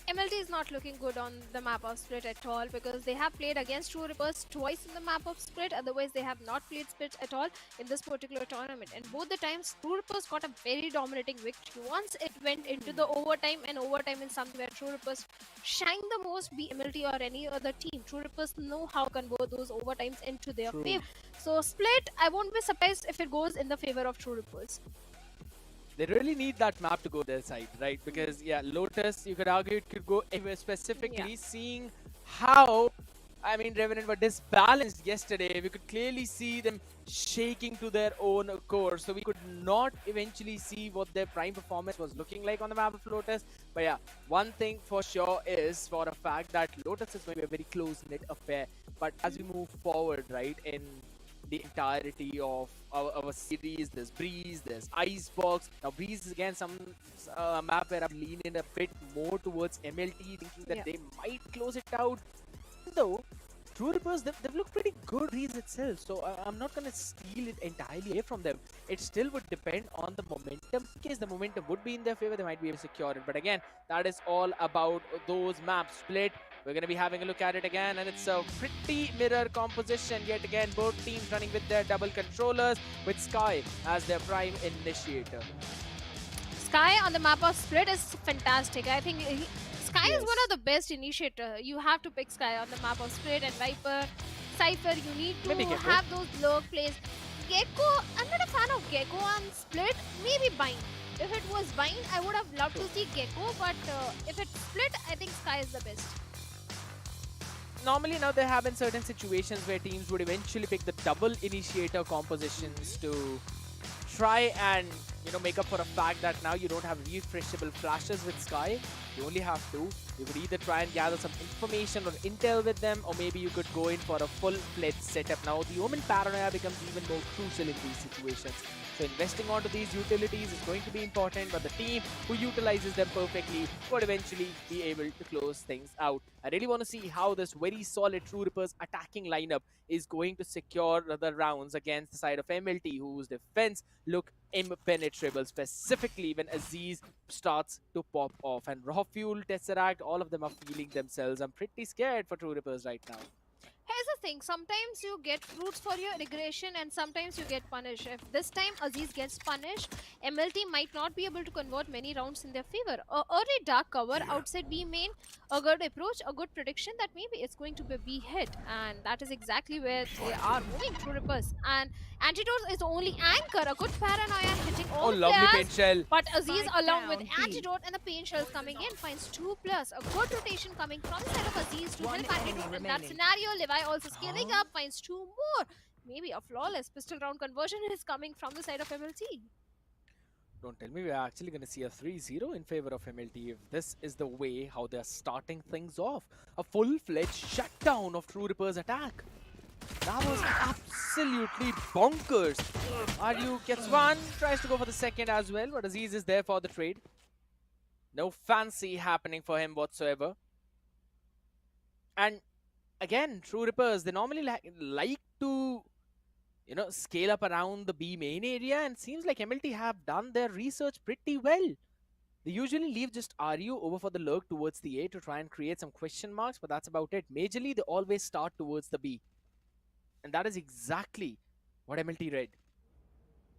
MLT is not looking good on the map of Split at all, because they have played against True Rippers twice in the map of Split. Otherwise, they have not played Split at all in this particular tournament. And both the times, True Rippers got a very dominating victory. Once it went into the overtime, and overtime is something where True Rippers shine the most, be MLT or any other team. True Rippers know how to convert those overtimes into their favor. So Split, I won't be surprised if it goes in the favor of True Rippers. They really need that map to go their side, right? Because, yeah, Lotus, you could argue it could go anywhere, specifically seeing how, I mean, Revenant were disbalanced yesterday. We could clearly see them shaking to their own core. So we could not eventually see what their prime performance was looking like on the map of Lotus. But yeah, one thing for sure is for a fact that Lotus is going to be a very close-knit affair. But as we move forward, right, in the entirety of our series, there's Breeze, there's Icebox. Now Breeze is again some map where I'm leaning a bit more towards MLT, thinking that they might close it out. Though True Rippers, they've looked pretty good Breeze itself, so I'm not going to steal it entirely away from them. It still would depend on the momentum. In case the momentum would be in their favor, they might be able to secure it. But again, that is all about those maps. Split, we're going to be having a look at it again, and it's a pretty mirror composition yet again. Both teams running with their double controllers, with Sky as their prime initiator. Sky on the map of Split is fantastic. I think Sky you're the best initiator, you have to pick Sky on the map of Split and Viper. Cypher, you need to Maybe Gecko. have those lurk plays. Gecko, I'm not a fan of Gecko on Split. Maybe Bind. If it was Bind, I would have loved to see Gecko, but if it's Split, I think Sky is the best. Normally now there have been certain situations where teams would eventually pick the double initiator compositions to try and make up for a fact that now you don't have refreshable flashes with Sky. You only have two. You could either try and gather some information or intel with them, or maybe you could go in for a full-fledged setup. Now the Omen paranoia becomes even more crucial in these situations. So investing onto these utilities is going to be important, but the team who utilizes them perfectly would eventually be able to close things out. I really want to see how this very solid True Rippers attacking lineup is going to secure the rounds against the side of MLT, whose defense look impenetrable, specifically when Aziz starts to pop off. And Raw Fuel, Tesseract, all of them are feeling themselves. I'm pretty scared for True Rippers right now. Here's the thing, sometimes you get fruits for your regression and sometimes you get punished. If this time Aziz gets punished, MLT might not be able to convert many rounds in their favor. Early dark cover outside B main, a good approach, a good prediction that maybe it's going to be a B hit, and that is exactly where they are moving True Rippers. And Antidote is only anchor, a good paranoia hitting all the lovely players, paint shell. but Aziz along with down, Antidote and the paint shells coming in finds 2+, a good rotation coming from the side of Aziz to help Antidote in that scenario. Levi also scaling up, finds 2 more. Maybe a flawless pistol round conversion is coming from the side of MLT. Don't tell me we're actually going to see a 3-0 in favor of MLT if this is the way how they're starting things off. A full-fledged shutdown of True Rippers attack. That was absolutely bonkers. Aryu gets one, tries to go for the second as well, but Aziz is there for the trade. No fancy happening for him whatsoever. And again, True Rippers, they normally like to scale up around the B main area, and seems like MLT have done their research pretty well. They usually leave just Aryu over for the lurk towards the A to try and create some question marks, but that's about it. Majorly, they always start towards the B. And that is exactly what MLT read.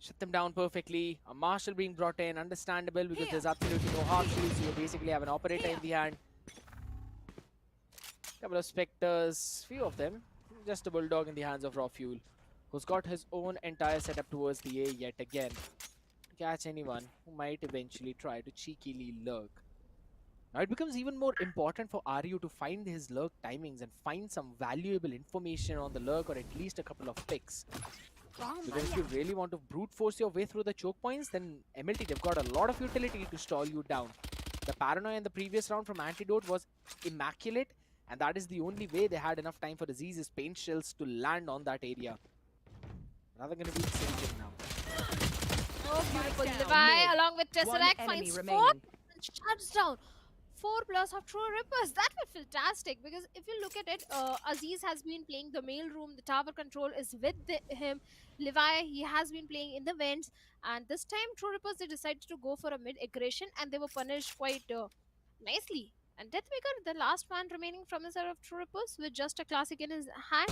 Shut them down perfectly. A Marshal being brought in, understandable, because there's absolutely no half shield, so you basically have an operator in the hand. Couple of Spectres, few of them. Just a Bulldog in the hands of Raw Fuel, who's got his own entire setup towards the A yet again. To catch anyone who might eventually try to cheekily lurk. Now it becomes even more important for Aryu to find his lurk timings and find some valuable information on the lurk, or at least a couple of picks. Because if you really want to brute force your way through the choke points, then MLT, they've got a lot of utility to stall you down. The paranoia in the previous round from Antidote was immaculate, and that is the only way they had enough time for Aziz's paint shells to land on that area. Now they're going to be the same thing now. Oh, beautiful. Levi along with Tesseract finds 4 and shuts down 4+ of True Rippers. That was fantastic, because if you look at it, Aziz has been playing the mail room, the tower control is with him. Levi, he has been playing in the vents, and this time True Rippers, they decided to go for a mid aggression and they were punished quite nicely. And Deathmaker, the last man remaining from the side of True Rippers, with just a classic in his hand.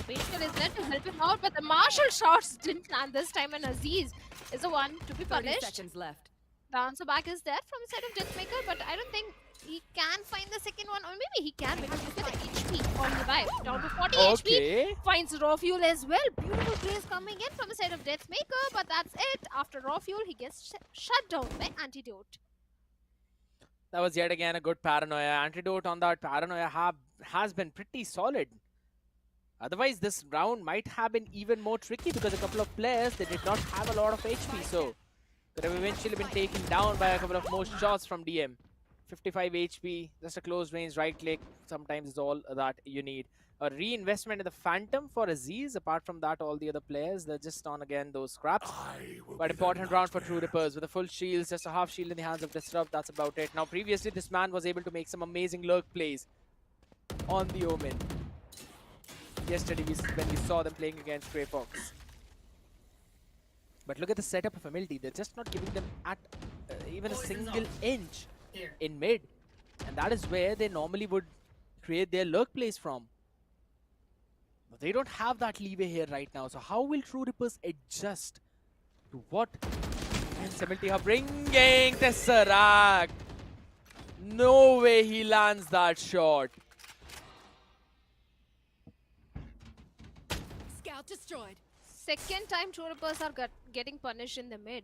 Painter is there to help him out, but the Marshall shots didn't land this time, and Aziz is the one to be 30 punished. seconds left. The answer back is there from the side of Deathmaker, but I don't think he can find the second one, or maybe he can, because look at the HP on Levi. Down to 40 HP. Finds Raw Fuel as well. Beautiful plays coming in from the side of Deathmaker, but that's it. After Raw Fuel, he gets shut down by Antidote. That was yet again a good paranoia. Antidote on that paranoia has been pretty solid. Otherwise, this round might have been even more tricky, because a couple of players, they did not have a lot of HP, so could have eventually been taken down by a couple of more shots from DM. 55 HP, just a close range right click, sometimes is all that you need. A reinvestment in the Phantom for Aziz. Apart from that, all the other players, they're just on again those scraps. But important round for True Rippers with a full shield, just a half shield in the hands of Disrupt. That's about it. Now, previously, this man was able to make some amazing lurk plays on the Omen. Yesterday, when we saw them playing against Grayfox. But look at the setup of MLT. They're just not giving them at even a single inch in mid. And that is where they normally would create their lurk plays from. But they don't have that leeway here right now. So how will True Rippers adjust to what MLT are bringing? Tesseract. No way he lands that shot. Scout destroyed. Second time True Rippers are getting punished in the mid.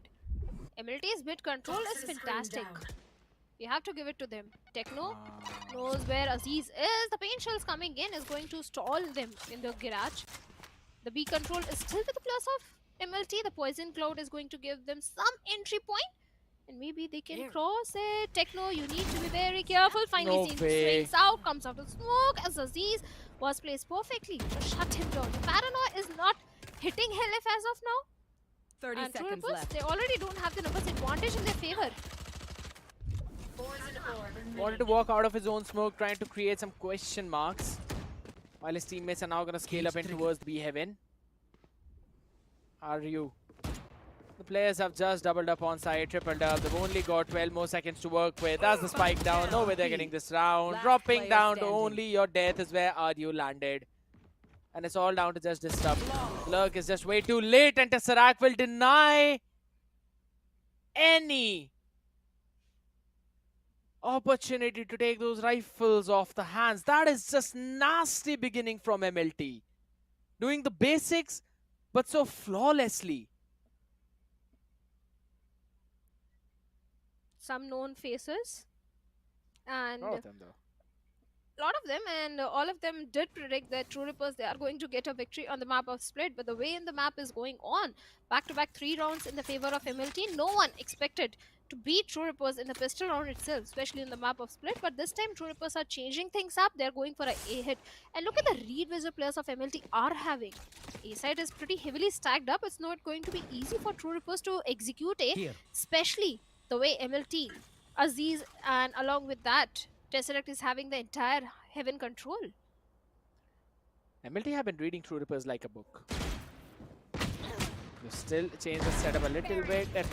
MLT's mid control is fantastic. You have to give it to them. Techno knows where Aziz is. The pain shells coming in is going to stall them in the garage. The B control is still to the plus of MLT. The poison cloud is going to give them some entry point. And maybe they can cross it. Techno, you need to be very careful. Finally, swings out, comes out of smoke as Aziz was placed perfectly to shut him down. The paranoia is not hitting Helif as of now. 30 and seconds left. They already don't have the numbers advantage in their favor. Wanted to walk out of his own smoke, trying to create some question marks. While his teammates are now going to scale up in towards the B heaven. Are you? The players have just doubled up on side, tripled up. They've only got 12 more seconds to work with. That's the spike down. No way they're getting this round. Dropping down to only your death is where RU landed. And it's all down to just disrupt. Lurk is just way too late, and Tesseract will deny any opportunity to take those rifles off the hands. That is just nasty beginning from MLT. Doing the basics, but so flawlessly. Some known faces. And All of them, though. lot of them, and all of them did predict that True Rippers, they are going to get a victory on the map of Split. But the way in the map is going on, back-to-back 3 rounds in the favor of MLT, no one expected to beat True Rippers in the pistol round itself, especially in the map of Split. But this time True Rippers are changing things up. They're going for a A hit. And look at the read wizard players of MLT are having. A side is pretty heavily stacked up. It's not going to be easy for True Rippers to execute A, especially the way MLT, Aziz, and along with that, Tesseract is having the entire heaven control. MLT have been reading True Rippers like a book. You still change the setup a little bit. That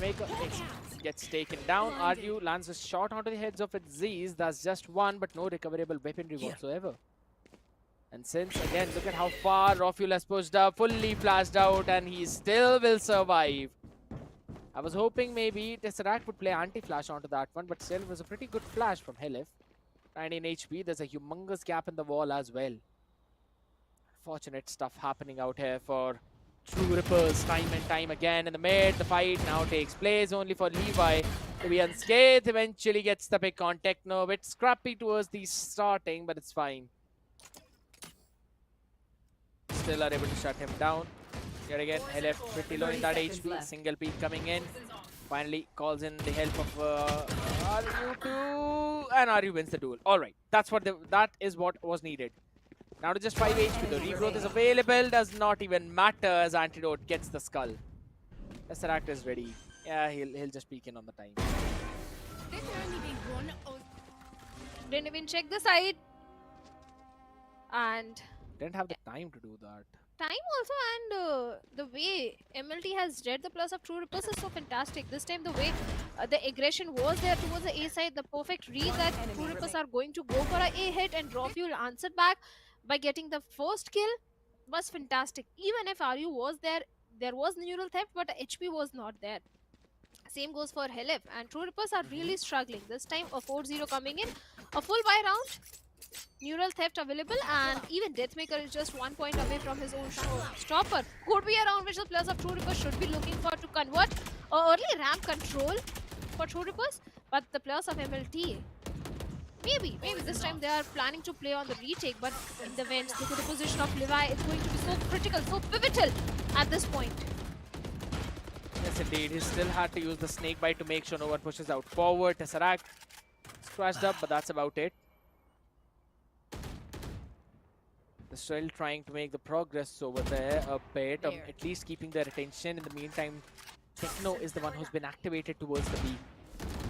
gets taken down. RU lands a shot onto the heads of Aziz. That's just one, but no recoverable weaponry whatsoever. And since, again, look at how far Rofuel has pushed up, fully flashed out, and he still will survive. I was hoping maybe Tesseract would play anti-flash onto that one, but still it was a pretty good flash from Helif. 19 HP, there's a humongous gap in the wall as well. Fortunate stuff happening out here for True Rippers time and time again in the mid. The fight now takes place only for Levi to be unscathed. Eventually gets the pick on Techno. Bit scrappy towards the starting, but it's fine. Still are able to shut him down. Yet again, Helif pretty low in that HP. Single peek coming in. Finally calls in the help of RU2, and RU wins the duel. Alright, that is what was needed. Now to just 5 HP, the regrowth is available, does not even matter as Antidote gets the skull. Tesseract is ready. Yeah, he'll just peek in on the time. Didn't even check the side. And Didn't have the time to do that. time also, and the way MLT has read the plus of True Rippers is so fantastic. This time the way the aggression was there towards the A side, the perfect read that True Rippers are going to go for a A hit, and Drawfuel answered back by getting the first kill was fantastic. Even if RU was there, there was neural theft, but HP was not there. Same goes for Helif, and True Rippers are really struggling. This time a 4-0 coming in, a full buy round. Neural theft available, and even Deathmaker is just 1 point away from his own stopper. Could be a round which the players of True Rippers should be looking for to convert. Early ramp control for True Rippers, but the players of MLT, maybe this time they are planning to play on the retake, but in the vents, look at the position of Levi. It's going to be so critical, so pivotal at this point. Yes, indeed. He still had to use the snake bite to make sure no one pushes out forward. Tesseract scratched up, but that's about it. They're still trying to make the progress over there a bit, at least keeping their attention. In the meantime, Techno is the one who's been activated towards the B.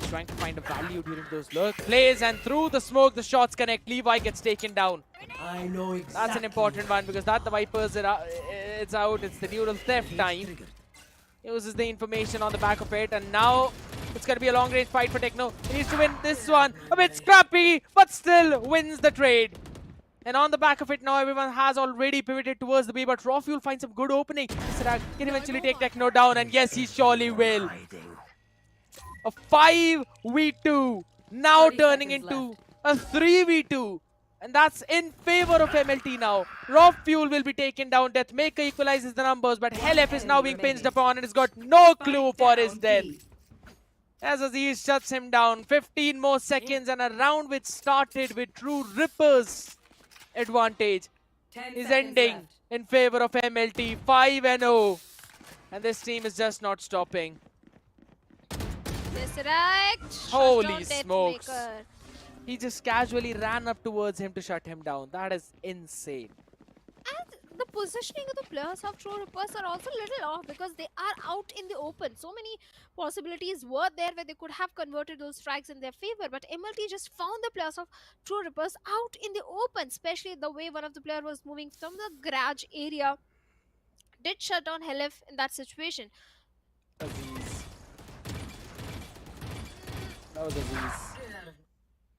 He's trying to find a value during those lurk plays, and through the smoke, the shots connect. Levi gets taken down. I know exactly. That's an important one, because that the Vipers, it's out. It's the neural theft time. Uses the information on the back of it, and now it's going to be a long-range fight for Techno. He needs to win this one. A bit scrappy, but still wins the trade. And on the back of it now, everyone has already pivoted towards the B, but Rofuel finds some good opening. Tesseract can eventually take Techno down, and yes, he surely will. A 5v2 Now 30 turning seconds into a 3v2. And that's in favor of MLT now. Raw Fuel will be taken down. Deathmaker equalizes the numbers, but Helef is now being pinched upon and has got no clue for his death. As Aziz shuts him down, 15 more seconds and a round which started with True Ripper's advantage is ending in favor of MLT, 5-0. And this team is just not stopping. Misdirect. Holy Shutdown smokes. Deathmaker. He just casually ran up towards him to shut him down. That is insane. And the positioning of the players of True Rippers are also a little off because they are out in the open. So many possibilities were there where they could have converted those strikes in their favor. But MLT just found the players of True Rippers out in the open, especially the way one of the players was moving from the garage area. Did shut down Helef in that situation. Aziz. That was Aziz.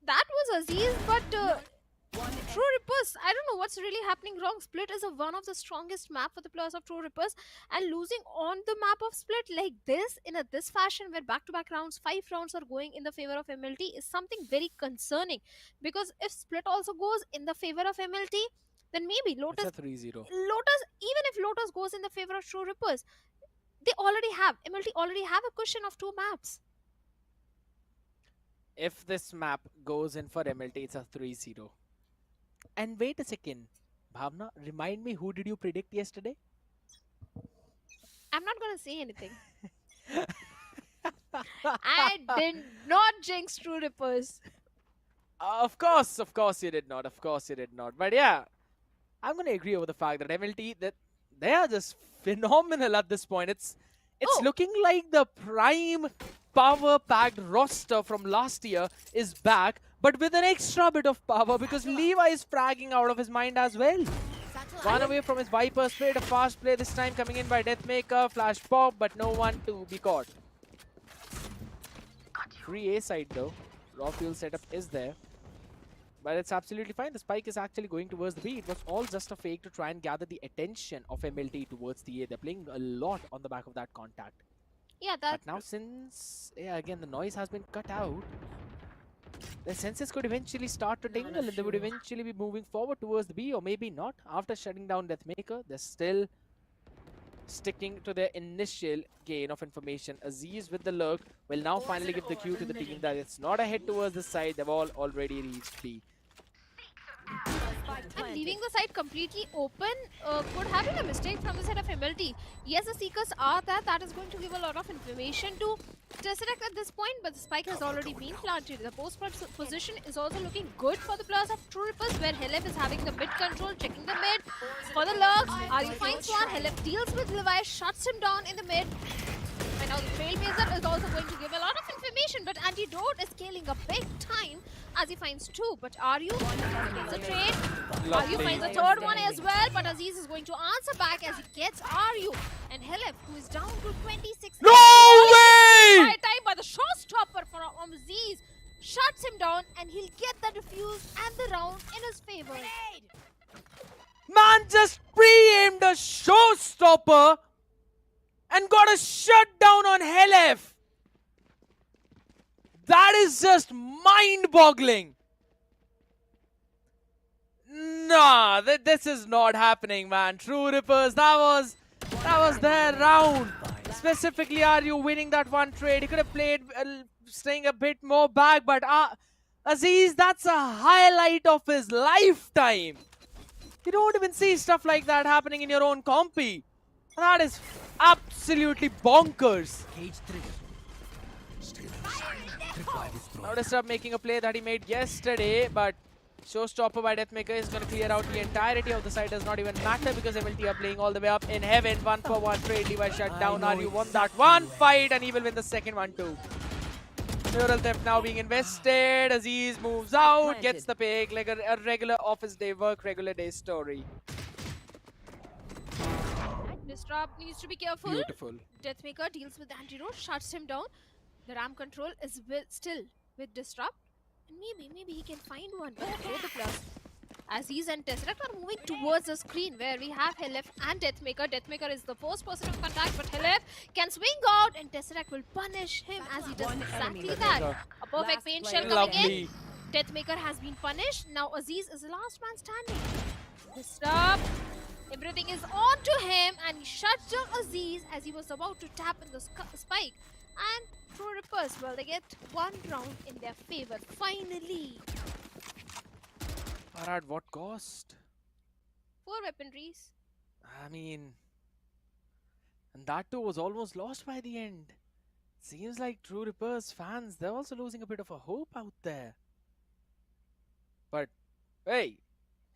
That was Aziz, but True Rippers, I don't know what's really happening wrong. Split is one of the strongest map for the players of True Rippers, and losing on the map of Split like this, in this fashion where back-to-back rounds, 5 rounds are going in the favor of MLT is something very concerning. Because if Split also goes in the favor of MLT, then maybe Lotus, It's a 3-0. even if Lotus goes in the favor of True Rippers, MLT already have a cushion of 2 maps. If this map goes in for MLT, it's a 3-0. And wait a second. Bhavna, remind me, who did you predict yesterday? I'm not gonna say anything. I did not jinx True Rippers. Of course you did not. Of course you did not. But yeah, I'm going to agree over the fact that MLT, that they are just phenomenal at this point. It's looking like the prime power-packed roster from last year is back, but with an extra bit of power because Levi is fragging out of his mind as well. One away from his Viper split, a fast play this time coming in by Deathmaker, flash pop, but no one to be caught. Free A side though. Raw fuel setup is there. But it's absolutely fine. The spike is actually going towards the B. It was all just a fake to try and gather the attention of MLT towards the A. They're playing a lot on the back of that contact. Yeah, But now since, again, the noise has been cut out, the senses could eventually start to tingle and they would eventually be moving forward towards the B, or maybe not. After shutting down Deathmaker, they're still sticking to their initial gain of information. Aziz with the lurk will now finally give the cue to the team that it's not a hit towards the side. They've all already reached B. And leaving the site completely open could have been a mistake from the side of MLT. Yes, the Seekers are there. That is going to give a lot of information to Tesseract at this point, but the spike has already been planted. The post position is also looking good for the players of True Rippers, where Helef is having the mid control, checking the mid. For the lurks, Ari finds one. Helef deals with Levi, shuts him down in the mid. And now the Trailblazer is also going to give a lot of information, but Antidote is scaling a big time as he finds 2. But Aryu gets a trade. Aryu finds a 3rd one as well, but Aziz is going to answer back as he gets Aryu. And Helef, who is down to 26. No way! By time, but the showstopper from Aziz shuts him down, and he'll get the defuse and the round in his favor. Man just pre-aimed a showstopper and got a shutdown on Helef. That is just mind-boggling. Nah, this is not happening, man. True Rippers, that was their round. Specifically, are you winning that one trade? He could have played, staying a bit more back, but Aziz, that's a highlight of his lifetime. You don't even see stuff like that happening in your own compy. That is absolutely bonkers. Now Disturb making a play that he made yesterday, but showstopper by Deathmaker is going to clear out the entirety of the side. Does not even matter because MLT are playing all the way up in heaven. 1-for-1 trade. Levi shut down. Aryu won that one fight and he will win the second one too. Neural theft now being invested. Aziz moves out, gets the pick like a regular office day work, regular day story. Disrupt needs to be careful. Beautiful. Deathmaker deals with the antidote, shuts him down. The RAM control is still with Disrupt. And maybe he can find one. But both the players, Aziz and Tesseract are moving towards the screen where we have Helef and Deathmaker. Deathmaker is the first person to contact, but Helef can swing out and Tesseract will punish him as he does exactly that. A perfect paint shell coming in. Deathmaker has been punished. Now Aziz is the last man standing. Disrupt. Everything is on to him and he shuts down Aziz as he was about to tap in the spike. And True Rippers, well, they get one round in their favor, finally. But at what cost? 4 weaponries. I mean, and that too was almost lost by the end. Seems like True Rippers fans, they're also losing a bit of a hope out there. But, hey,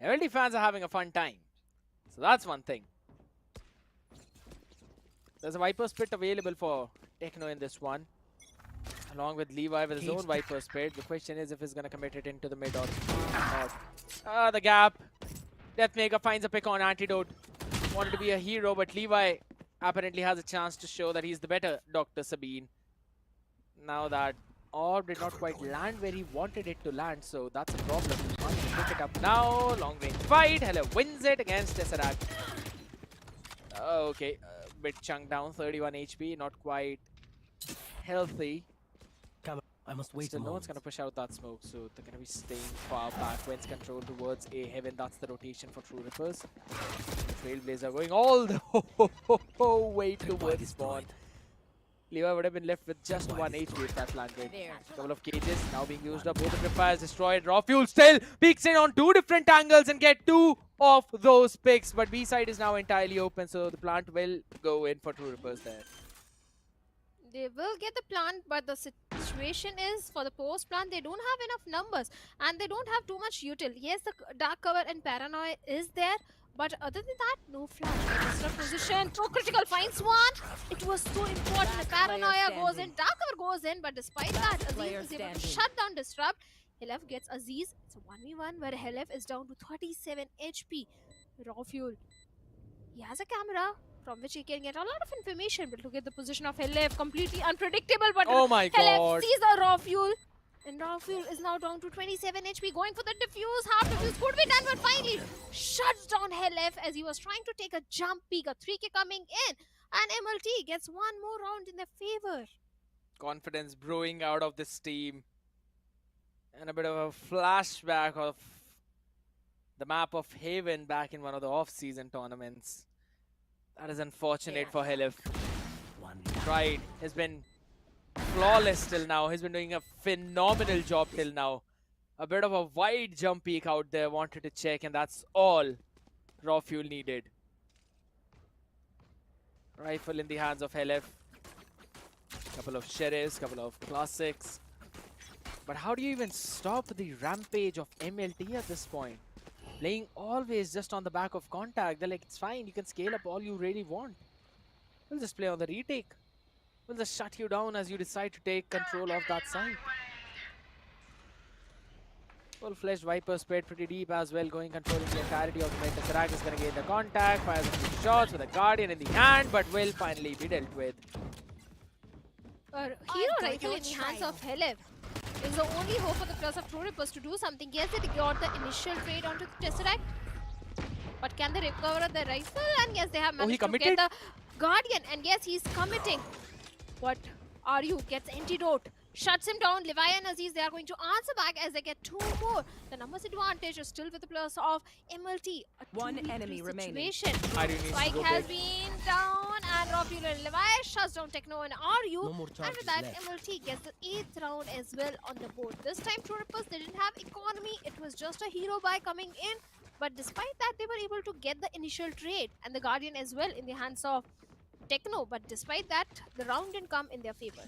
MLT fans are having a fun time. So that's one thing. There's a Viper Spit available for Techno in this one. Along with Levi with his own Viper Spit. The question is if he's going to commit it into the mid or not. The gap. Deathmaker finds a pick on Antidote. Wanted to be a hero, but Levi apparently has a chance to show that he's the better Dr. Sabine. Now that orb did not quite land where he wanted it to land, so that's a problem. Can't pick it up now. Long range fight. Hello wins it against Tesseract. Okay, bit chunk down, 31 HP, not quite healthy. I must wait. Still, no one's gonna push out that smoke, so they're gonna be staying far back. Wins control towards A Heaven. That's the rotation for True Rippers. Trailblazer going all the way towards spawn. Levi would have been left with just 1 HP if that landed. Couple of cages now being used up. Both the Tripwires destroyed. Raw Fuel still peeks in on 2 different angles and get 2 of those picks. But B side is now entirely open, so the plant will go in for True Rippers there. They will get the plant, but the situation is for the post plant, they don't have enough numbers and they don't have too much util. Yes, the dark cover and paranoia is there, but other than that, no flash. Disrupt position. Pro critical finds one. It was so important. The paranoia goes in, dark cover goes in, but despite that, Aziz is able to shut down Disrupt. Helef gets Aziz. It's a 1v1 where Helef is down to 37 HP. Raw Fuel. He has a camera from which he can get a lot of information, but look at the position of Helef, completely unpredictable, but oh my Helef God. sees the Raw Fuel, and Raw Fuel is now down to 27 HP, going for the defuse, half defuse could be done, but finally shuts down Helef as he was trying to take a jump peek, a 3K coming in, and MLT gets one more round in their favor. Confidence brewing out of this team, and a bit of a flashback of the map of Haven back in one of the off-season tournaments. That is unfortunate for Helef. Tried. Has been flawless till now. He's been doing a phenomenal job till now. A bit of a wide jump peek out there. Wanted to check, and that's all Raw Fuel needed. Rifle in the hands of Helef. Couple of sheriffs, couple of classics. But how do you even stop the rampage of MLT at this point? Playing always just on the back of contact. They're like, it's fine, you can scale up all you really want. We'll just play on the retake. We'll just shut you down as you decide to take control of that side. Full-fledged Viper spread pretty deep as well, controlling the entirety of the mid. Tesseract is going to gain the contact, fires a few shots with a Guardian in the hand, but will finally be dealt with. Hero rifle in the hands of Helef is the only hope for the Plus of True Rippers to do something. Yes, they got the initial trade onto the Tesseract, but can they recover the rifle? And yes, they have managed to get the Guardian, and yes, he's committing. What are you? Gets Antidote. Shuts him down. Levi and Aziz, they are going to answer back as they get 2 more. The numbers advantage is still with the plus of MLT. One enemy remaining. Spike has been down, and Raw Fuel and Levi shuts down Techno and RU. And with that, MLT gets the 8th round as well on the board. This time, True Rippers, they didn't have economy. It was just a hero buy coming in. But despite that, they were able to get the initial trade and the Guardian as well in the hands of Techno. But despite that, the round didn't come in their favor.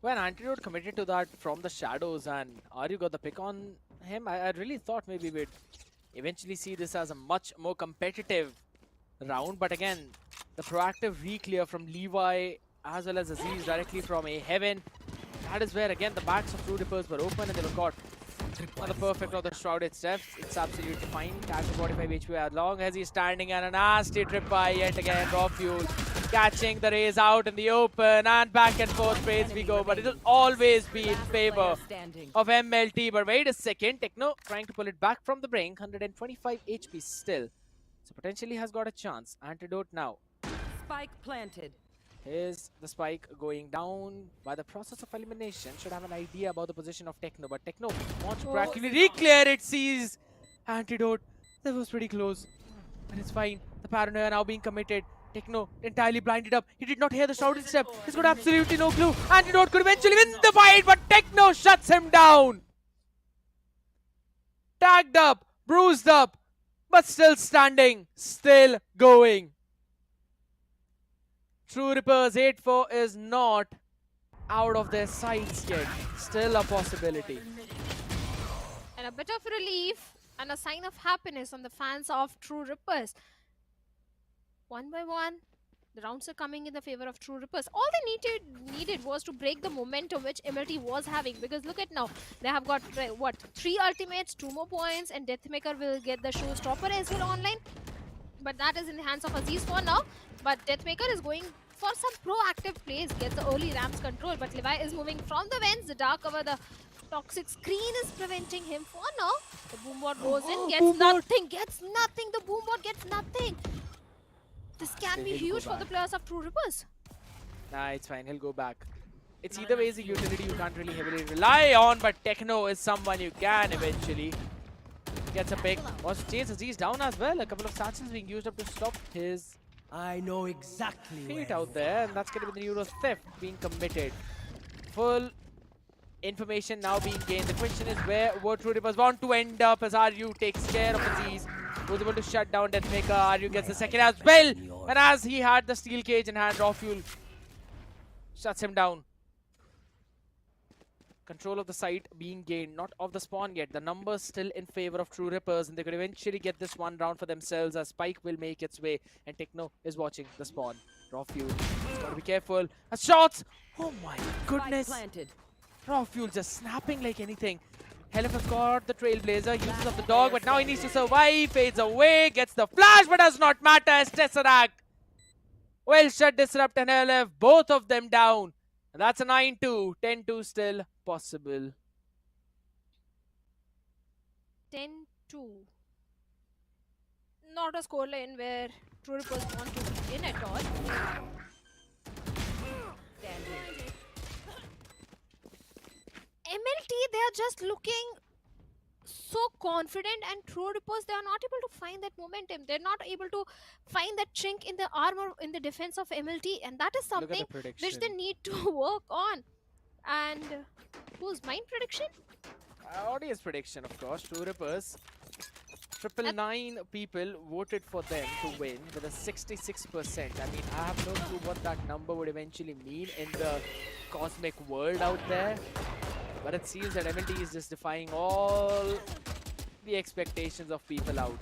When Antidote committed to that from the shadows and Aryu got the pick on him, I really thought maybe we'd eventually see this as a much more competitive round. But again, the proactive re-clear from Levi as well as Aziz directly from A Heaven. That is where again the backs of True Rippers were open and they were caught on the perfect of the Shrouded Steps. It's absolutely fine. Tag to 45 HP as long as he's standing, and a nasty trip by yet again Raw Fuel. catching the rays out in the open, and back and forth trades we go, but it'll always be in favor of MLT. But wait a second, Techno trying to pull it back from the brink, 125 HP still, so potentially has got a chance. Antidote now. Spike planted. Here's the spike going down by the process of elimination. Should have an idea about the position of Techno, but Techno wants to practically re-clear it, sees Antidote. That was pretty close, but it's fine. The paranoia now being committed. Techno entirely blinded up. He did not hear the shouted step. He's got absolutely no clue. Antidote could eventually win the fight, but Techno shuts him down. Tagged up, bruised up, but still standing, still going. True Rippers 8-4 is not out of their sights yet. Still a possibility. And a bit of relief and a sign of happiness on the fans of True Rippers. One by one, the rounds are coming in the favor of True Rippers. All they needed was to break the momentum which MLT was having. Because look at now, they have got, what, 3 ultimates, 2 more points, and Deathmaker will get the showstopper as well online. But that is in the hands of Aziz for now. But Deathmaker is going for some proactive plays, gets the early ramps control. But Levi is moving from the vents. The dark cover, the toxic screen is preventing him for now. The boombot goes in, gets nothing, The boombot gets nothing. This can be huge for the players of True Rippers. Nah, it's fine. He'll go back. It's either way is a utility you can't really heavily rely on, but Techno is someone you can eventually. Gets a pick. Wants to chase Aziz down as well. A couple of satchels being used up to stop his fate out there, and that's going to be the Euro theft being committed. Full information now being gained. The question is where True Rippers want to end up as RU takes care of Aziz. Was able to shut down Deathmaker. RU gets the second as well. And as he had the steel cage in hand, Raw Fuel shuts him down. Control of the site being gained, not of the spawn yet. The numbers still in favor of True Rippers, and they could eventually get this one round for themselves as Spike will make its way, and Techno is watching the spawn. Raw Fuel, gotta be careful. Shots! Oh my goodness! Raw Fuel just snapping like anything. Helif has got the Trailblazer, uses of the dog, but now he needs to survive. Fades away, gets the flash, but does not matter as Tesseract. Well shut, Disrupt and Helif, both of them down. And that's a 9-2, 10-2 still possible. 10-2. Not a scoreline where True Rippers want to win at all. MLT, they are just looking so confident, and True Rippers, they are not able to find that momentum. They're not able to find that chink in the armor in the defense of MLT, and that is something which they need to work on. And who's mine prediction? Audience prediction, of course. True Rippers. 999 people voted for them to win with a 66%. I mean, I have no clue what that number would eventually mean in the cosmic world out there. But it seems that MLT is just defying all the expectations of people out.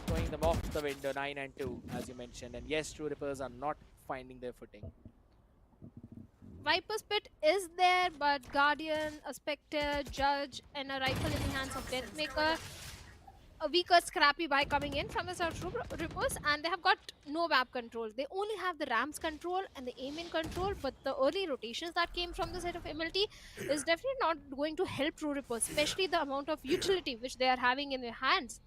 Throwing them off the window, 9-2, as you mentioned. And yes, True Rippers are not finding their footing. Viper's Pit is there, but Guardian, a Spectre, Judge, and a rifle in the hands of Deathmaker. A weaker Scrappy by coming in from the South Rippers, and they have got no map control. They only have the ramps control and the aim in control, but the early rotations that came from the side of MLT is definitely not going to help True Rippers, especially the amount of utility which they are having in their hands.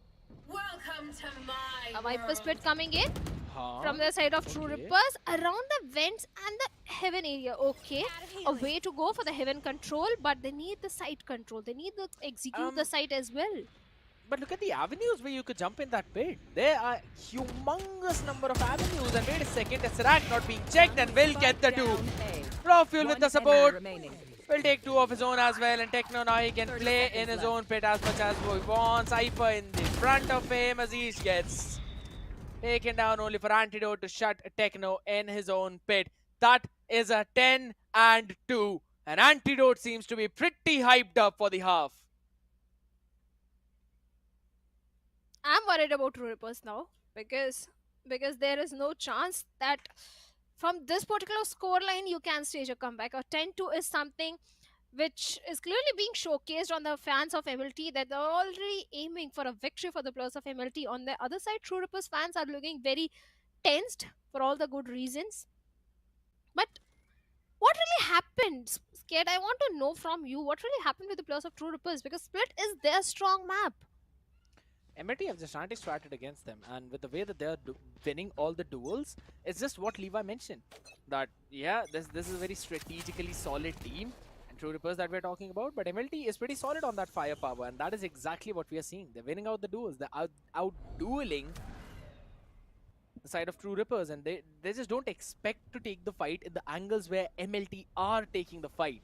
Welcome to my A Viper Split coming in from the side of True Okay. Rippers around the vents and the heaven area. Okay, a way to go for the heaven control, but they need the site control. They need to execute the site as well. But look at the avenues where you could jump in that pit. There are humongous number of avenues. And wait a second, Tesseract not being checked and will get the 2. Raw Fuel with the support. Will take 2 of his own as well. And Techno now he can play in his own pit as much as he wants. Cypher in the front of him. Aziz gets taken down only for Antidote to shut Techno in his own pit. That is a 10-2. And Antidote seems to be pretty hyped up for the half. I'm worried about True Rippers now because there is no chance that from this particular scoreline you can stage a comeback. A 10-2 is something which is clearly being showcased on the fans of MLT, that they're already aiming for a victory for the players of MLT. On the other side, True Rippers fans are looking very tensed for all the good reasons. But what really happened? Scared, I want to know from you what really happened with the players of True Rippers, because Split is their strong map. MLT have just anti-stratted against them, and with the way that they're winning all the duels, it's just what Levi mentioned. That, yeah, this is a very strategically solid team, and True Rippers that we're talking about, but MLT is pretty solid on that firepower, and that is exactly what we are seeing. They're winning out the duels, they're out-dueling the side of True Rippers, and they just don't expect to take the fight in the angles where MLT are taking the fight.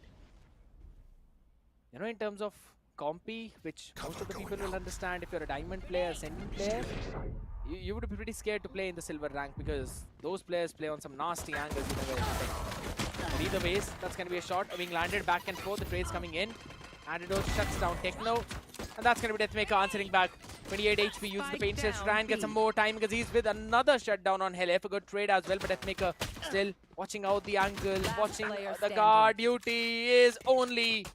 You know, in terms of compy, which most of the people will understand, if you're a diamond player, ascendant player, you would be pretty scared to play in the silver rank, because those players play on some nasty angles you never expect. But either ways, that's going to be a shot being landed back and forth. The trades coming in. Antidote shuts down Techno, and that's going to be Deathmaker answering back. 28 HP, uses the pain shells to try and get some more time, because he's with another shutdown on Hell. A good trade as well, but Deathmaker still watching out the angle, watching the guard. Duty is only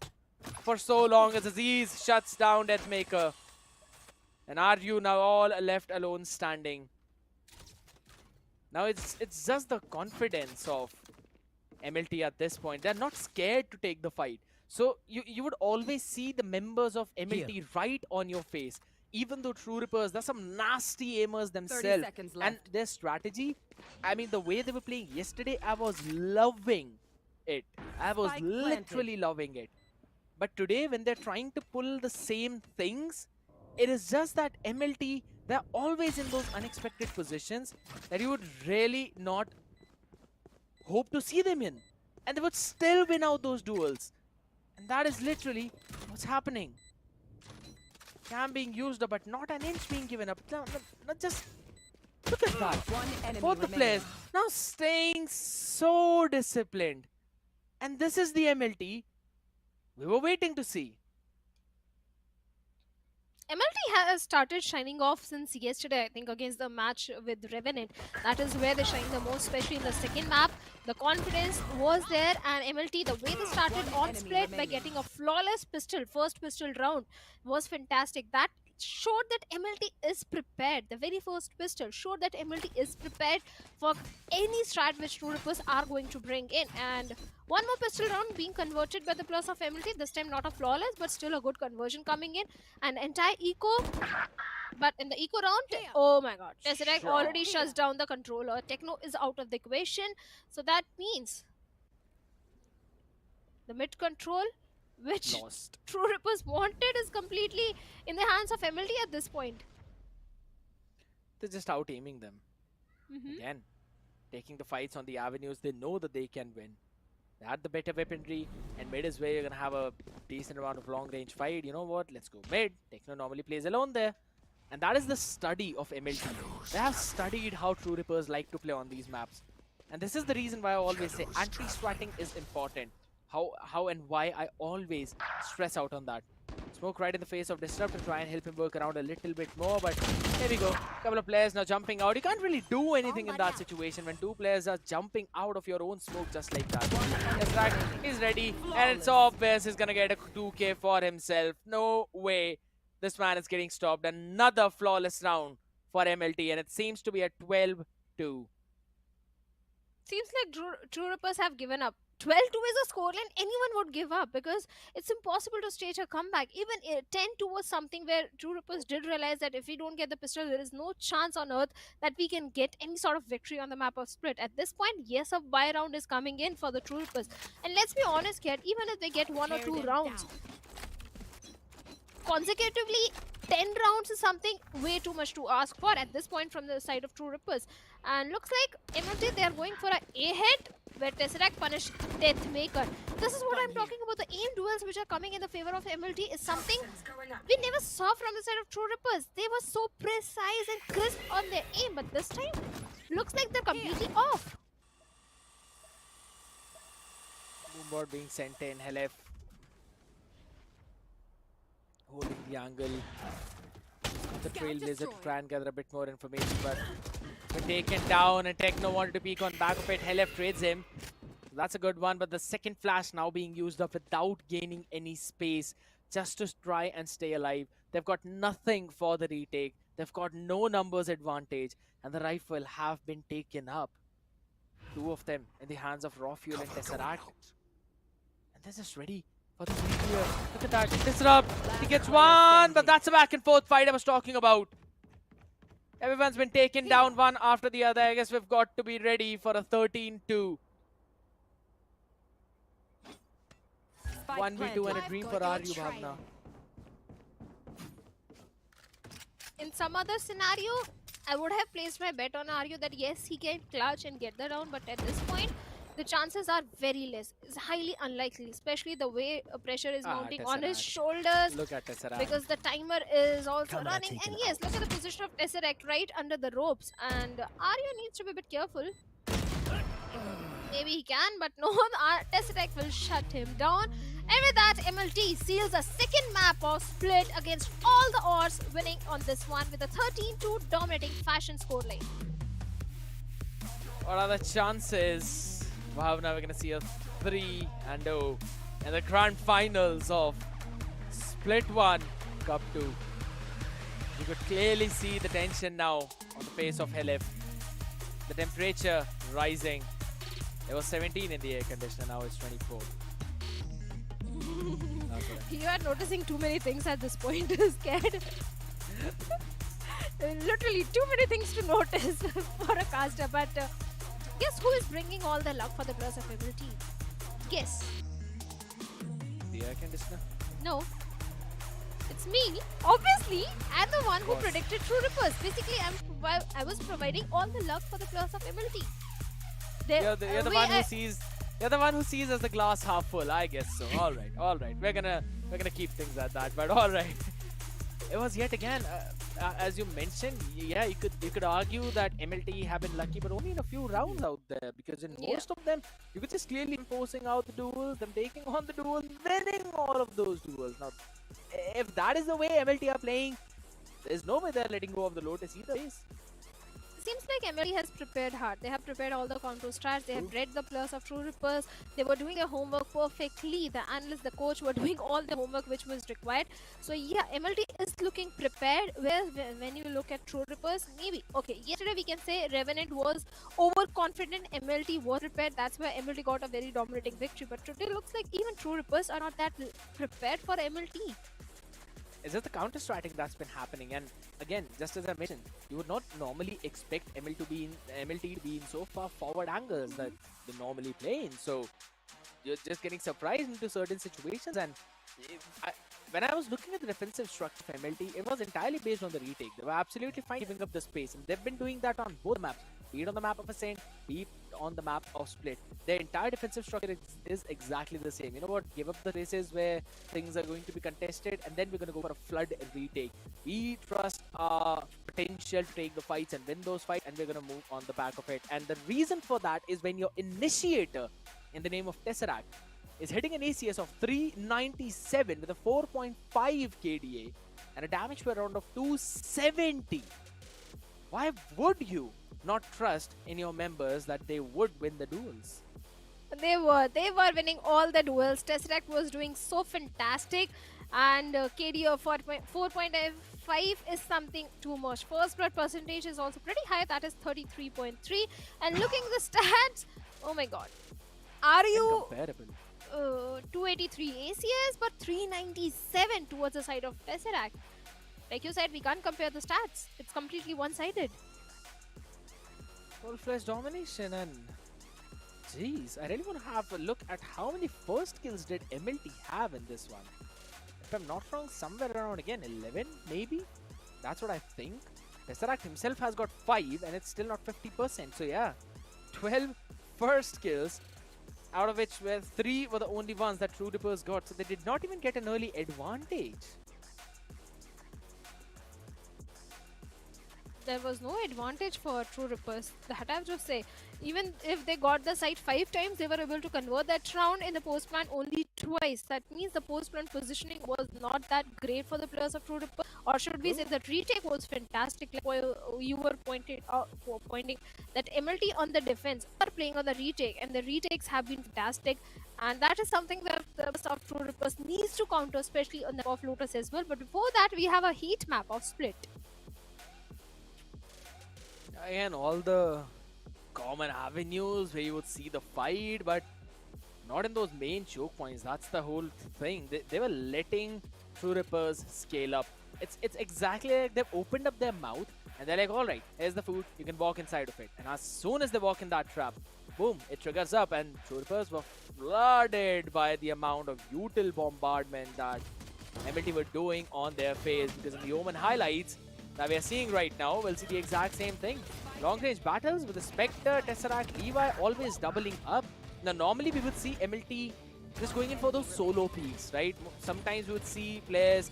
for so long as Aziz shuts down Deathmaker. And Aryu now all left alone standing. Now it's just the confidence of MLT at this point. They're not scared to take the fight. So you would always see the members of MLT right on your face. Even though True Rippers, there's some nasty aimers themselves. And their strategy, I mean, the way they were playing yesterday, I was loving it. I was literally loving it. But today, when they're trying to pull the same things, it is just that MLT, they're always in those unexpected positions that you would really not hope to see them in. And they would still win out those duels. And that is literally what's happening. Cam being used up, but not an inch being given up. Not just look at that. Both the players now staying so disciplined. And this is the MLT we were waiting to see. MLT has started shining off since yesterday, I think, against the match with Revenant. That is where they shine the most, especially in the second map. The confidence was there, and MLT, the way they started on Split by getting a flawless pistol, first pistol round, was fantastic. That showed that MLT is prepared. The very first pistol showed that MLT is prepared for any strat which True Rippers are going to bring in. And one more pistol round being converted by the plus of MLT. This time not a flawless, but still a good conversion coming in. And entire eco. But in the eco round, oh my god, Tesseract already shuts down the controller. Techno is out of the equation. So that means the mid control, which True Rippers wanted, is completely in the hands of MLT at this point. They're just out-aiming them. Again, taking the fights on the avenues they know that they can win. They had the better weaponry, and mid is where you're going to have a decent amount of long-range fight. You know what? Let's go mid. Techno normally plays alone there. And that is the study of MLT. They have studied how True Rippers like to play on these maps. And this is the reason why I always say anti-stratting is important. How and why I always stress out on that. Smoke right in the face of Disrupt to try and help him work around a little bit more, but here we go. Couple of players now jumping out. You can't really do anything in that situation when two players are jumping out of your own smoke just like that. Disrupt is ready, and it's obvious he's gonna get a 2k for himself. No way this man is getting stopped. Another flawless round for MLT, and it seems to be a 12-2. Seems like True Rippers have given up. 12-2 is a scoreline anyone would give up, because it's impossible to stage a comeback. Even 10-2 was something where True Rippers did realize that if we don't get the pistol, there is no chance on earth that we can get any sort of victory on the map of Split. At this point, yes, a buy round is coming in for the True Rippers. And let's be honest here, even if they get 1 or 2 rounds, consecutively 10 rounds is something way too much to ask for at this point from the side of True Rippers. And looks like MLT, they are going for a hit where Tesseract punished Deathmaker. This is what I'm talking about. The aim duels which are coming in the favor of MLT is something we never saw from the side of True Rippers. They were so precise and crisp on their aim, but this time looks like they're completely off. Boomboard being sent in. Helef holding the angle. The Trailblazer to try and gather a bit more information, but taken down, and Techno wanted to peek on back of it. Helef trades him. That's a good one, but the second flash now being used up without gaining any space, just to try and stay alive. They've got nothing for the retake. They've got no numbers advantage, and the rifle have been taken up. Two of them in the hands of Raw Fuel and Tesseract. And they're just ready for the nuclear. Look at that. Disrupt. He gets one, but that's a back and forth fight I was talking about. Everyone's been taken down one after the other. I guess we've got to be ready for a 13-2. 1v2 and a dream for Aryu Bhavna. In some other scenario, I would have placed my bet on Aryu that yes, he can clutch and get the round, but at this point, the chances are very less. It's highly unlikely, especially the way pressure is mounting on his shoulders. Look at Tesseract. Because the timer is also running. And yes, look at the position of Tesseract right under the ropes. And Aryu needs to be a bit careful. Maybe he can, but no, Tesseract will shut him down. And with that, MLT seals a second map of Split against all the odds, winning on this one with a 13-2 dominating fashion scoreline. What are the chances? Wow, now we're going to see a 3-0 in the grand finals of Split 1, Cup 2. You could clearly see the tension now on the face of Helif. The temperature rising. It was 17 in the air conditioner, now it's 24. You are noticing too many things at this point, scared. Literally too many things to notice for a caster, but guess who is bringing all the luck for the players of MLT? Guess. The air conditioner? No. It's me, obviously, and the one who predicted True Rippers. Basically, I was providing all the luck for the players of MLT. You're the one who sees. You're the one who sees as the glass half full. I guess so. All right. We're gonna keep things at that. But all right. It was yet again, as you mentioned. Yeah, you could argue that MLT have been lucky, but only in a few rounds out there. Because in most of them, you could just clearly forcing out the duels, them taking on the duels, winning all of those duels. Now, if that is the way MLT are playing, there's no way they're letting go of the Lotus either. Seems like MLT has prepared hard. They have prepared all the control strats. They have read the players of True Rippers. They were doing their homework perfectly. The analyst, the coach were doing all the homework which was required. So yeah, MLT is looking prepared. Whereas when you look at True Rippers, maybe, okay, yesterday we can say Revenant was overconfident, MLT was prepared. That's why MLT got a very dominating victory. But today looks like even True Rippers are not that prepared for MLT. It's just the counter-stratting that's been happening, and again, just as I mentioned, you would not normally expect MLT to be in so far forward angles that they normally play in. So you're just getting surprised into certain situations. And when I was looking at the defensive structure of MLT, it was entirely based on the retake. They were absolutely fine giving up the space, and they've been doing that on both maps. Be it on the map of Ascent, be it on the map of Split. Their entire defensive structure is exactly the same. You know what? Give up the races where things are going to be contested, and then we're going to go for a flood retake. We trust our potential to take the fights and win those fights, and we're going to move on the back of it. And the reason for that is when your initiator, in the name of Tesseract, is hitting an ACS of 397 with a 4.5 KDA and a damage per round of 270. Why would you not trust in your members that they would win the duels? They were winning all the duels. Tesseract was doing so fantastic, and KD of 4.5 is something too much. First blood percentage is also pretty high, that is 33.3. And looking at the stats, oh my god, are you 283 ACS but 397 towards the side of Tesseract? Like you said, we can't compare the stats. It's completely one-sided. Full-fledged domination, and jeez, I really want to have a look at how many first kills did MLT have in this one. If I'm not wrong, somewhere around again 11 maybe. That's what I think. Tesseract himself has got 5 and it's still not 50%. So yeah, 12 first kills, out of which 3 were the only ones that True Rippers got. So they did not even get an early advantage. There was no advantage for True Rippers. That I have to say. Even if they got the site 5 times, they were able to convert that round in the post-plant only twice. That means the post-plant positioning was not that great for the players of True Rippers. Or should we say that retake was fantastic. Like you were pointing that MLT on the defense are playing on the retake, and the retakes have been fantastic. And that is something that the players of True Rippers needs to counter, especially on the map of Lotus as well. But before that, we have a heat map of Split. Again, all the common avenues where you would see the fight, but not in those main choke points. That's the whole thing. They were letting True Rippers scale up. It's exactly like they've opened up their mouth and they're like, all right, here's the food, you can walk inside of it. And as soon as they walk in that trap, boom, it triggers up, and True Rippers were flooded by the amount of util bombardment that MLT were doing on their face, because in the Omen highlights that we are seeing right now, we'll see the exact same thing. Long range battles with the Spectre, Tesseract, Levi always doubling up. Now normally we would see MLT just going in for those solo peaks, right? Sometimes we would see players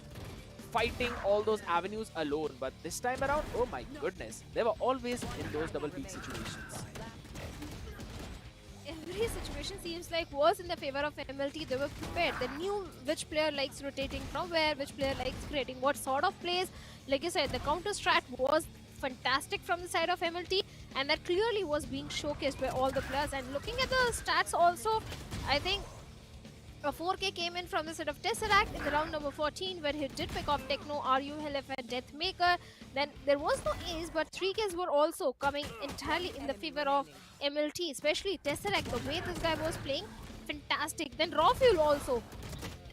fighting all those avenues alone, but this time around, oh my goodness, they were always in those double peak situations. Every situation seems like was in the favor of MLT. They were prepared. They knew which player likes rotating from where, which player likes creating what sort of plays. Like you said, the counter strat was fantastic from the side of MLT, and that clearly was being showcased by all the players. And looking at the stats also, I think a 4K came in from the side of Tesseract in the round number 14, where he did pick up Techno, RU, LF, and Deathmaker. Then there was no ace, but 3Ks were also coming entirely in the favor of MLT, especially Tesseract. The way this guy was playing, fantastic. Then Raw Fuel also.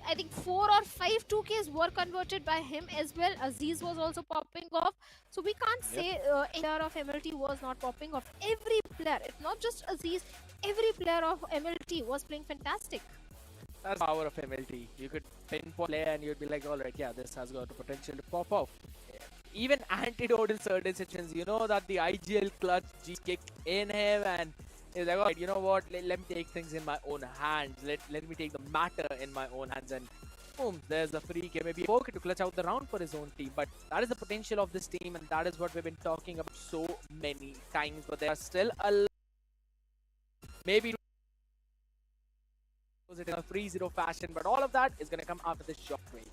I think 4 or 5 2Ks were converted by him as well. Aziz was also popping off. So we can't say any player of MLT was not popping off. Every player, it's not just Aziz, every player of MLT was playing fantastic. That's the power of MLT. You could pinpoint player and you'd be like, alright, yeah, this has got the potential to pop off. Even antidote in certain situations, you know that the IGL clutch G kick in him, and he's like, alright, you know what, let me take things in my own hands. Let me take the matter in my own hands, and boom, there's the free game. Maybe poker to clutch out the round for his own team. But that is the potential of this team, and that is what we've been talking about so many times. But there are still a maybe it in a 3-0 fashion, but all of that is going to come after this short break.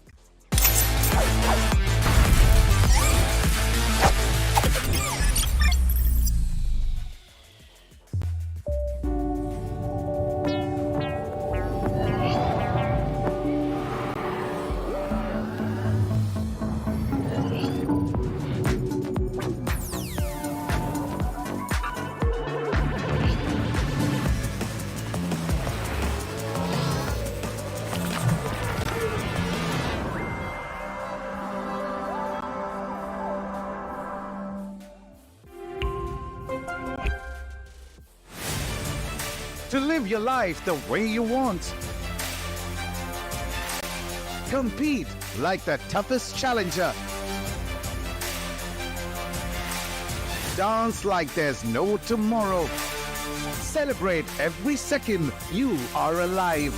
To live your life the way you want. Compete like the toughest challenger. Dance like there's no tomorrow. Celebrate every second you are alive.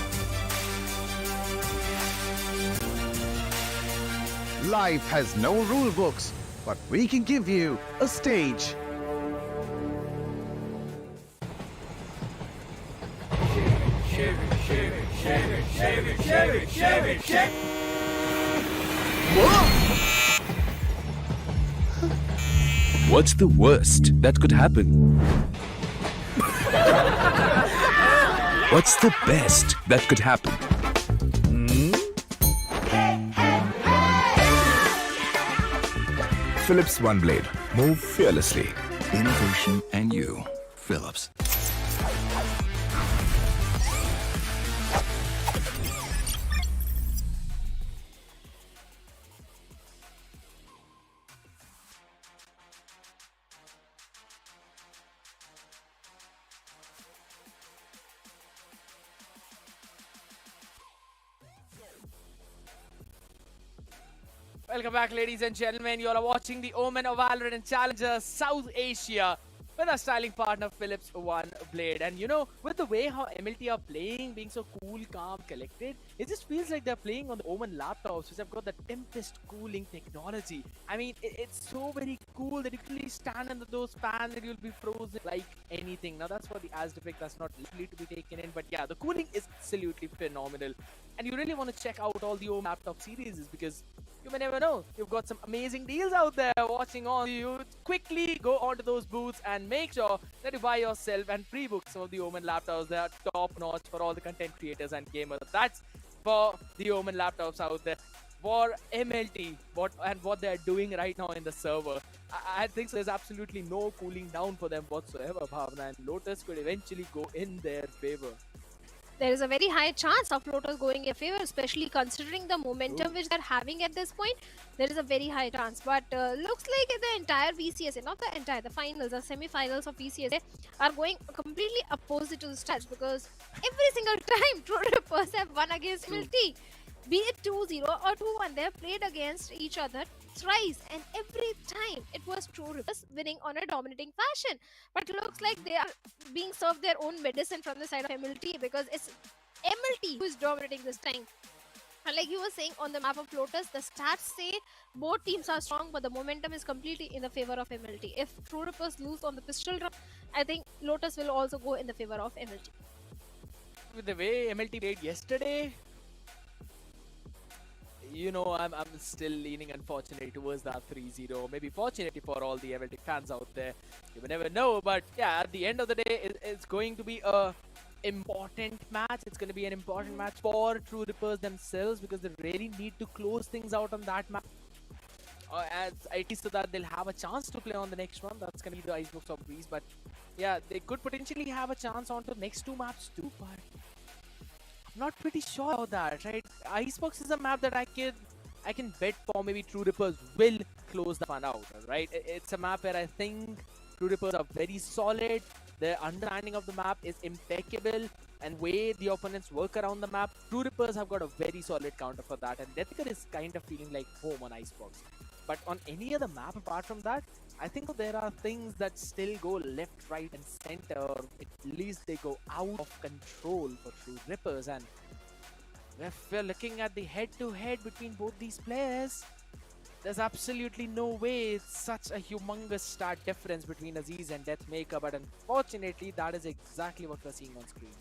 Life has no rule books, but we can give you a stage. What's the worst that could happen? What's the best that could happen? Philips One Blade. Move fearlessly. Innovation and you. Philips. Welcome back, ladies and gentlemen. You all are watching the OMEN Valorant Challenger South Asia with our styling partner Philips One Blade. And you know, with the way how MLT are playing, being so cool, calm, collected, it just feels like they're playing on the OMEN laptops, which have got the Tempest cooling technology. I mean, it's so very cool that you can really stand under those fans and you'll be frozen like anything. Now that's for the Asdepic, that's not likely to be taken in, but yeah, the cooling is absolutely phenomenal. And you really want to check out all the OMEN laptop series because you may never know. You've got some amazing deals out there watching on. You quickly go onto those booths and make sure that you buy yourself and pre-book some of the OMEN laptops. They are top notch for all the content creators and gamers. That's for the OMEN laptops out there. for MLT, what they're doing right now in the server. I think there's absolutely no cooling down for them whatsoever, Bhavna, and Lotus could eventually go in their favor. There is a very high chance of Lotus going in favor, especially considering the momentum which they're having at this point. There is a very high chance, but looks like the entire VCSA, not the entire, the finals, the semi-finals of VCSA are going completely opposite to the stats, because every single time True Rippers have won against MLT, be it 2-0 or 2-1, they have played against each other thrice, and every time it was True Rippers winning on a dominating fashion. But looks like they are being served their own medicine from the side of MLT, because it's MLT who is dominating this time. And like you were saying, on the map of Lotus, the stats say both teams are strong, but the momentum is completely in the favor of MLT. If True Rippers lose on the pistol round, I think Lotus will also go in the favor of MLT. With the way MLT played yesterday, you know, I'm still leaning unfortunately towards that 3-0. Maybe fortunately for all the MLT fans out there. You will never know, but yeah, at the end of the day, it's going to be a important match. It's going to be an important match for True Rippers themselves, because they really need to close things out on that map. As at least so that they'll have a chance to play on the next one. That's going to be the Icebox or Breeze, but yeah, they could potentially have a chance on the next two maps too, but not pretty sure about that, right? Icebox is a map that I can bet for maybe True Rippers will close the fun out, right? It's a map where I think True Rippers are very solid. Their understanding of the map is impeccable, and way the opponents work around the map, True Rippers have got a very solid counter for that, and Deathmaker is kind of feeling like home on Icebox. But on any other map apart from that, I think there are things that still go left, right and center, or at least they go out of control for True Rippers. And if we're looking at the head-to-head between both these players, there's absolutely no way it's such a humongous stat difference between Aziz and Deathmaker, but unfortunately that is exactly what we're seeing on screen.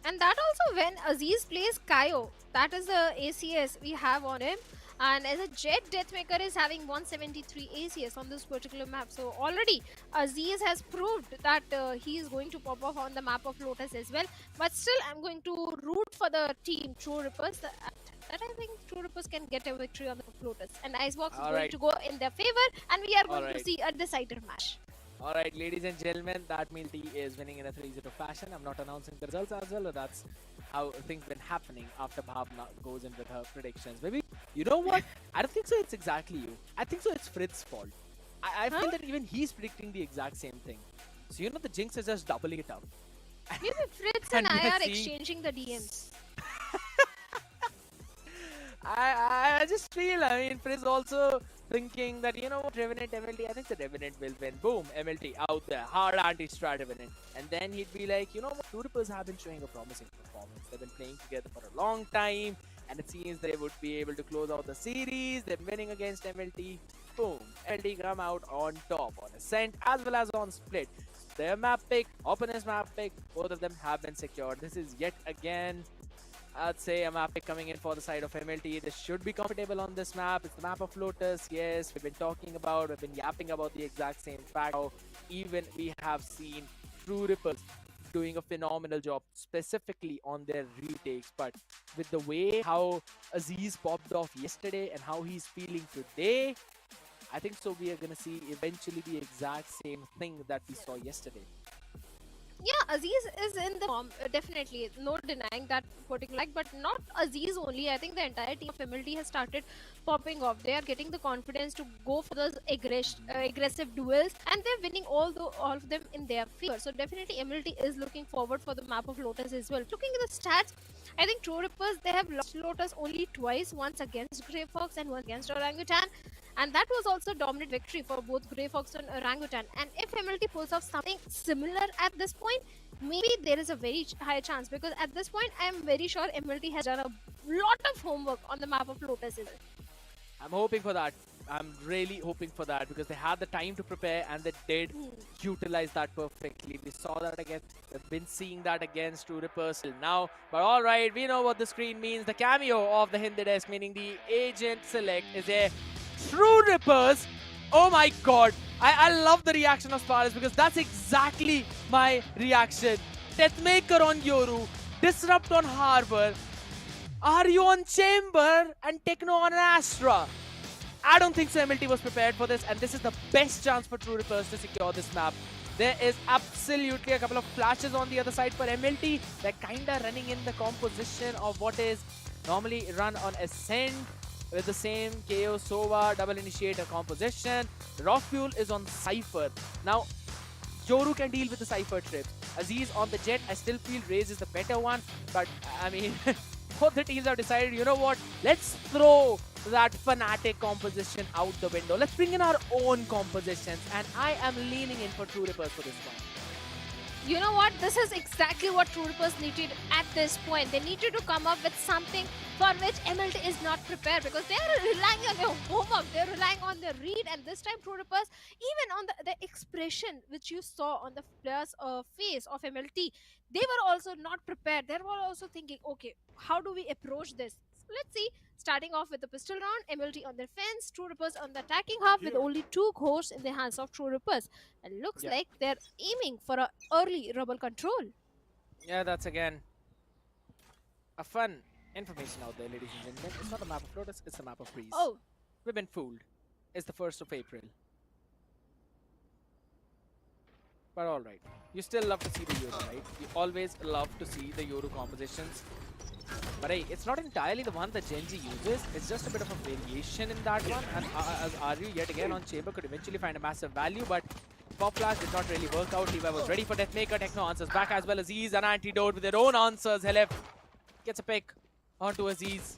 And that also when Aziz plays Kaio, that is the ACS we have on him. And as a Jet, Deathmaker is having 173 ACS on this particular map. So already Aziz has proved that he is going to pop off on the map of Lotus as well. But still, I'm going to root for the team True Rippers. That I think True Rippers can get a victory on the Lotus. And Icebox is going to go in their favor. And we are going to see a decider match. Alright, ladies and gentlemen, that MLT is winning in a 3-0 fashion. I'm not announcing the results as well, but that's how things been happening after Bhavna goes in with her predictions. Maybe, you know what? I don't think so it's exactly you. I think so it's Fritz's fault. I feel that even he's predicting the exact same thing. So you know the Jinx is just doubling it up. Maybe Fritz and I are exchanging the DMs. I just feel, I mean, Frizz also thinking that, you know what, Revenant, MLT, I think the Revenant will win. Boom, MLT out there, hard anti-strat Revenant. And then he'd be like, you know what, True Rippers have been showing a promising performance. They've been playing together for a long time, and it seems they would be able to close out the series. They're winning against MLT. Boom, MLT come out on top on Ascent as well as on Split. Their map pick, opponent's map pick, both of them have been secured. This is yet again, I'd say, a map pick coming in for the side of MLT. They should be comfortable on this map. It's the map of Lotus. Yes, we've been talking about, we've been yapping about the exact same fact. How even we have seen True Rippers doing a phenomenal job, specifically on their retakes. But with the way how Aziz popped off yesterday and how he's feeling today, I think so we are going to see eventually the exact same thing that we saw yesterday. Yeah, Aziz is in the form, definitely, no denying that particular fact, but not Aziz only. I think the entire team of MLT has started popping off. They are getting the confidence to go for those aggressive duels, and they're winning all of them in their favor. So definitely MLT is looking forward for the map of Lotus as well. Looking at the stats, I think True Rippers, they have lost Lotus only twice, once against Grayfox and once against Orangutan. And that was also a dominant victory for both Grayfox and Orangutan. And if MLT pulls off something similar at this point, maybe there is a very high chance, because at this point I am very sure MLT has done a lot of homework on the map of Lotus. I'm hoping for that. I'm really hoping for that, because they had the time to prepare and they did utilize that perfectly. We saw that again. We've been seeing that against True Rippers till now. But alright, we know what the screen means. The cameo of the Hindi desk, meaning the agent select, is a True Rippers. Oh my god. I love the reaction of Sparus, because that's exactly my reaction. Deathmaker on Yoru. Disrupt on Harbor. Are you on Chamber and Techno on an Astra? I don't think so. MLT was prepared for this, and this is the best chance for True Rippers to secure this map. There is absolutely a couple of flashes on the other side for MLT. They're kinda running in the composition of what is normally run on Ascent with the same KO Sova double initiator composition. Raw Fuel is on Cypher. Now, Yoru can deal with the Cypher trips. Aziz on the Jet, I still feel Raze is the better one, but I mean, both the teams have decided, you know what, let's throw that Fnatic composition out the window. Let's bring in our own compositions, and I am leaning in for True Rippers for this one. You know what? This is exactly what True Rippers needed at this point. They needed to come up with something for which MLT is not prepared, because they are relying on their homework, they're relying on their read, and this time True Rippers, even on the expression which you saw on the players' face of MLT, they were also not prepared. They were also thinking, okay, how do we approach this? So let's see. Starting off with the pistol round, MLT on their fence, True Rippers on the attacking half with only 2 cores in the hands of True Rippers. And looks like they're aiming for an early rebel control. Yeah, that's again a fun information out there, ladies and gentlemen. It's not the map of Lotus, it's the map of Breeze. Oh. We've been fooled. It's the 1st of April. But alright. You still love to see the Yoru, right? You always love to see the Yoru compositions. But hey, it's not entirely the one that Genji uses. It's just a bit of a variation in that one. And as Aryu yet again on Chamber could eventually find a massive value, but Pop Flash did not really work out. Levi was ready for Deathmaker. Techno answers back, as well as Aziz and Antidote with their own answers. Helef gets a pick onto Aziz.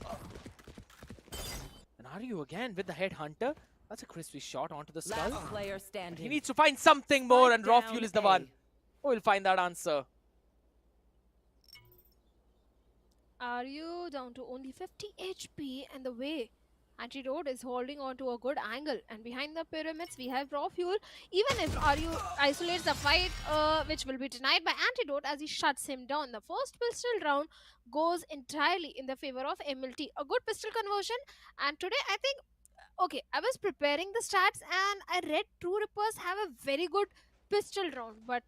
And Aryu again with the Headhunter. That's a crispy shot onto the skull. Last player standing. He needs to find something more, and Raw Fuel is the one who will find that answer. Are you down to only 50 HP, and the way Antidote is holding on to a good angle, and behind the pyramids we have Raw Fuel. Even if Aryu isolates the fight, which will be denied by Antidote as he shuts him down. The first pistol round goes entirely in the favor of MLT. A good pistol conversion, and today I think, okay, I was preparing the stats and I read True Rippers have a very good pistol round, but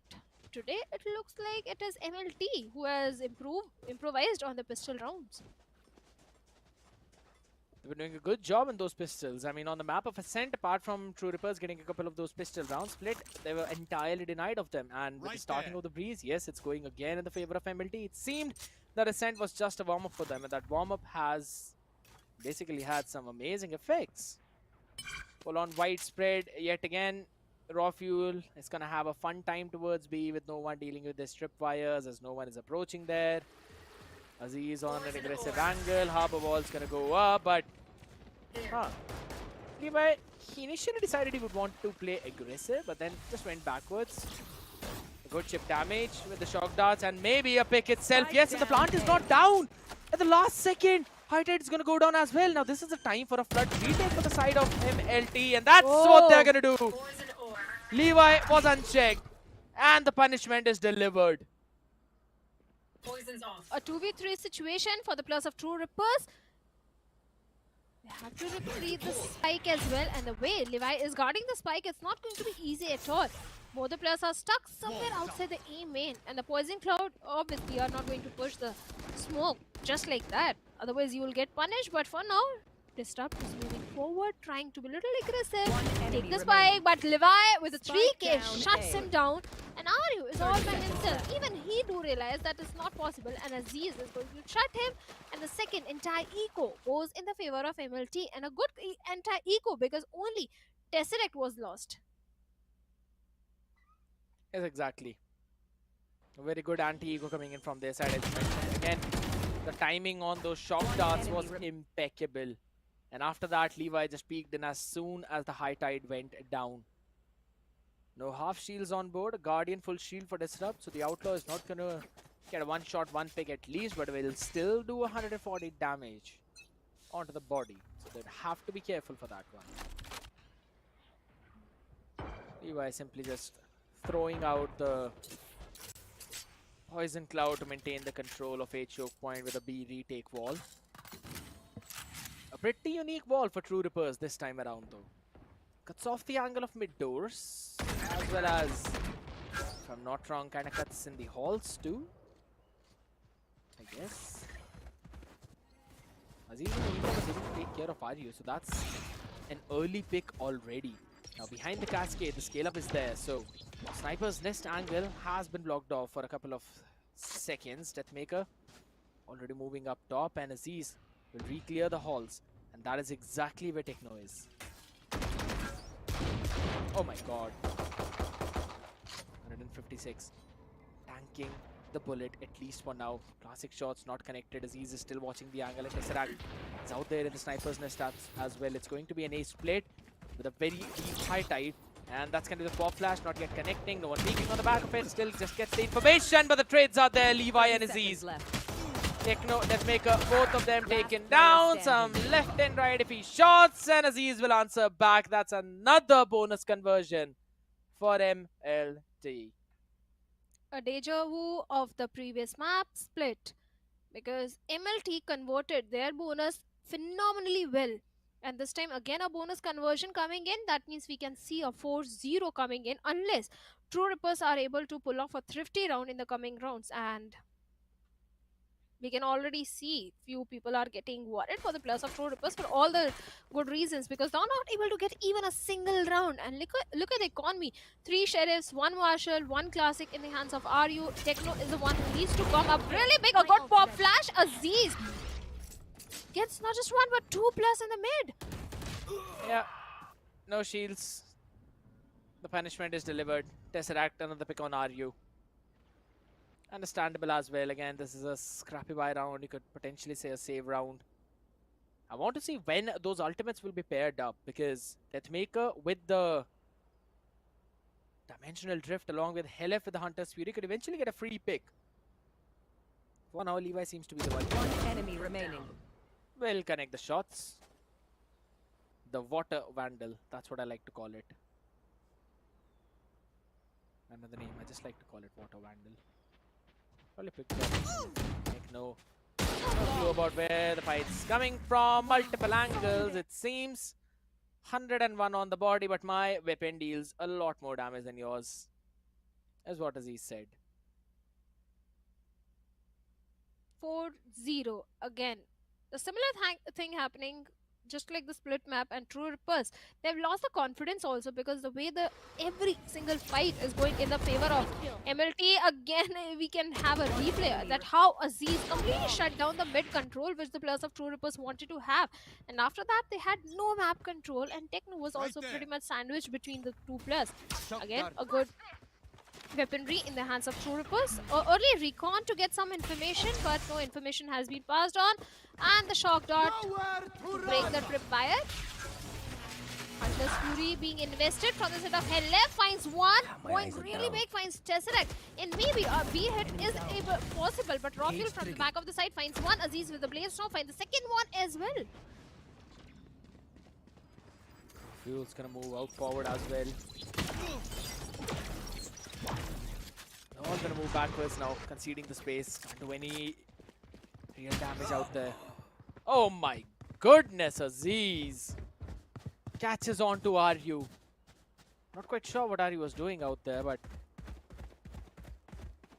today it looks like it is MLT who has improvised on the pistol rounds. They were doing a good job in those pistols. I mean, on the map of Ascent, apart from True Rippers getting a couple of those pistol rounds split, they were entirely denied of them. And with the starting of the Breeze, yes, it's going again in the favor of MLT. It seemed that Ascent was just a warm-up for them, and that warm-up has basically had some amazing effects. Full-on widespread yet again. Raw Fuel is going to have a fun time towards B with no one dealing with their strip wires, as no one is approaching there. Aziz on an aggressive angle. Harbor Wall's going to go up, but Levi, he initially decided he would want to play aggressive, but then just went backwards. A good chip damage with the shock darts, and maybe a pick itself. Yes, and the plant is not down at the last second. High Tide is going to go down as well. Now this is the time for a flood retake for the side of MLT, and that's what they're going to do. Levi was unchecked, and the punishment is delivered. Poison's off. A 2v3 situation for the players of True Rippers. They have to retrieve the spike as well, and the way Levi is guarding the spike, it's not going to be easy at all. Both the players are stuck somewhere outside the A main, and the Poison Cloud obviously are not going to push the smoke just like that. Otherwise you will get punished, but for now, Disrupt is moving forward, trying to be a little aggressive. Take the spike, but Levi with a 3K shuts him down. And Aryu is all by himself. Even he do realize that it's not possible, and Aziz is going to shut him. And the second entire eco goes in the favor of MLT, and a good entire eco because only Tesseract was lost. Yes, exactly. A very good anti-ego coming in from their side, as you mentioned. Again, the timing on those shock darts was impeccable. And after that, Levi just peeked in as soon as the High Tide went down. No half shields on board, a Guardian full shield for Disrupt, so the Outlaw is not going to get a one-shot, one pick at least, but will still do 140 damage onto the body. So they'd have to be careful for that one. Levi simply just throwing out the Poison Cloud to maintain the control of A choke point with a B retake wall. A pretty unique wall for True Rippers this time around though. Cuts off the angle of mid doors, as well as, if I'm not wrong, kind of cuts in the halls too, I guess. Aziz was able to take care of Aryu, so that's an early pick already. Now behind the cascade, the scale up is there, so Sniper's nest angle has been blocked off for a couple of seconds. Deathmaker already moving up top, and Aziz will re-clear the halls, and that is exactly where Techno is. Oh my god. 156. Tanking the bullet, at least for now. Classic shots not connected. Aziz is still watching the angle, and Tesseract is out there in the Sniper's nest as well. It's going to be an ace split with a very deep high tide. And that's going to be the pop flash, not yet connecting. No one peeking on the back of it. Still just gets the information, but the trades are there. Levi and Aziz. Techno, Deathmaker, both of them taken down. Some left and right if he shots, and Aziz will answer back. That's another bonus conversion for MLT. A deja vu of the previous map split, because MLT converted their bonus phenomenally well. And this time again a bonus conversion coming in. That means we can see a 4-0 coming in, unless True Rippers are able to pull off a thrifty round in the coming rounds. And we can already see few people are getting worried for the players of True Rippers for all the good reasons, because they're not able to get even a single round. And look at the economy. 3 sheriffs, 1 marshal, 1 classic in the hands of RU. Techno is the one who needs to come up really big. A good pop flash. Aziz gets not just 1 but 2 plus in the mid. Yeah, no shields. The punishment is delivered. Tesseract, another pick on RU. Understandable as well. Again, this is a scrappy buy round. You could potentially say a save round. I want to see when those ultimates will be paired up, because Deathmaker with the Dimensional Drift along with Helef with the Hunter's Fury could eventually get a free pick. For now, Levi seems to be the one. One enemy remaining. Will connect the shots. The Water Vandal. That's what I like to call it. Another name. I just like to call it Water Vandal. Probably picked up. No clue about where the fight's coming from. Multiple angles, it seems. 101 on the body, but my weapon deals a lot more damage than yours, is what Aziz said. 4-0 again. The similar thing happening just like the split map and True Rippers. They've lost the confidence also, because the way every single fight is going in the favor of MLT. Again, we can have a replay that how Aziz completely shut down the mid control which the players of True Rippers wanted to have. And after that, they had no map control, and Techno was also pretty much sandwiched between the two players. Again, a good weaponry in the hands of True Rippers. Early recon to get some information, but no information has been passed on. And the shock dart to break the tripwire. Hunter's Fury being invested from the set of Helef, finds 1, going really big, finds Tesseract. And maybe a B hit is possible, but Rockfield from the back of the side finds 1. Aziz with the Blaze Storm finds the second one as well. Fuel's gonna move out forward as well. They're all gonna move backwards now, conceding the space. Can't do any real damage out there. Oh my goodness, Aziz catches on to RU. Not quite sure what RU was doing out there, but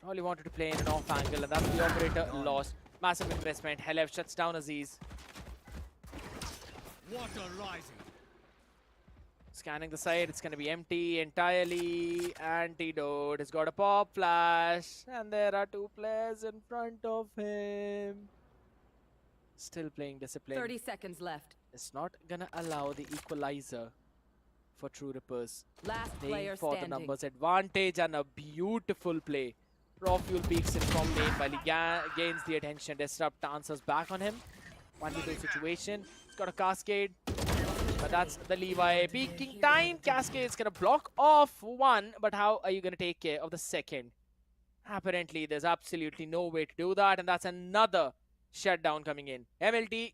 probably wanted to play in an off angle, and that's the operator lost. Massive investment. Helef shuts down Aziz. Water rising. Scanning the side, it's going to be empty entirely. Antidote has got a pop flash, and there are 2 players in front of him. Still playing discipline. 30 seconds left. It's not gonna allow the equalizer for True Rippers. Last Playing player for standing. the numbers advantage, and a beautiful play. Raw Fuel peeks in from lane while he gains the attention. Disrupt answers back on him. 1v2 situation. He's got a cascade, but that's the Levi peaking time. Cascade's gonna block off 1, but how are you gonna take care of the second? Apparently, there's absolutely no way to do that, and that's another shutdown coming in. MLT,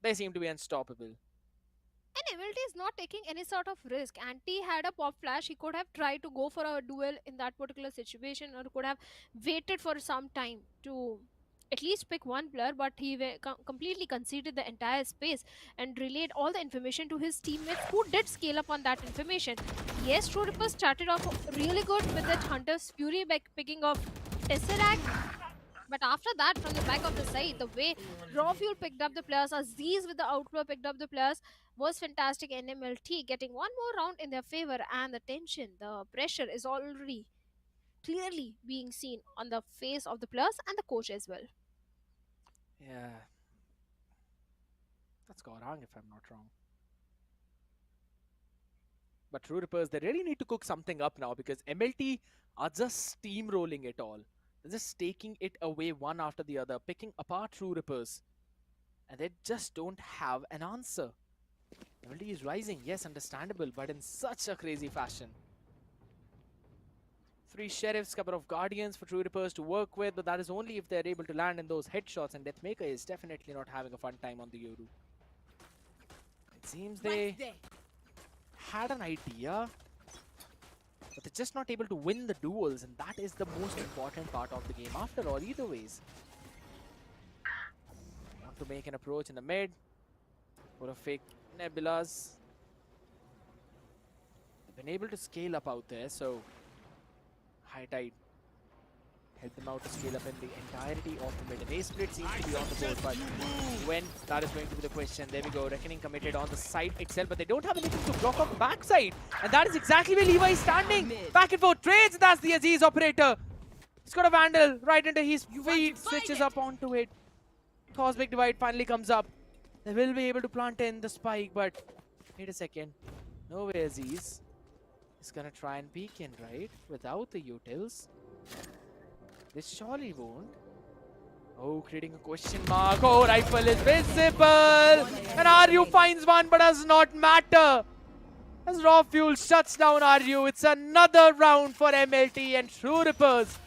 they seem to be unstoppable. And MLT is not taking any sort of risk. Anti had a pop flash. He could have tried to go for a duel in that particular situation, or could have waited for some time to at least pick 1 player, but he completely conceded the entire space and relayed all the information to his teammates, who did scale up on that information. Yes, True Rippers started off really good with that Hunter's Fury by picking off Tesseract, But after that, from the back of the side, the way Raw Fuel picked up the players, Aziz with the outflow picked up the players, was fantastic. And MLT getting one more round in their favor, and the tension, the pressure is already clearly being seen on the face of the players and the coach as well. Yeah. That's Gaurang if I'm not wrong. But True Rippers, they really need to cook something up now because MLT are just steamrolling it all. They're just taking it away one after the other, picking apart True Rippers. And they just don't have an answer. MLT is rising, yes, understandable, but in such a crazy fashion. 3 Sheriffs, couple of Guardians for True Rippers to work with, but that is only if they're able to land in those headshots, and Deathmaker is definitely not having a fun time on the Yoru. It seems they had an idea, but they're just not able to win the duels, and that is the most important part of the game after all, either ways. Want to make an approach in the mid, for a fake Nebulas. They've been able to scale up out there, so High Tide help them out to scale up in the entirety of the mid. An ace split seems to be on the board, but when that is going to be the question. There we go, Reckoning committed on the side itself, but they don't have anything to block off the backside. And that is exactly where Levi is standing. Back and forth trades, that's the Aziz operator. He's got a Vandal right into his feet, switches up onto it. Cosmic Divide finally comes up. They will be able to plant in the spike, but wait a second. No way Aziz is gonna try and peek in, right? Without the utils. This surely won't. Oh, creating a question mark. Oh, rifle is visible. And RU finds one, but does not matter. As Raw Fuel shuts down RU, it's another round for MLT, and True Rippers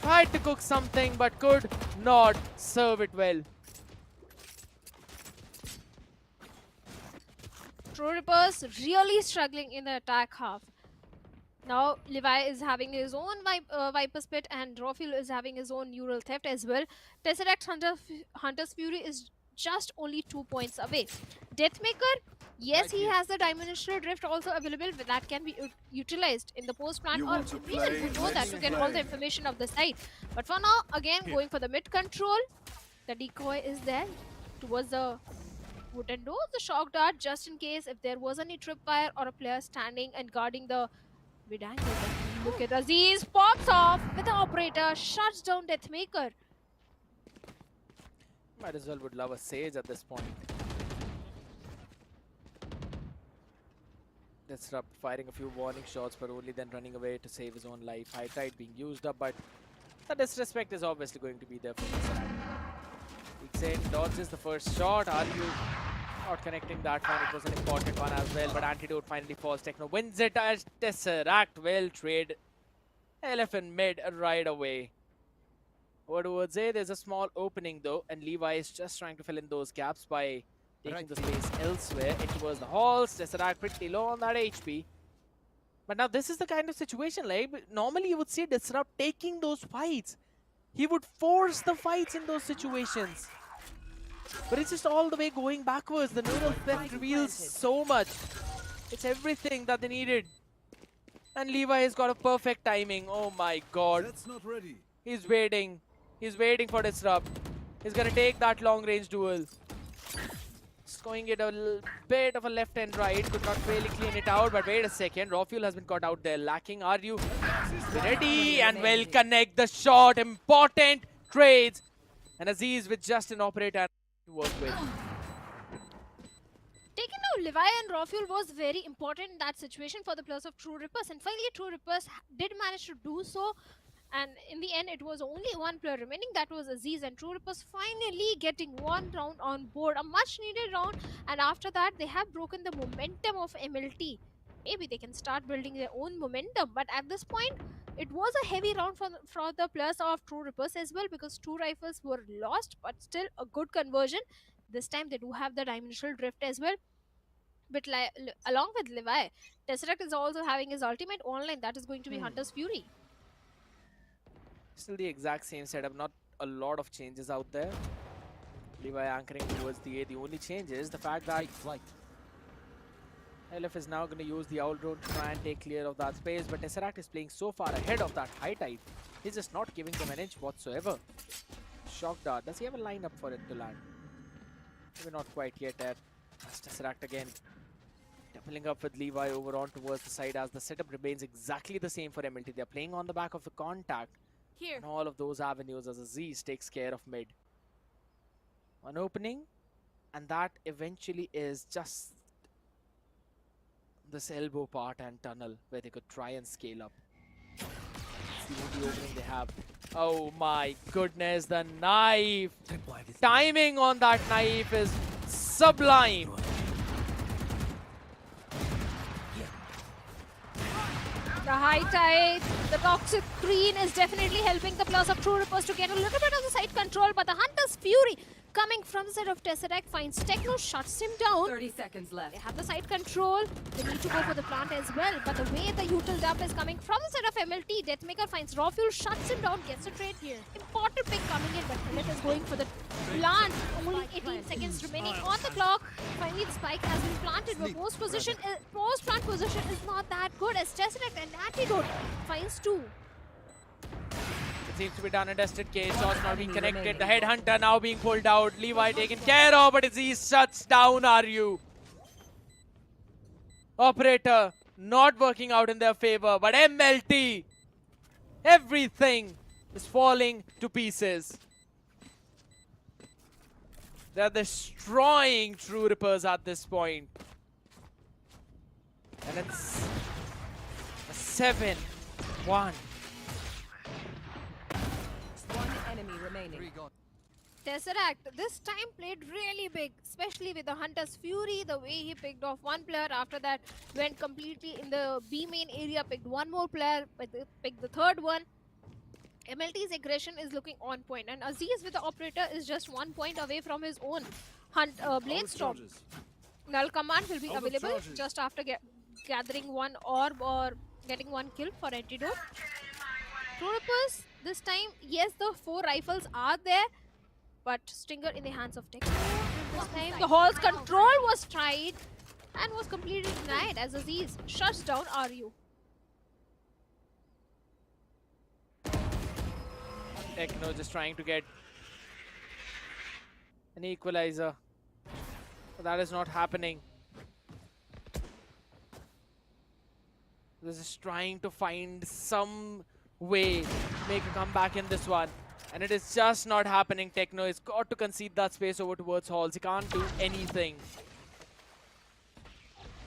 tried to cook something, but could not serve it well. True Rippers really struggling in the attack half. Now Levi is having his own Viper's Pit, and Rawfuel is having his own Neural Theft as well. Tesseract Hunter's Fury is just only 2 points away. Deathmaker, yes, he has the Dimensional Drift also available, but that can be utilized in the post-plant or even below that to get all the information of the site. But for now, again, going for the mid control. The decoy is there towards the wooden door, the shock dart, just in case if there was any tripwire or a player standing and guarding the mid angle. Look at Aziz, pops off with the operator, shuts down Deathmaker. Might as well would love a Sage at this point. Disrupt firing a few warning shots, but only then running away to save his own life. High Tide being used up, but the disrespect is obviously going to be there for Tesseract. Weekend dodges the first shot. RU not connecting that one. It was an important one as well, but Antidote finally falls. Techno wins it as Tesseract will trade Elephant mid right away. Over towards A, there's a small opening though, and Levi is just trying to fill in those gaps by taking the space elsewhere. It was the halls. Tesseract pretty low on that HP. But now this is the kind of situation, like, normally you would see Disrupt taking those fights. He would force the fights in those situations. But it's just all the way going backwards. The Neural Theft reveals so much. It's everything that they needed. And Levi has got a perfect timing. Oh my god. That's not ready. He's waiting. He's waiting for Disrupt. He's gonna take that long range duel. Just going it a bit of a left and right. Could not really clean it out. But wait a second. Raw Fuel has been caught out there. Lacking. Are you ready? And will connect the shot. Important trades. And Aziz with just an operator to work with. Taking out Levi and Rawfuel was very important in that situation for the players of True Rippers, and finally True Rippers did manage to do so, and in the end it was only one player remaining, that was Aziz, and True Rippers finally getting one round on board, a much needed round, and after that they have broken the momentum of MLT. Maybe they can start building their own momentum, but at this point it was a heavy round for the players of True Rippers as well, because 2 rifles were lost, but still a good conversion. This time they do have the Dimensional Drift as well. But along with Levi, Tesseract is also having his ultimate online. That is going to be Hunter's Fury. Still the exact same setup. Not a lot of changes out there. Levi anchoring towards the A. The only change is the fact that LF is now going to use the owl drone to try and take clear of that space, but Tesseract is playing so far ahead of that high tide. He's just not giving them an inch whatsoever. Shock dart. Does he have a lineup for it to land? Maybe not quite yet. As Tesseract again doubling up with Levi over on towards the side as the setup remains exactly the same for MLT. They're playing on the back of the contact. Here. And all of those avenues as Aziz takes care of mid. One opening, and that eventually is just this elbow part and tunnel where they could try and scale up. It's the only opening they have. Oh my goodness, the knife! Timing on that knife is sublime. The high tide, the toxic green is definitely helping the Plus of True Rippers to get a little bit of the side control, but the Hunter's Fury coming from the side of Tesseract finds Techno, shuts him down. 30 seconds left. They have the side control. They need to go for the plant as well, but the way the util dump is coming from the side of MLT, Deathmaker finds Raw Fuel, shuts him down, gets a trade here. Important pick coming in, but Philip is going for the plant. Only 18 seconds remaining on the clock. Finally, the spike has been planted, but post-plant position is not that good as Tesseract and Antidote finds 2. It seems to be done and dusted. Chaos now being connected. The Headhunter now being pulled out. Levi taken care of, but Aziz shuts down RU. Operator not working out in their favor, but MLT, everything is falling to pieces. They're destroying True Rippers at this point. And it's a 7-1. One enemy remaining. Tesseract this time played really big, especially with the Hunter's Fury, the way he picked off one player. After that, went completely in the B main area, picked one more player, picked the third one. MLT's aggression is looking on point, and Aziz with the Operator is just 1 point away from his own Blade Storm. Null Command will be available just after gathering one orb or getting one kill for Antidote. True Rippers, this time, yes, the 4 rifles are there, but Stinger in the hands of Tech. This time, the Hall's control was tried and was completely denied as Aziz shuts down RU. Techno just trying to get an equalizer, but that is not happening. They're just trying to find some way to make a comeback in this one, and it is just not happening. Techno has got to concede that space over towards Halls. He can't do anything.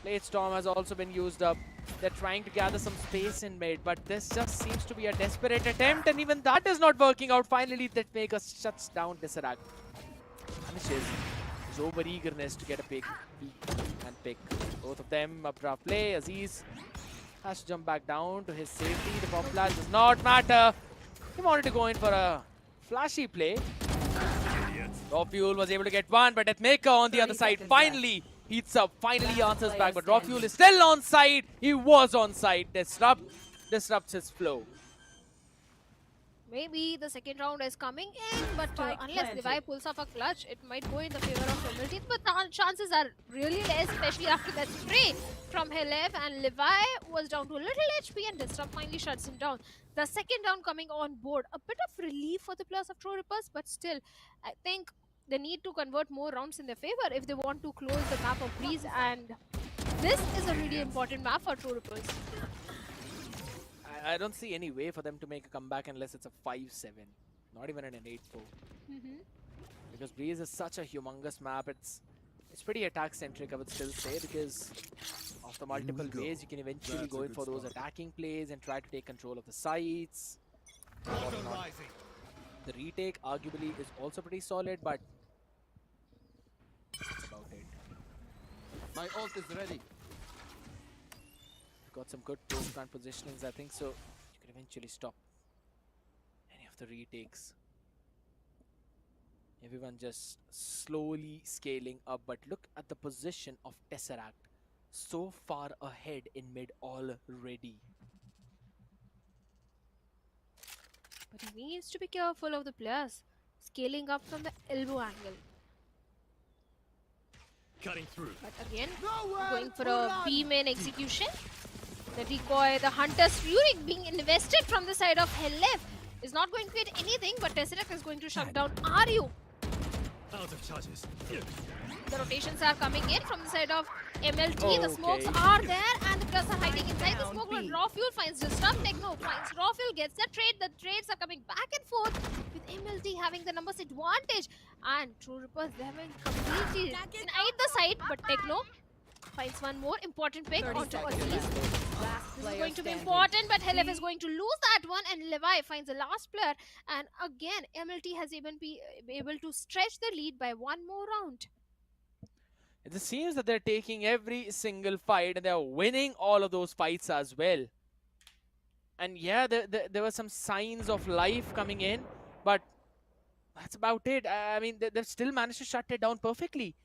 Blade Storm has also been used up. They're trying to gather some space in mid, but this just seems to be a desperate attempt, and even that is not working out. Finally, Deathmaker shuts down Tesseract. Punishes his over-eagerness to get a peek and pick. Both of them up rough play. Aziz has to jump back down to his safety. The bomb flash does not matter. He wanted to go in for a flashy play. Raw Fuel was able to get one, but Deathmaker on the other side finally heats up, finally answers back, but Raw Fuel is still on side. He was on side. Disrupts his flow. Maybe the second round is coming in, but unless Levi pulls off a clutch, it might go in the favor of MLT. But the chances are really less, especially after that spray from Helef, and Levi was down to a little HP and Disrupt finally shuts him down. The second round coming on board. A bit of relief for the Plus of True Rippers, but still, I think they need to convert more rounds in their favor if they want to close the map of Breeze, and this is a really important map for True Rippers. I don't see any way for them to make a comeback unless it's a 5-7, not even an 8-4. Because Breeze is such a humongous map. It's pretty attack centric, I would still say, because of the multiple ways you can eventually go in for those attacking plays and try to take control of the sites. The retake arguably is also pretty solid, but that's about it. My ult is ready. Got some good post-plant positionings, I think, so you can eventually stop any of the retakes. Everyone just slowly scaling up, but look at the position of Tesseract. So far ahead in mid already. But he needs to be careful of the players scaling up from the elbow angle. But again, going for a B main execution. The decoy, the Hunter's Fury being invested from the side of Helef is not going to get anything, but Tesseract is going to shut down Ryu. Out of charges. The rotations are coming in from the side of MLT. The smokes are there and the plus are hiding inside the smoke. But Raw Fuel finds Disrupt. Techno finds Raw Fuel, gets the trade. The trades are coming back and forth with MLT having the numbers advantage. And True Rippers, they haven't completely denied the side, but Techno finds one more important pick onto Aziz. This is going to be important, but Helef is going to lose that one, and Levi finds the last player. And again, MLT has even been able to stretch the lead by one more round. It seems that they're taking every single fight and they're winning all of those fights as well. And yeah, there were some signs of life coming in, but that's about it. I mean, they've still managed to shut it down perfectly.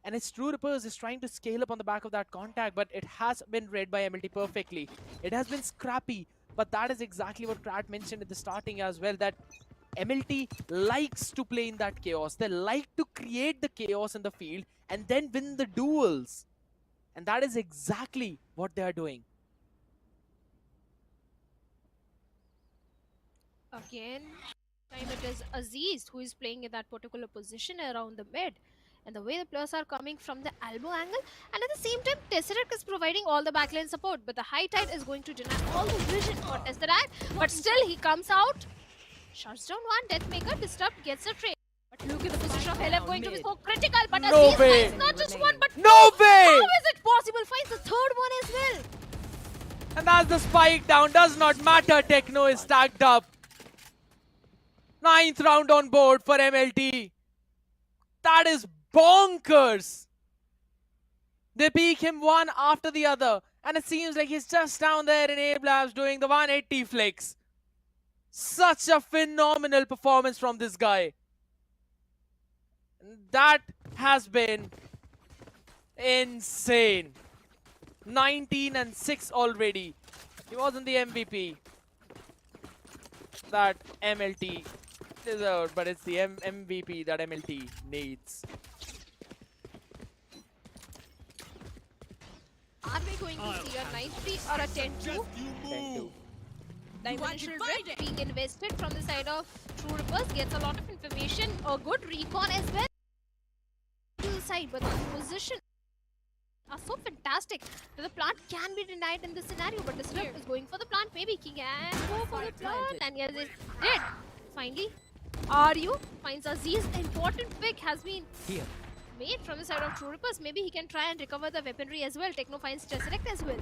And it's True Rippers is trying to scale up on the back of that contact, but it has been read by MLT perfectly. It has been scrappy, but that is exactly what Krat mentioned at the starting as well, that MLT likes to play in that chaos. They like to create the chaos in the field and then win the duels. And that is exactly what they are doing. Again, time it is Aziz who is playing in that particular position around the mid. And the way the players are coming from the elbow angle, and at the same time, Tesseract is providing all the backline support, but the High Tide is going to deny all the vision for Tesseract. But still, he comes out, shuts down one, Deathmaker, Disrupt, gets a trade. But look at the position of Helef going to be so critical, but Aziz finds not just one, but no way! How is it possible? Finds the third one as well. And that's the spike down, does not matter, Techno is stacked up. 9th round on board for MLT. That is bonkers. They peek him one after the other, and it seems like he's just down there in A Labs doing the 180 flicks. Such a phenomenal performance from this guy. That has been insane. 19 and 6 already. He wasn't the MVP that MLT deserved, but it's the MVP that MLT needs. Are we going to see a 9-3 or a 10-2? 10-2. Dimensional Rift being invested from the side of True Rippers gets a lot of information, a good recon as well to the side, but the position are so fantastic that the plant can be denied in this scenario, but Disrupt is going for the plant. Maybe he can go for the plant, and yes, it did. Finally, Ryu finds Aziz. Important pick has been made from the side of True Rippers. Maybe he can try and recover the weaponry as well. Techno finds Tesseract as well.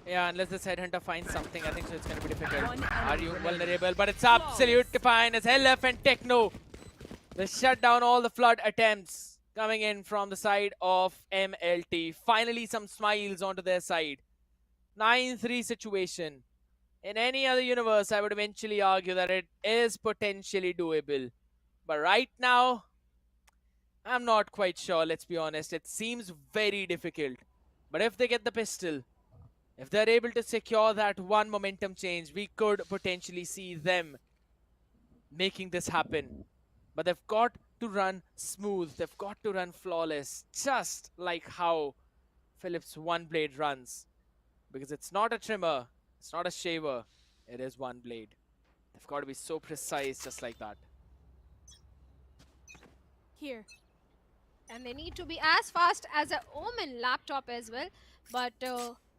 Yeah, unless this Headhunter finds something, I think so it's going to be difficult. Are you vulnerable? But it's absolutely fine as LF and Techno. They shut down all the flood attempts coming in from the side of MLT. Finally, some smiles onto their side. 9-3 situation. In any other universe, I would eventually argue that it is potentially doable. But right now, I'm not quite sure, let's be honest. It seems very difficult. But if they get the pistol, if they're able to secure that one momentum change, we could potentially see them making this happen. But they've got to run smooth. They've got to run flawless, just like how Philips One Blade runs. Because it's not a trimmer, it's not a shaver, it is one blade. They've got to be so precise, just like that. Here. And they need to be as fast as an Omen laptop as well. But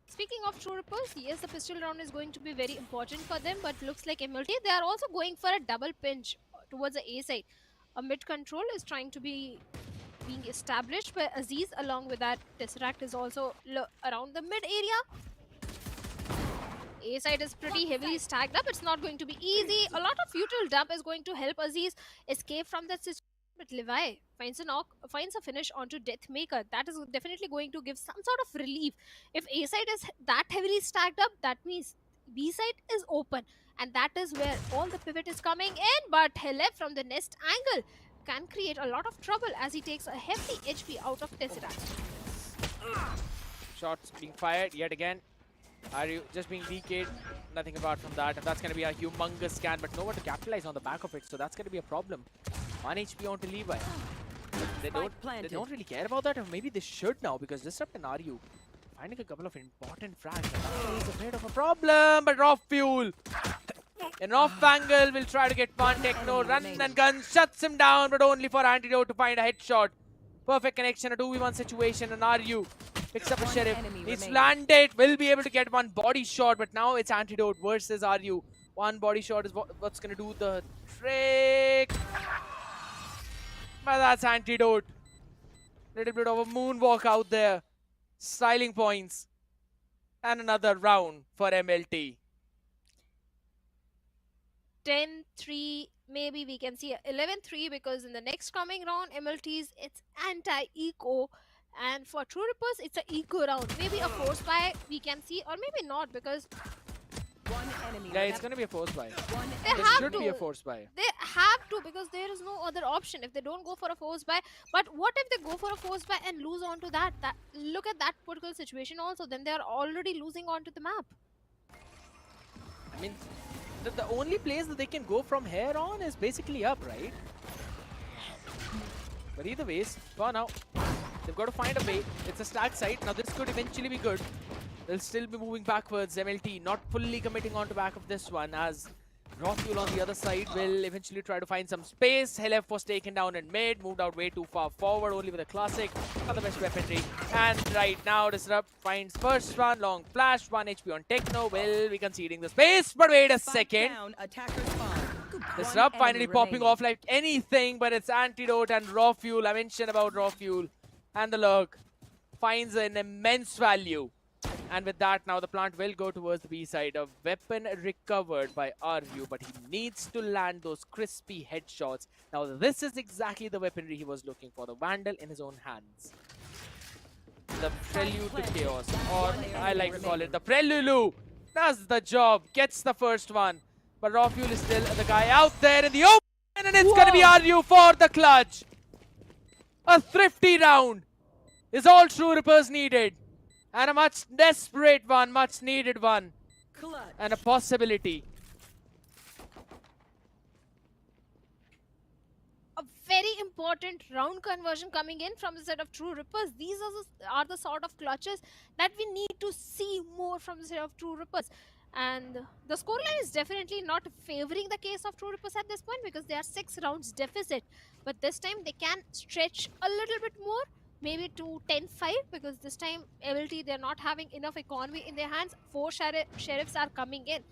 speaking of True Rippers, yes, the pistol round is going to be very important for them. But looks like MLT, they are also going for a double pinch towards the A side. A mid control is trying to be being established by Aziz. Along with that, Tesseract is also around the mid area. A side is pretty heavily stacked up. It's not going to be easy. A lot of futile dump is going to help Aziz escape from that situation. But Levi finds a knock, finds a finish onto Deathmaker. That is definitely going to give some sort of relief. If A side is that heavily stacked up, that means B side is open. And that is where all the pivot is coming in. But Helef from the nest angle can create a lot of trouble as he takes a hefty HP out of Tesseract. Shots being fired yet again. Are you just being DK'd? Nothing apart from that. And that's going to be a humongous scan, but no one to capitalize on the back of it. So that's going to be a problem. 1 HP onto Levi. They don't really care about that, or maybe they should now, because Disrupt and RU finding a couple of important frags. And that is a bit of a problem, but Raw Fuel in off angle will try to get one. Techno run and gun shuts him down, but only for Antidote to find a headshot. Perfect connection, a 2v1 situation, and RU picks up a Sheriff. Needs to land it, will be able to get one body shot, but now it's Antidote versus RU. One body shot is what's going to do the trick. But that's Antidote. Little bit of a moonwalk out there. Styling points. And another round for MLT. 10-3, maybe we can see 11-3, because in the next coming round, MLT's it's anti-eco, and for True Rippers, it's an eco round. Maybe a force buy we can see, or maybe not, because yeah, it's going to be a force buy. There should be a force buy. They have to, because there is no other option if they don't go for a force buy. But what if they go for a force buy and lose onto that? Look at that particular situation also. Then they are already losing onto the map. I mean, the only place that they can go from here on is basically up, right? But either ways, for now, they've got to find a way. It's a stack site. Now this could eventually be good. They'll still be moving backwards. MLT not fully committing on to back of this one, as Raw Fuel on the other side will eventually try to find some space. Helef was taken down in mid, moved out way too far forward, only with a classic. Not the best weaponry. And right now, Disrupt finds first one, long flash, 1 HP on Techno. Will be conceding the space, but wait a second. Disrupt finally popping off like anything, but it's Antidote and Raw Fuel. I mentioned about Raw Fuel. And the lurk finds an immense value. And with that, now the plant will go towards the B side. A weapon recovered by RU, but he needs to land those crispy headshots. Now this is exactly the weaponry he was looking for. The Vandal in his own hands. The Prelude to Chaos, or I like to call it the Prelulu, does the job, gets the first one. But Raw Fuel is still the guy out there in the open, and it's going to be RU for the clutch. A thrifty round is all True Rippers needed. And a much desperate one, much needed one. And a possibility. A very important round conversion coming in from the set of True Rippers. These are the sort of clutches that we need to see more from the set of True Rippers. And the scoreline is definitely not favoring the case of True Rippers at this point, because they are 6 rounds deficit. But this time they can stretch a little bit more. Maybe to 10-5, because this time MLT, they're not having enough economy in their hands. 4 sheriffs are coming in.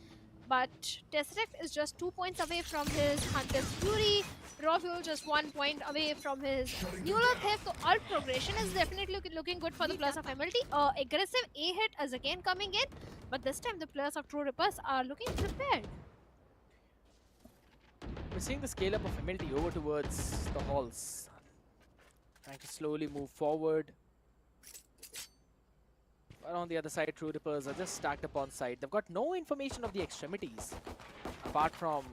But Tesseract is just 2 points away from his Hunter's Fury. Raw Fuel just 1 point away from his Neural Theft. So alt progression is definitely looking good for the players of MLT. Aggressive A hit is again coming in. But this time the players of True Rippers are looking prepared. We're seeing the scale up of MLT over towards the halls. Trying to slowly move forward. But on the other side, True Rippers are just stacked up on site. They've got no information of the extremities, apart from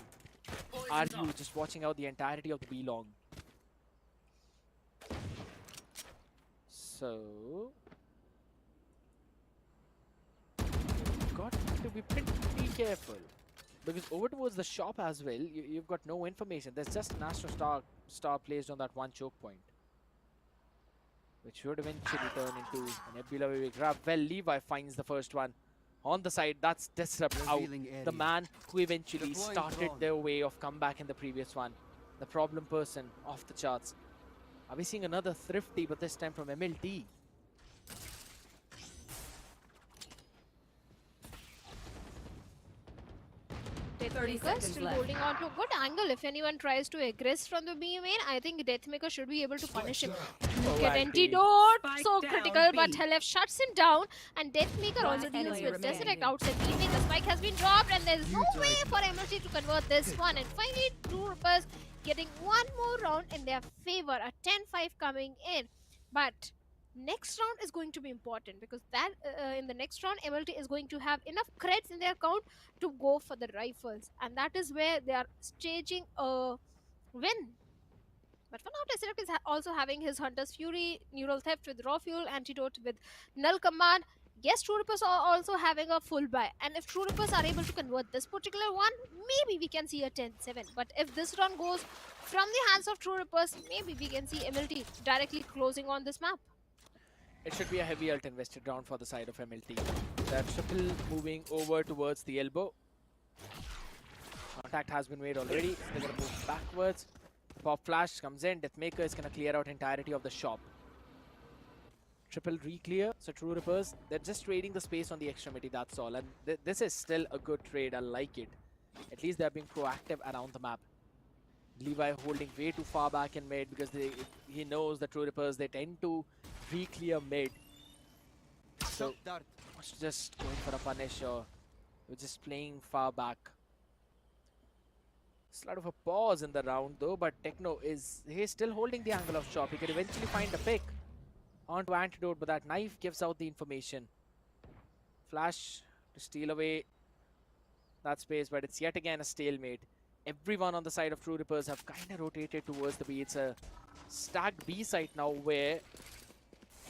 RU just watching out the entirety of the B-long. So you've got to be pretty careful, because over towards the shop as well, you've got no information. There's just an Astro Star placed on that one choke point, which should eventually turn into a Nebula wave grab. Well, Levi finds the first one on the side. That's Disrupt out. The man who eventually started their way of comeback in the previous one. The problem person off the charts. Are we seeing another thrifty, but this time from MLT? Deathmaker still holding on to a good angle. If anyone tries to aggress from the B main, I think Deathmaker should be able to punish him. Look at Antidote, so critical, but Helef shuts him down, and Deathmaker also deals with Tesseract outside B main. The spike has been dropped, and there's no way for MLT to convert this one. And finally, True Rippers getting one more round in their favor, a 10-5 coming in. But next round is going to be important, because that in the next round MLT is going to have enough creds in their account to go for the rifles, and that is where they are staging a win. But for now, Tesseract is also having his Hunter's Fury, Neural Theft with Raw Fuel, Antidote with Null Command. Yes, True Rippers are also having a full buy, and if True Rippers are able to convert this particular one, maybe we can see a 10-7. But if this run goes from the hands of True Rippers, maybe we can see MLT directly closing on this map. It should be a heavy ult invested round for the side of MLT. The triple moving over towards the elbow. Contact has been made already. They're going to move backwards. Pop flash comes in. Deathmaker is going to clear out entirety of the shop. Triple re-clear. So True Rippers, they're just trading the space on the extremity, that's all. And this is still a good trade. I like it. At least they're being proactive around the map. Levi holding way too far back in mid because he knows the True Rippers, they tend to re-clear mid. So just going for a punish, or we're just playing far back. Slight of a pause in the round though, but Techno he's still holding the angle of shop. He could eventually find a pick onto Antidote, but that knife gives out the information. Flash to steal away that space, but it's yet again a stalemate. Everyone on the side of True Rippers have kind of rotated towards the B. It's a stacked B site now where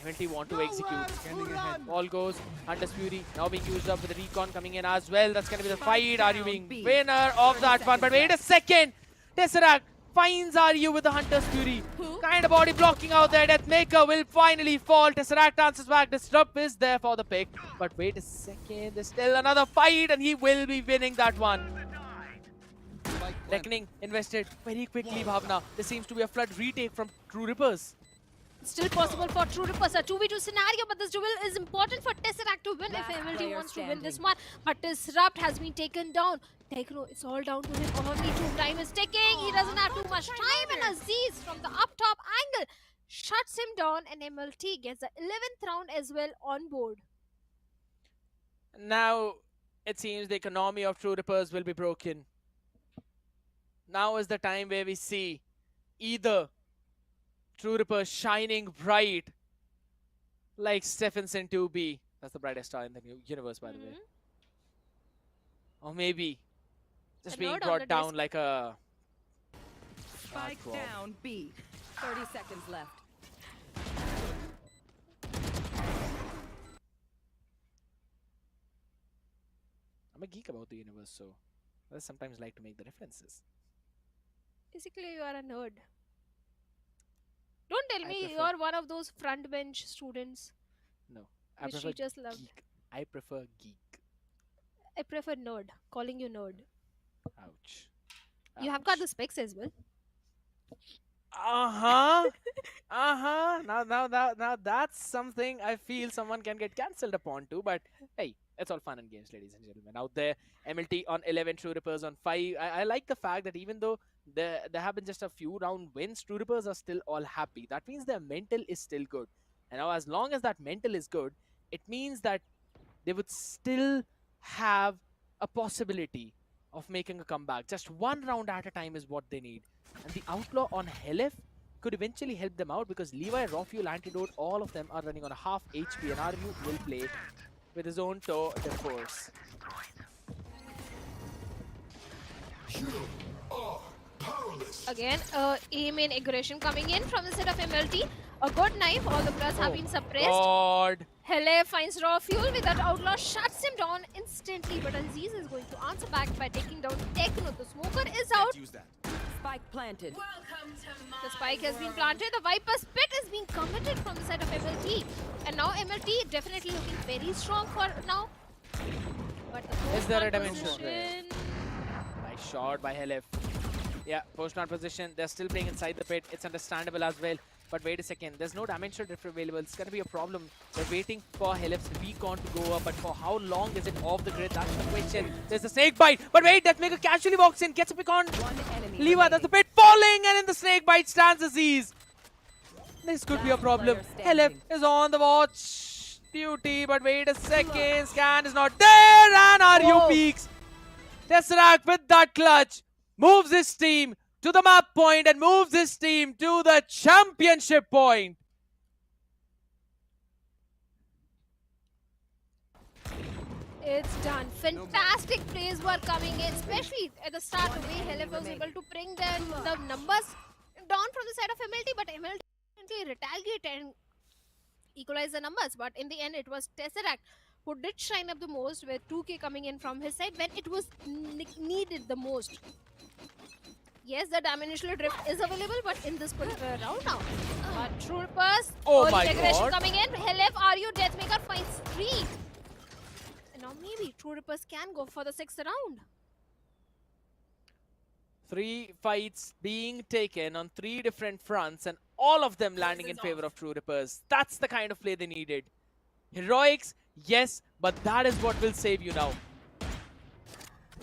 MLT want to execute. Ball goes, Hunter's Fury now being used up with the recon coming in as well. That's going to be the fight. Are you being winner of that one? But wait a second. Tesseract finds RU with the Hunter's Fury. Kind of body blocking out there. Deathmaker will finally fall. Tesseract answers back. Disrupt is there for the pick. But wait a second. There's still another fight and he will be winning that one. Reckoning invested very quickly, Bhavna. There seems to be a flood retake from True Rippers. Still possible for True Rippers, a 2v2 scenario, but this duel is important for Tesseract to win if MLT wants to win this one. But Disrupt has been taken down. Techno, it's all down to him. Only time is ticking. He doesn't have too much time, and Aziz from the up top angle shuts him down, and MLT gets the 11th round as well on board. Now, it seems the economy of True Rippers will be broken. Now is the time where we see either True Rippers shining bright like Stephenson 2B. That's the brightest star in the universe, by the way. Or maybe just being brought down like a... Spike down B. 30 seconds left. I'm a geek about the universe, so I sometimes like to make the references. Basically, you are a nerd. Don't tell me you're one of those front bench students. No, I prefer just loved. geek. I prefer geek. I prefer nerd. Calling you nerd. Ouch. You have got the specs as well. Now that's something I feel someone can get cancelled upon too. But hey, it's all fun and games, ladies and gentlemen. Out there, MLT on 11, True Rippers on 5. I like the fact that even though there have been just a few round wins, True Rippers are still all happy. That means their mental is still good. And now as long as that mental is good, it means that they would still have a possibility of making a comeback. Just one round at a time is what they need. And the Outlaw on Helef could eventually help them out because Levi, Raw Fuel, Antidote, all of them are running on a half HP, and RU will play with his own tour de force. Again, aim aggression coming in from the set of MLT. A good knife, all the plus have been suppressed. God. Hele finds Raw Fuel with that Outlaw, shuts him down instantly. But Aziz is going to answer back by taking down Techno. The smoker is out. Spike planted. The spike has been planted. The Viper's Pit is being committed from the side of MLT. And now MLT definitely looking very strong for now. But the Is there a position... dimension? Nice shot by Helef. Yeah, post-round position. They're still playing inside the pit. It's understandable as well. But wait a second. There's no dimension drift available. It's going to be a problem. They're waiting for Helef's recon to go up. But for how long is it off the grid? That's the question. There's a snake bite. But wait, Deathmaker casually walks in. Gets a pick on Levi. That's the pit falling. And in the snake bite stands Aziz. This could be a problem. Helef is on the watch duty. But wait a second. Scan is not there. And RU peaks. Tesseract with that clutch moves his team to the map point and moves his team to the championship point. It's done. Fantastic plays were coming in, especially at the start. The way Helef was able to bring the numbers down from the side of MLT, but MLT retaliated and equalize the numbers. But in the end, it was Tesseract who did shine up the most, with 2K coming in from his side when it was needed the most. Yes, the dimensional drift is available, but in this particular round now. But True Rippers, Oh early my aggression God. coming in. Helef, RU, Deathmaker finds 3. And now maybe True Rippers can go for the 6th round. 3 fights being taken on 3 different fronts and all of them landing in favor of True Rippers. That's the kind of play they needed. Heroics, yes, but that is what will save you now.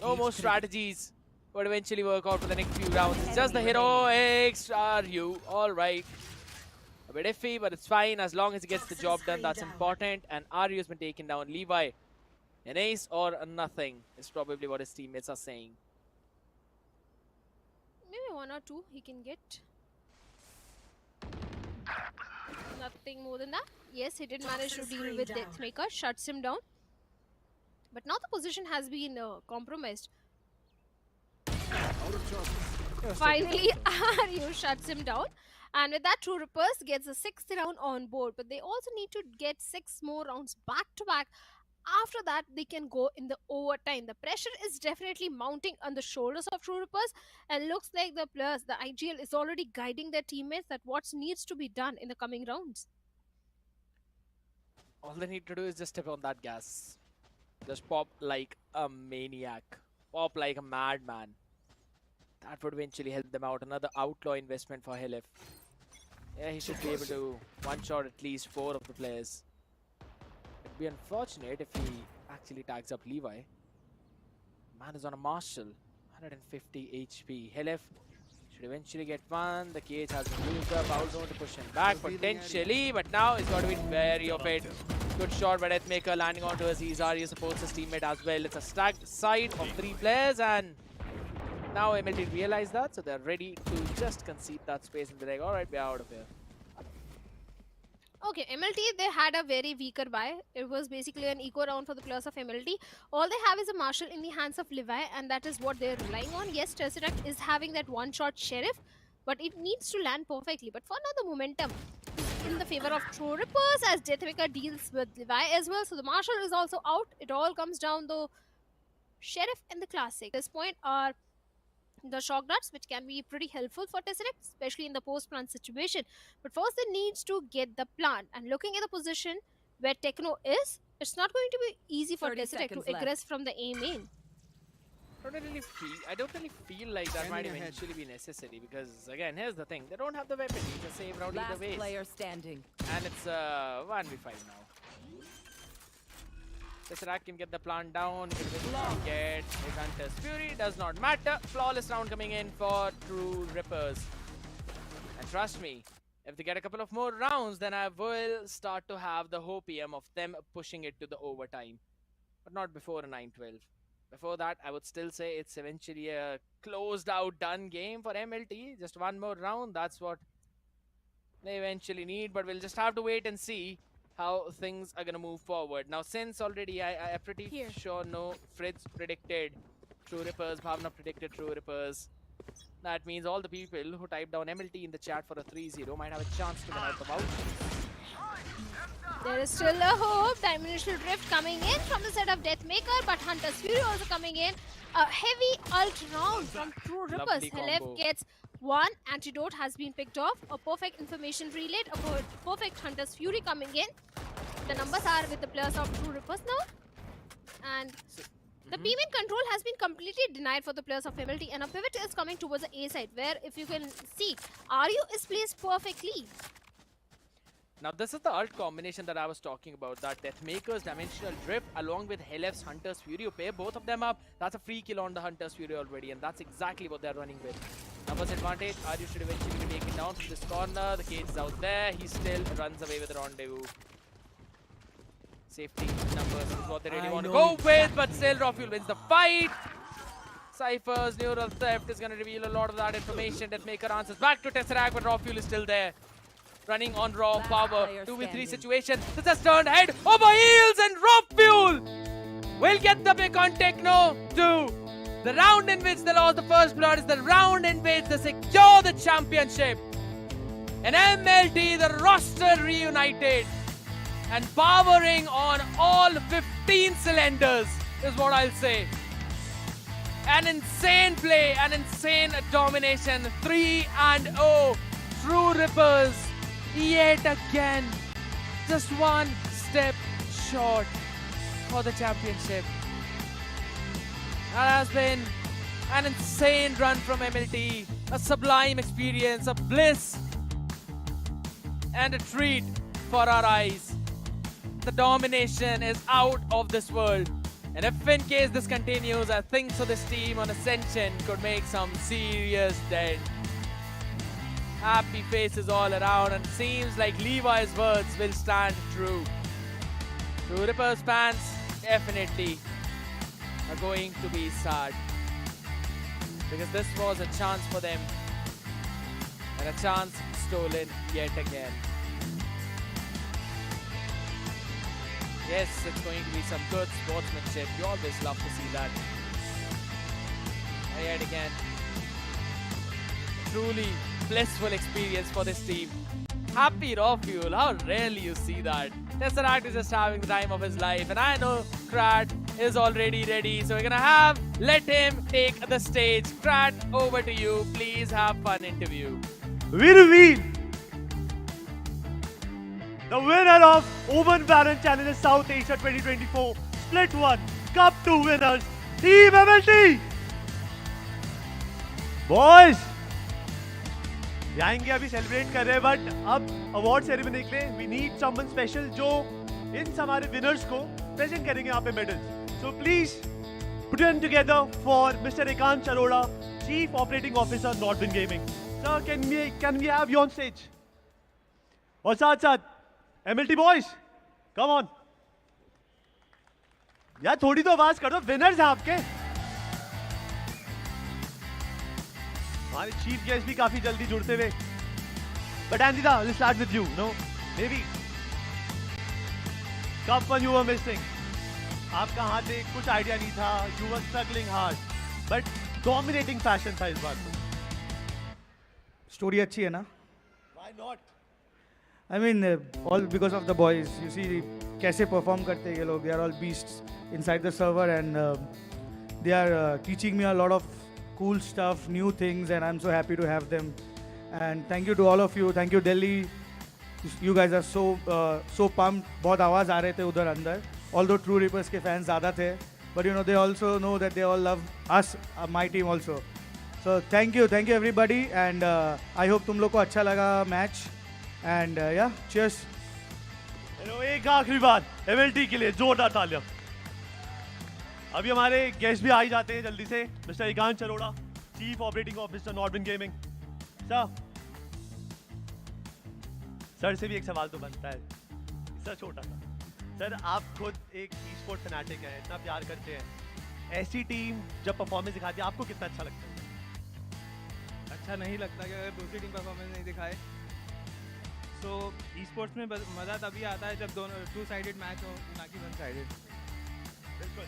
No more strategies would eventually work out for the next few rounds. It's just the heroics. Are you alright? A bit iffy, but it's fine as long as he gets the job done. That's important. And Aryu has been taken down. Levi, an ace or a nothing is probably what his teammates are saying. Maybe 1 or 2 he can get. Nothing more than that. Yes, he did manage to deal with Deathmaker, shuts him down. But now the position has been compromised. Finally, Aryu shuts him down. And with that, True Rippers gets the 6th round on board. But they also need to get 6 more rounds back to back. After that, they can go in the overtime. The pressure is definitely mounting on the shoulders of True Rippers. And looks like the players, the IGL is already guiding their teammates that what needs to be done in the coming rounds. All they need to do is just step on that gas. Just pop like a maniac. Pop like a madman. That would eventually help them out. Another outlaw investment for Helef. Yeah, he should be able to one-shot at least 4 of the players. It'd be unfortunate if he actually tags up Levi. Man is on a Marshal. 150 HP. Helef should eventually get one. The cage has been used up. Foul zone to push him back potentially. But now he's got to be wary of it. Good shot by Deathmaker landing onto his Izari. He supports his teammate as well. It's a stacked side of 3 players, and now MLT realized that, so they're ready to just concede that space in the leg. Alright, we're out of here. Okay, MLT, they had a very weaker buy. It was basically an eco round for the players of MLT. All they have is a Marshal in the hands of Levi, and that is what they're relying on. Yes, Tesseract is having that one-shot Sheriff, but it needs to land perfectly. But for now, the momentum is in the favor of True Rippers as Deathmaker deals with Levi as well. So the Marshal is also out. It all comes down to Sheriff and the Classic. At this point are the shock darts, which can be pretty helpful for Tesseract, especially in the post-plant situation. But first, they needs to get the plant. And looking at the position where Techno is, it's not going to be easy for Tesseract to aggress from the A main. I don't really feel like that might eventually be necessary, because again, here's the thing: they don't have the weapon. You just save round either way. Player standing. And it's 1v5 now. Tesseract can get the plant down. He can get his Hunter's Fury. Does not matter. Flawless round coming in for True Rippers. And trust me, if they get a couple of more rounds, then I will start to have the hopium of them pushing it to the overtime. But not before a 9-12. Before that, I would still say it's eventually a closed out, done game for MLT. Just one more round. That's what they eventually need. But we'll just have to wait and see how things are going to move forward. Now, since already I'm pretty sure Fritz predicted True Rippers, Bhavna predicted True Rippers. That means all the people who typed down MLT in the chat for a 3-0 might have a chance to win out the vouchers. There is still a hope. Dimensional Drift coming in from the side of Deathmaker, but Hunter's Fury also coming in. A heavy ult round from True Rippers. Helef gets one. Antidote has been picked off. A perfect information relay. A perfect Hunter's Fury coming in. The numbers are with the players of True Rippers now. And the B-main control has been completely denied for the players of MLT, and a pivot is coming towards the A side, where if you can see, RU is placed perfectly. Now this is the ult combination that I was talking about, that Deathmaker's Dimensional Drift along with Helef's Hunter's Fury. You pair both of them up, that's a free kill on the Hunter's Fury already, and that's exactly what they're running with. Numbers advantage, Aryu should eventually be taken down from this corner. The cage is out there, he still runs away with the rendezvous. Safety numbers is what they really want to go with, but still Rafuel wins the fight. Cypher's neural theft is going to reveal a lot of that information. Deathmaker answers back to Tesseract, but Rafuel is still there. Running on raw power, 2v3 situation. This has turned head over heels, and Rafuel will get the pick on Techno 2. The round in which they lost the first blood is the round in which they secure the championship. And MLT, the roster reunited. and powering on all 15 cylinders is what I'll say. An insane play, an insane domination. 3-0. True Rippers yet again. Just one step short for the championship. That has been an insane run from MLT. A sublime experience, a bliss and a treat for our eyes. The domination is out of this world. And if in case this continues, I think so this team on Ascension could make some serious dent. Happy faces all around, and seems like Levi's words will stand true. So Rippers fans definitely are going to be sad, because this was a chance for them, and a chance stolen yet again. Yes, it's going to be some good sportsmanship. You always love to see that. And yet again, truly blissful experience for this team. Happy raw fuel, how rarely you see that. Tesseract is just having the time of his life, and I know Krat is already ready, so we're gonna let him take the stage. Krat, over to you. Please have fun interview. The winner of OMEN Valorant Challenges South Asia 2024 Split 1 Cup 2 winners, Team MLT! Boys! जाएंगे अभी celebrate कर रहे हैं, but अब award ceremony के लिए we need someone special जो इन हमारे विनर्स को प्रेजेंट करेंगे यहाँ पे medals. So please put them together for mister Ekant Arora, chief operating officer Nodwin gaming. Sir can we have you on stage? और साथ साथ MLT boys, come on. यार थोड़ी तो आवाज कर दो, विनर्स हैं आपके. हमारे चीफ गेस्ट भी काफी जल्दी जुड़ते हुए. But Anjita, let's start with you. No, maybe cup one you were missing. आप कहाँ थे? कुछ आइडिया नहीं था. You were struggling hard, but dominating fashion था इस बार. स्टोरी अच्छी है ना? Why not? I mean, all because of the boys. You see, कैसे perform करते हैं ये लोग. They are all beasts inside the server, and they are teaching me a lot of cool stuff, new things, and I'm so happy to have them. And thank you to all of you. Thank you, Delhi. You guys are so pumped. बहुत आवाज आ रहे थे उधर अंदर. Although True Reapers के fans ज़्यादा थे, but you know they also know that they all love us, my team also. So thank you everybody, and I hope तुम लोग को अच्छा लगा match. And yeah, cheers. एक आखिरी बात MLT के लिए जोरदार तालियां. अभी हमारे गेस्ट भी आ ही जाते हैं जल्दी से. Mister Ekant Arora, chief operating officer Nodwin gaming. Sir से भी एक सवाल तो बनता है, सर छोटा सा. सर आप खुद एक ई स्पोर्ट फैनाटिक हैं, इतना प्यार करते हैं. ऐसी टीम जब परफॉर्मेंस दिखाती है आपको कितना अच्छा लगता है? अच्छा नहीं लगता कि अगर दूसरी टीम परफॉर्मेंस नहीं दिखाए. तो ई स्पोर्ट्स में मज़ा तभी आता है जब दोनों 2 साइडेड मैच हो, ना कि 1 साइडेड. बिल्कुल,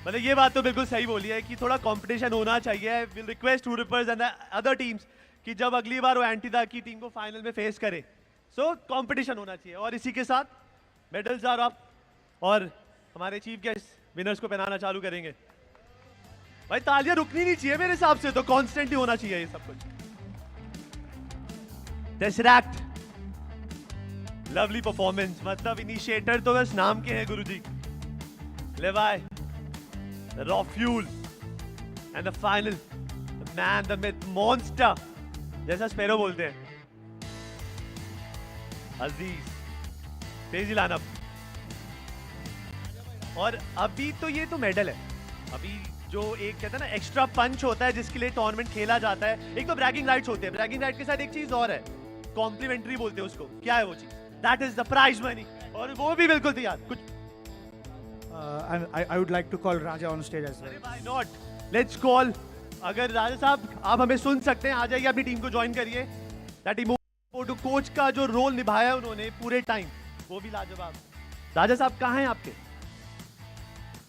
मतलब ये बात तो बिल्कुल सही बोली है कि थोड़ा कंपटीशन होना चाहिए. Will request to reapers and other teams कि जब अगली बार वो एंटीदा की टीम को फाइनल में फेस करे, सो कंपटीशन होना चाहिए. और इसी के साथ मेडल्स आर अप, और हमारे चीफ गेस्ट विनर्स को पहनाना चालू करेंगे. भाई तालियां रुकनी नहीं चाहिए मेरे हिसाब से, तो कॉन्स्टेंटली होना चाहिए ये सब कुछ. Tesseract, lovely performance. मतलब इनिशिएटर तो बस नाम के हैं गुरुजी. लेवाई, the rawfuel, and the final, the man, the myth, monster, जैसा स्पेरो बोलते हैं, अजीज, तेजी लानअप. और अभी तो ये तो मेडल है. अभी जो एक कहते हैं ना एक्स्ट्रा पंच होता है जिसके लिए टूर्नामेंट खेला जाता है. एक तो ब्रैगिंग राइट्स होते हैं, ब्रैगिंग राइट के साथ एक चीज और है, कॉम्प्लीमेंट्री बोलते हैं उसको. क्या है वो चीज? That is the prize money. और वो भी बिल्कुल तैयार. कुछ I would like to call Raja on stage as well. Why not? Let's call. अगर राजा साहब आप हमें सुन सकते हैं, आ जाइए, अपनी टीम को ज्वाइन करिए. दैट इमोटो कोच का जो रोल निभाया उन्होंने पूरे टाइम, वो भी लाजवाब. राजा साहब कहाँ हैं आपके?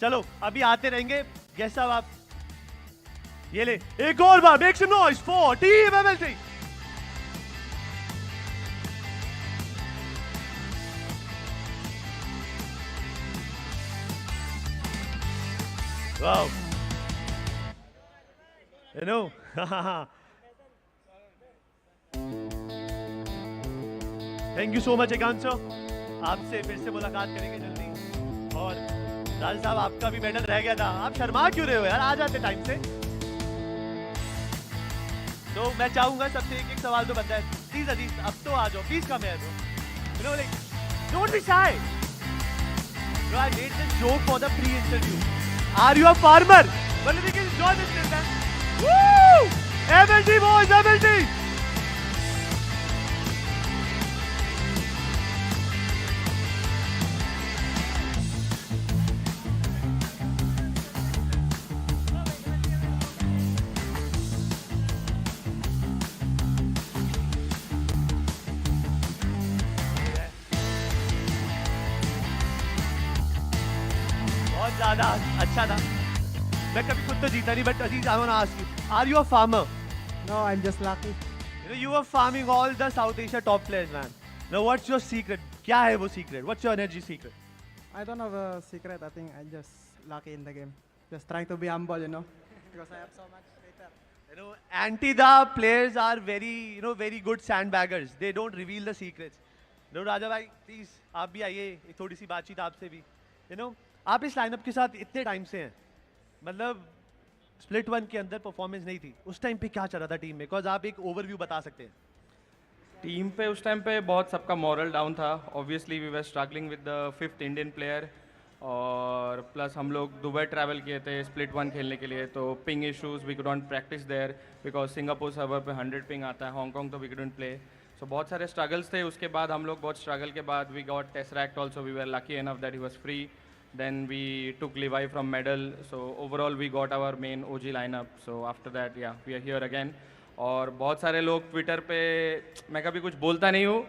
चलो अभी आते रहेंगे. गेस्ट साहब आप ये ले एक और बार. Make some noise for team MLT. Wow. You know. Thank you so much Ekant sir, आपसे फिर से मुलाकात करेंगे जल्दी। और राज साहब आपका भी मेडल रह गया था, आप शर्मा क्यों रहे हो यार, आ जाते टाइम से। तो मैं चाहूंगा सबसे एक एक सवाल तो बनता है, प्लीज अजीज अब तो आ जाओ, प्लीज कम है bro, you know like don't be shy bro, I made this joke for the pre interview, are you a farmer, but we can enjoy this man, woo MLT boys MLT. ज़्यादा अच्छा था, मैं कभी खुद तो जीता नहीं, but Aziz I want to ask you, are you a farmer? No, I'm just lucky. You know, you are farming all the South Asia top players, man. Now, what's your secret? क्या है वो secret? What's your energy secret? I don't have a secret. I think I'm just lucky in the game. Just trying to be humble, you know, because I have so much later. You know, anti-the players are very, you know, very good sandbaggers. They don't reveal the secrets. You know, राजा भाई, please, आप भी आइए, एक थोड़ी सी बातचीत आपसे भी. You know, आप इस लाइनअप के साथ इतने टाइम से हैं, मतलब स्प्लिट वन के अंदर परफॉर्मेंस नहीं थी, उस टाइम पे क्या चल रहा था टीम में? बिकॉज आप एक ओवरव्यू बता सकते हैं। टीम पे उस टाइम पे बहुत सबका मॉरल डाउन था, obviously we were struggling with the 5th Indian player, और प्लस हम लोग दुबई ट्रैवल किए थे स्प्लिट वन खेलने के लिए, तो ping issues we couldn't practice there because Singapore server पे 100 पिंग आता है, हांगकॉन्ग तो वी कुडंट प्ले, सो बहुत सारे स्ट्रगल्स थे। उसके बाद हम लोग बहुत स्ट्रगल के बाद we got Tesseract also, we were lucky enough that he was free, then we took Levi from medal, so overall we got our main OG lineup, so after that yeah we are here again। और बहुत सारे लोग Twitter पे, मैं कभी कुछ बोलता नहीं हूँ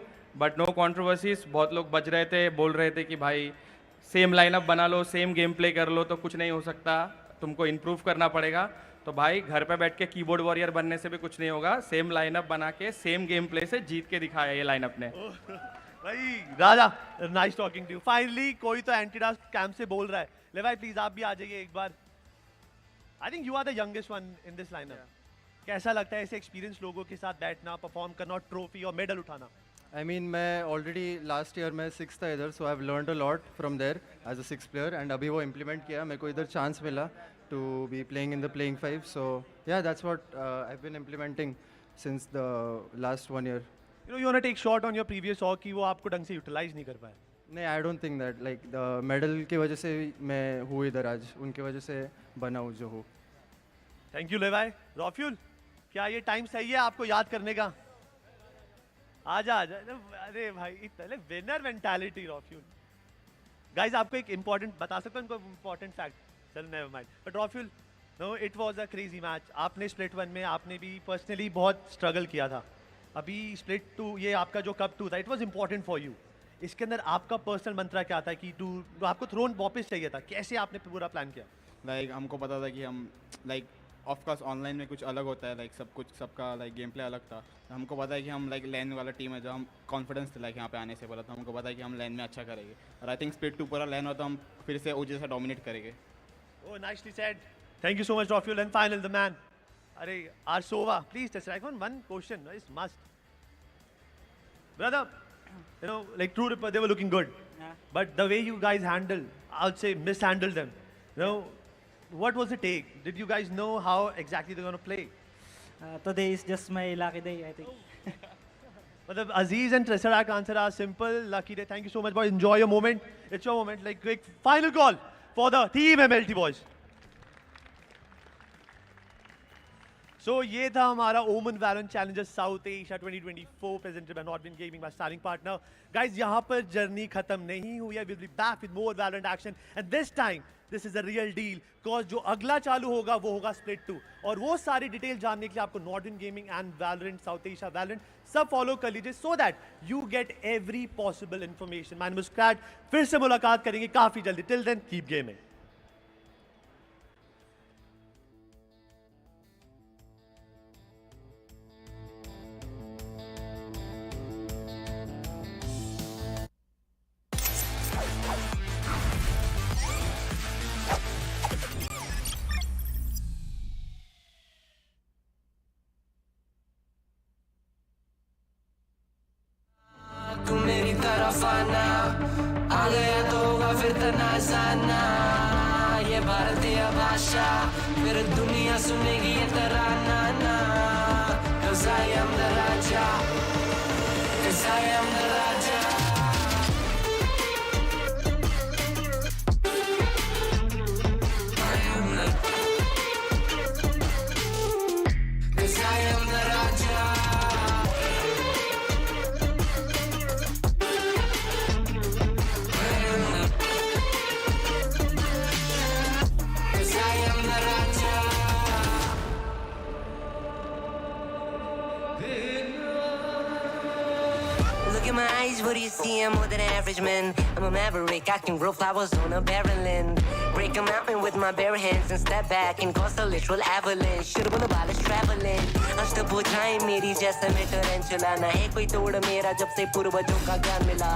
बट नो कंट्रोवर्सीज, बहुत लोग बज रहे थे, बोल रहे थे कि भाई सेम लाइनअप बना लो, सेम गेम प्ले कर लो तो कुछ नहीं हो सकता, तुमको इम्प्रूव करना पड़ेगा। तो भाई घर पे बैठ के कीबोर्ड वॉरियर बनने से भी कुछ नहीं होगा, सेम लाइनअप बना के सेम गेम प्ले से जीत के दिखाया ये लाइनअप ने। भाई Raja, nice talking to you. Finally कोई तो एंटीडास कैंप से बोल रहा है, ले भाई प्लीज आप भी आ जाइए एक बार। I think you are the youngest one in this lineup, कैसा लगता है ऐसे एक्सपीरियंस लोगों के साथ बैठना, परफॉर्म करना, ट्रॉफी और मेडल उठाना? आई मीन मैं ऑलरेडी लास्ट ईयर में 6th था इधर, so I have learned a lot from there as a 6th player, and अभी वो इम्प्लीमेंट किया, मेरे को इधर चांस मिला to be playing in the playing 5, so yeah that's what I have been implementing since the last 1 year। You know, you want to take shot on your previous hock कि वो आपको ढंग से यूटिलाइज नहीं कर पाया? नहीं, I don't think that, like the medal की वजह से मैं हूँ इधर आज, उनके वजह से बना हूँ जो हूँ। Thank you लेवाई। रॉफ्यूल, क्या ये टाइम सही है आपको याद करने का? आजा आजा, अरे भाई इतना विनर मेंटालिटी रॉफ्यूल। गाइस आपको एक इंपॉर्टेंट बता सकता हूँ, इनको इंपॉर्टेंट फैक्ट, चल never mind, but rawfuel no it was a crazy match. आपने स्प्लिट वन में आपने भी पर्सनली बहुत स्ट्रगल किया था, अभी स्प्लिट 2 ये आपका जो कप 2 था, it was important for you, इसके अंदर आपका पर्सनल मंत्रा क्या था कि टू आपको थ्रोन वापस चाहिए था, कैसे आपने पूरा प्लान किया? लाइक हमको पता था कि हम लाइक ऑफकोर्स ऑनलाइन में कुछ अलग होता है, लाइक सब कुछ सबका लाइक गेम प्ले अलग था, हमको पता है कि हम लाइक लैन वाला टीम है, जो हम कॉन्फिडेंस थे लाइक यहाँ पे आने से बोला था, हमको पता है कि हम लैन में अच्छा करेंगे, और आई थिंक स्प्लिट 2 पूरा लैन हो तो हम फिर से ओजी से डोमिनेट करेंगे। Oh nicely said, thank you so much rawfuel. And final the man, अरे आरसोवा please test right one question is must brother, you know, like True Ripper, they were looking good, but the way you guys handled, I would say mishandled them, you know, what was the take? Did you guys know how exactly they're going to play? Today is just my lucky day, I think. But Aziz and Tesseract answer are simple, lucky day. Thank you so much, boys. Enjoy your moment. It's your moment. Like quick final call for the team MLT boys. So ये था हमारा Omen Valorant challengers South Asia 2024 presented by Nodwin gaming, my starting partner. Guys यहाँ पर journey खत्म नहीं हुई है, we will be back with more Valorant action, and this time this is a real deal, because जो अगला चालू होगा वो होगा स्प्लिट 2, और वो सारी डिटेल जानने के लिए आपको Nodwin gaming and Valorant South Asia Valorant सब फॉलो कर लीजिए, so that you get every possible information. My name is Krait, फिर से मुलाकात करेंगे काफी जल्दी, टिल देन कीप गेमिंग। फिर तनाज़ाना ये भारतीय भाषा फिर दुनिया सुनेगी ये तराना ना 'Cause I am the Raja 'Cause I am the Raja Look at my eyes, what do you see? I'm more than average man. I'm a maverick, I can grow flowers on a barren land. Break a mountain with my bare hands and step back and cause a literal avalanche. Should've been about us traveling. अष्टभुजाएं मेरी जैसा मैं टरेंचुला ना है कोई तोड़ मेरा जब से पूर्वजों का ज्ञान मिला.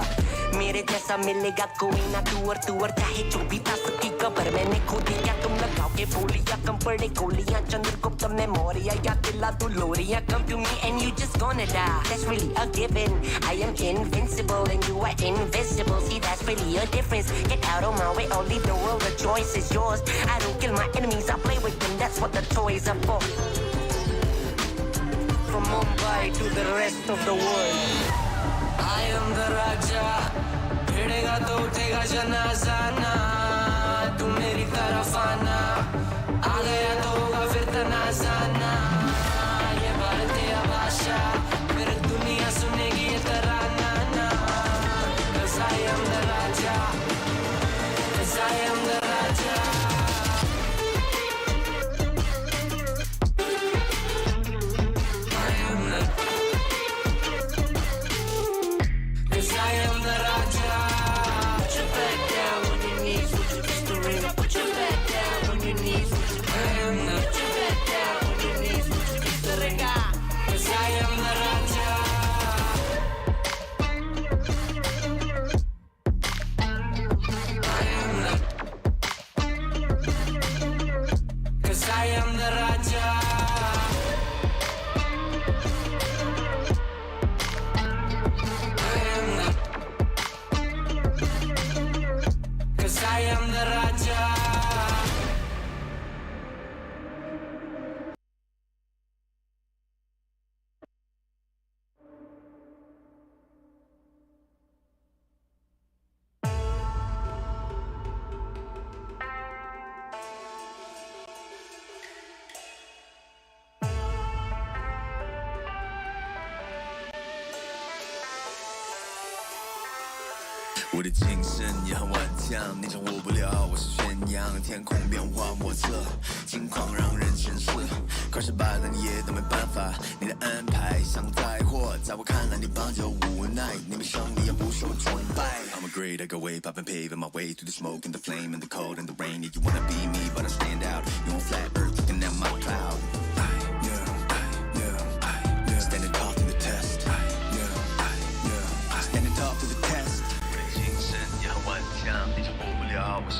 मेरे जैसा मिलेगा कोई ना तू और चाहे जो भी था सबकी कबर मैंने खोदी. क्या तुम लगाओगे बोलियां कम पड़े गोलियां चंद्रगुप्त ने मौर्य या किला तू लोरियां. Come to me and you just gonna die. That's really a given. I am invincible and you are invisible. See, that's really a difference. Get out of my way or leave the world. The choice is yours. I don't kill my enemies, I play with them. That's what the toys are for. From Mumbai to the rest of the world. I am the Raja. भिड़ेगा तो उठेगा जनाज़ाना. तू मेरी तरफ आना. आ गया तो होगा फिर तनाज़ाना. ये भारतीय भाषा फिर दुनिया सुनेगी ये तराना ना. 'Cause I am the Raja 'Cause I am the Raja I am the 'Cause I am the Raja. Put your back down on your knees with your pistol. Put your back down on your knees with your I am the Put your back down on your knees with your pistol. 'Cause I am the Raja. Cause I am the Raja. I am the 'Cause I am the Raja.我的精神也很顽强，你掌握不了我是宣扬。天空变化莫测，金矿让人神似。快失败了你也都没办法，你的安排像灾祸，在我看来你帮就无奈，你们胜利也不受崇拜。I'm a great, I go way, pop and paving my way through the smoke and the flame and the cold and the rain. Yeah, you wanna be me, but I stand out. You on flat earth looking at my cloud. Standing tall to the test. Standing tall to the test. 我的精神也很顽强，你掌握不了我是